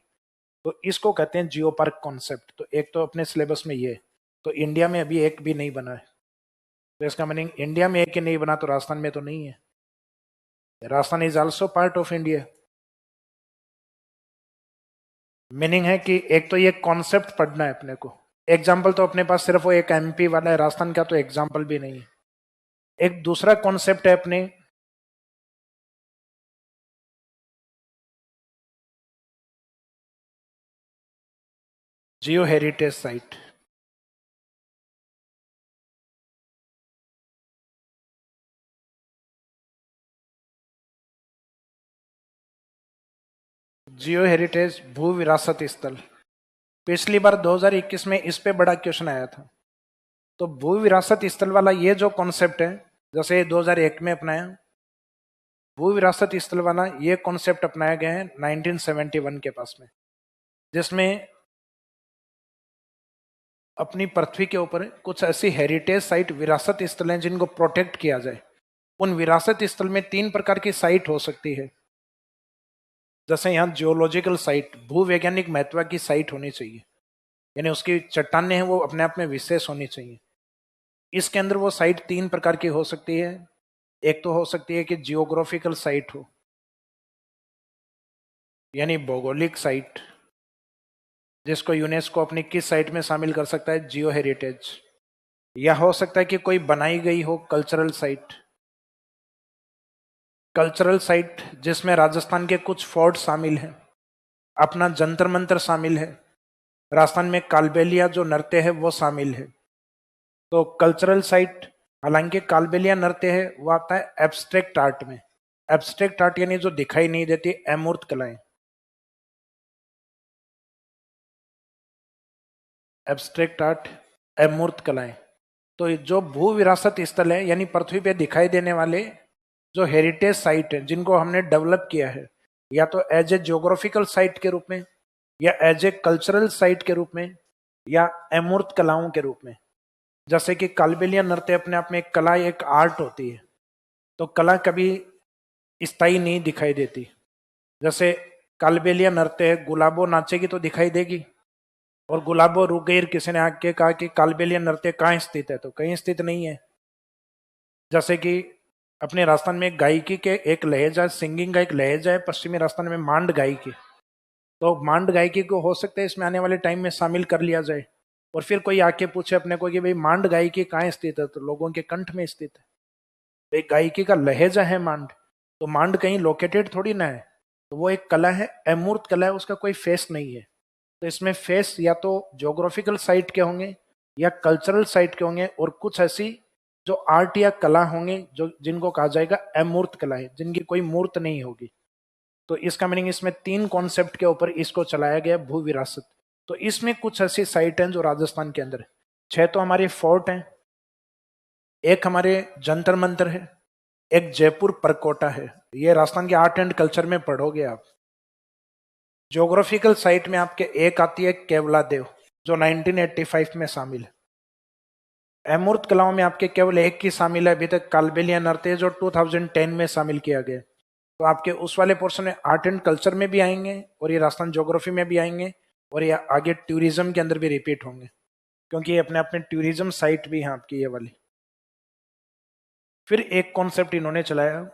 तो इसको कहते हैं जियो पार्क कॉन्सेप्ट। तो एक तो अपने सिलेबस में ये, तो इंडिया में अभी एक भी नहीं बना है। तो इसका मीनिंग इंडिया में एक ही नहीं बना तो राजस्थान में तो नहीं है। Rajasthan is also part of India. Meaning है कि एक तो ये कॉन्सेप्ट पढ़ना है अपने को। एग्जाम्पल तो अपने पास सिर्फ वो एक एमपी वाला है, राजस्थान का तो एग्जाम्पल भी नहीं है। एक दूसरा कॉन्सेप्ट है अपने जियो हेरिटेज साइट। जियो हेरिटेज भू विरासत स्थल, पिछली बार 2021 में इस पे बड़ा क्वेश्चन आया था। तो भू विरासत स्थल वाला ये जो कॉन्सेप्ट है, जैसे 2001 में अपनाया, भू विरासत स्थल वाला ये कॉन्सेप्ट अपनाया गया है 1971 के पास में, जिसमें अपनी पृथ्वी के ऊपर कुछ ऐसी हेरिटेज साइट विरासत स्थल हैं जिनको प्रोटेक्ट किया जाए। उन विरासत स्थल में 3 प्रकार की साइट हो सकती है। जैसे यहाँ जियोलॉजिकल साइट, भू वैज्ञानिक महत्व की साइट होनी चाहिए, यानी उसकी चट्टानें हैं वो अपने आप में विशेष होनी चाहिए। इसके अंदर वो साइट 3 प्रकार की हो सकती है। एक तो हो सकती है कि जियोग्राफिकल साइट हो, यानी भौगोलिक साइट, जिसको यूनेस्को अपनी किस साइट में शामिल कर सकता है, जियो हेरिटेज। या हो सकता है कि कोई बनाई गई हो कल्चरल साइट। कल्चरल साइट जिसमें राजस्थान के कुछ फोर्ट शामिल हैं, अपना जंतर मंतर शामिल है, राजस्थान में कालबेलिया जो नृत्य है वो शामिल है। तो कल्चरल साइट, हालांकि कालबेलिया नृत्य है वो आता है एब्स्ट्रैक्ट आर्ट में। एब्स्ट्रैक्ट आर्ट यानी जो दिखाई नहीं देती, अमूर्त कलाएं। एब्स्ट्रैक्ट आर्ट, अमूर्त कलाएं। तो जो भू विरासत स्थल है यानी पृथ्वी पे दिखाई देने वाले जो हेरिटेज साइट है जिनको हमने डेवलप किया है, या तो एज ए जियोग्राफिकल साइट के रूप में, या एज ए कल्चरल साइट के रूप में, या अमूर्त कलाओं के रूप में। जैसे कि कालबेलिया नृत्य अपने आप में एक कला, एक आर्ट होती है। तो कला कभी स्थायी नहीं दिखाई देती। जैसे कालबेलिया नृत्य है, गुलाबो नाचेगी तो दिखाई देगी, और गुलाबो रुक गई, किसी ने आके कहा कि कालबेलिया नृत्य कहाँ स्थित है, तो कहीं स्थित नहीं है। जैसे कि अपने राजस्थान में एक गायकी के एक लहजा, सिंगिंग का एक लहजा है पश्चिमी राजस्थान में, मांड गायकी। तो मांड गायकी को हो सकता है इसमें आने वाले टाइम में शामिल कर लिया जाए। और फिर कोई आके पूछे अपने को कि भाई मांड गायकी कहाँ स्थित है, तो लोगों के कंठ में स्थित है। तो एक गायकी का लहजा है मांड। तो मांड कहीं लोकेटेड थोड़ी ना है, तो वो एक कला है, अमूर्त कला है, उसका कोई फेस नहीं है। तो इसमें फेस या तो ज्योग्राफिकल साइट के होंगे या कल्चरल साइट के होंगे, और कुछ ऐसी जो आर्ट या कला होंगे जो जिनको कहा जाएगा अमूर्त कला है, जिनकी कोई मूर्त नहीं होगी। तो इसका मीनिंग इसमें 3 कॉन्सेप्ट के ऊपर इसको चलाया गया, भू विरासत। तो इसमें कुछ ऐसी साइट हैं जो राजस्थान के अंदर है। 6 तो हमारे फोर्ट हैं, एक हमारे जंतर मंतर है, एक जयपुर परकोटा है। ये राजस्थान के आर्ट एंड कल्चर में पढ़ोगे आप। ज्योग्राफिकल साइट में आपके एक आती है केवला देव, जो 1985 में शामिल है। अमूर्त कलाओं में आपके केवल एक की शामिल है अभी तक, कालबेलिया नृत्य, जो 2010 में शामिल किया गया। तो आपके उस वाले पोर्शन में आर्ट एंड कल्चर में भी आएंगे, और ये राजस्थान ज्योग्राफी में भी आएंगे, और ये आगे टूरिज्म के अंदर भी रिपीट होंगे, क्योंकि ये अपने आप में टूरिज्म साइट भी है आपकी ये वाली। फिर एक कॉन्सेप्ट इन्होंने चलाया,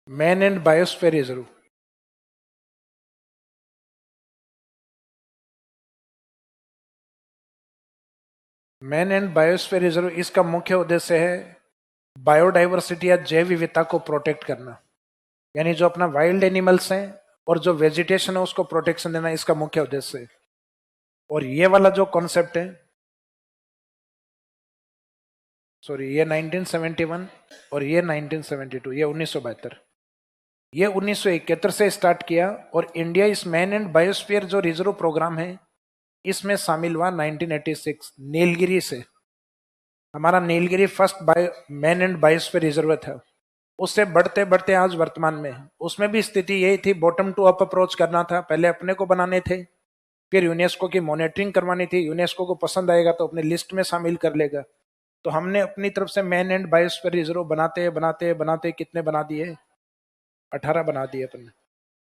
man and biosphere reserve. Man and biosphere reserve, इसका मुख्य उद्देश्य है बायोडाइवर्सिटी या जैव विविधता को प्रोटेक्ट करना, यानी जो अपना वाइल्ड एनिमल्स हैं और जो वेजिटेशन है उसको प्रोटेक्शन देना, इसका मुख्य उद्देश्य है। और ये वाला जो कॉन्सेप्ट है, सॉरी, ये 1971 और ये 1972, ये 1972, ये 1971 से स्टार्ट किया। और इंडिया इस मैन एंड बायोस्फीयर जो रिजर्व प्रोग्राम है इसमें शामिल हुआ 1986 नीलगिरी से। हमारा Nilgiri first man and biosphere reserve था। उससे बढ़ते बढ़ते आज वर्तमान में, उसमें भी स्थिति यही थी, बॉटम टू अप अप्रोच करना था। पहले अपने को बनाने थे, फिर यूनेस्को की मॉनिटरिंग करवानी थी, यूनेस्को को पसंद आएगा तो अपने लिस्ट में शामिल कर लेगा। तो हमने अपनी तरफ से मैन एंड बायोस्फीयर रिजर्व बनाते बनाते बनाते कितने बना दिए, 18 बना दिए अपने।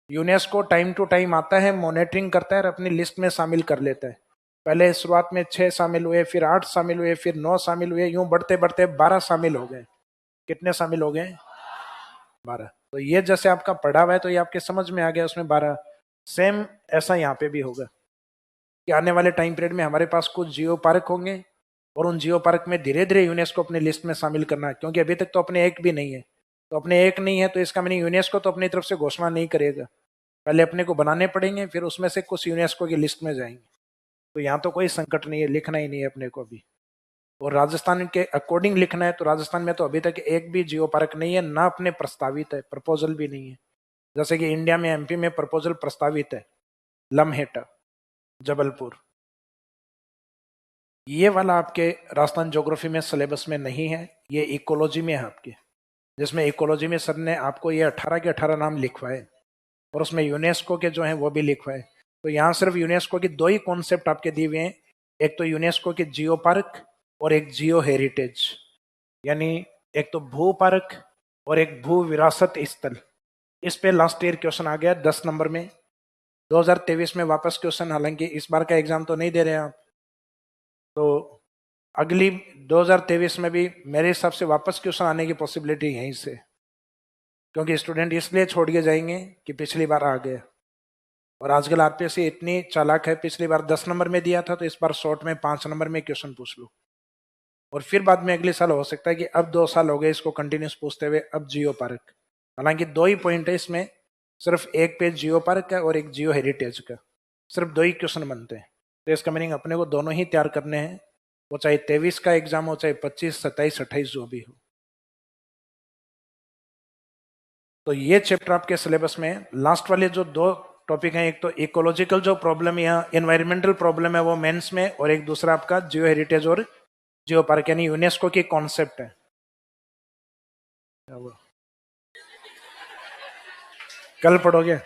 यूनेस्को टाइम टू टाइम आता है, मॉनिटरिंग करता है और अपनी लिस्ट में शामिल कर लेता है। पहले शुरुआत में 6 शामिल हुए, फिर 8 शामिल हुए, फिर 9 शामिल हुए, यूं बढ़ते बढ़ते 12 शामिल हो गए। कितने शामिल हो गए? 12। तो ये जैसे आपका पढ़ा हुआ है तो ये आपके समझ में आ गया, उसमें 12। सेम ऐसा यहाँ पे भी होगा कि आने वाले टाइम पीरियड में हमारे पास कुछ जियो पार्क होंगे और उन जियो पार्क में धीरे धीरे यूनेस्को अपनी लिस्ट में शामिल करना है, क्योंकि अभी तक तो अपने एक भी नहीं है। तो अपने एक नहीं है तो इसका मीनिंग यूनेस्को तो अपनी तरफ से घोषणा नहीं करेगा, पहले अपने को बनाने पड़ेंगे, फिर उसमें से कुछ यूनेस्को की लिस्ट में जाएंगे। तो यहाँ तो कोई संकट नहीं है, लिखना ही नहीं है अपने को अभी। और राजस्थान के अकॉर्डिंग लिखना है तो राजस्थान में तो अभी तक एक भी जियो पार्क नहीं है, ना अपने प्रस्तावित है, प्रपोजल भी नहीं है। जैसे कि इंडिया में एमपी में प्रपोजल प्रस्तावित है, लम्हेटा, जबलपुर। ये वाला आपके राजस्थान ज्योग्राफी में सिलेबस में नहीं है, ये इकोलॉजी में है आपके, जिसमें इकोलॉजी में सर ने आपको ये 18 के 18 नाम लिखवाए और उसमें यूनेस्को के जो हैं वो भी लिखवाए। तो यहाँ सिर्फ यूनेस्को की 2 ही कॉन्सेप्ट आपके दिए हुए हैं, एक तो यूनेस्को के जियो पार्क और एक जियो हेरिटेज, यानी एक तो भू पार्क और एक भू विरासत स्थल। इस पे लास्ट ईयर क्वेश्चन आ गया 10 नंबर में, 2023 में वापस क्वेश्चन, हालांकि इस बार का एग्जाम तो नहीं दे रहे हैं आप, तो अगली 2023 में भी मेरे हिसाब से वापस क्वेश्चन आने की पॉसिबिलिटी यहीं से, क्योंकि स्टूडेंट इसलिए छोड़ के जाएंगे कि पिछली बार आ गए। और आजकल आरपीएससी इतनी चालाक है, पिछली बार 10 नंबर में दिया था तो इस बार शॉर्ट में 5 नंबर में क्वेश्चन पूछ लो, और फिर बाद में अगले साल हो सकता है कि अब 2 साल हो गए इसको कंटिन्यूस पूछते हुए, अब जियो पार्क। हालांकि 2 ही पॉइंट है इसमें, सिर्फ एक पेज जियो पार्क का और एक जियो हेरिटेज का, सिर्फ 2 ही क्वेश्चन बनते हैं। तो इसका मीनिंग अपने को दोनों ही तैयार करने हैं, वो चाहे 23 का एग्जाम हो, चाहे 25, 27, 28 जो भी हो। तो ये चैप्टर आपके सिलेबस में लास्ट वाले जो 2 टॉपिक हैं, एक तो इकोलॉजिकल जो प्रॉब्लम या एनवायरमेंटल प्रॉब्लम है वो मेंस में, और एक दूसरा आपका जियो हेरिटेज और जियो पार्क यानी यूनेस्को की कॉन्सेप्ट है। कल पढ़ोगे?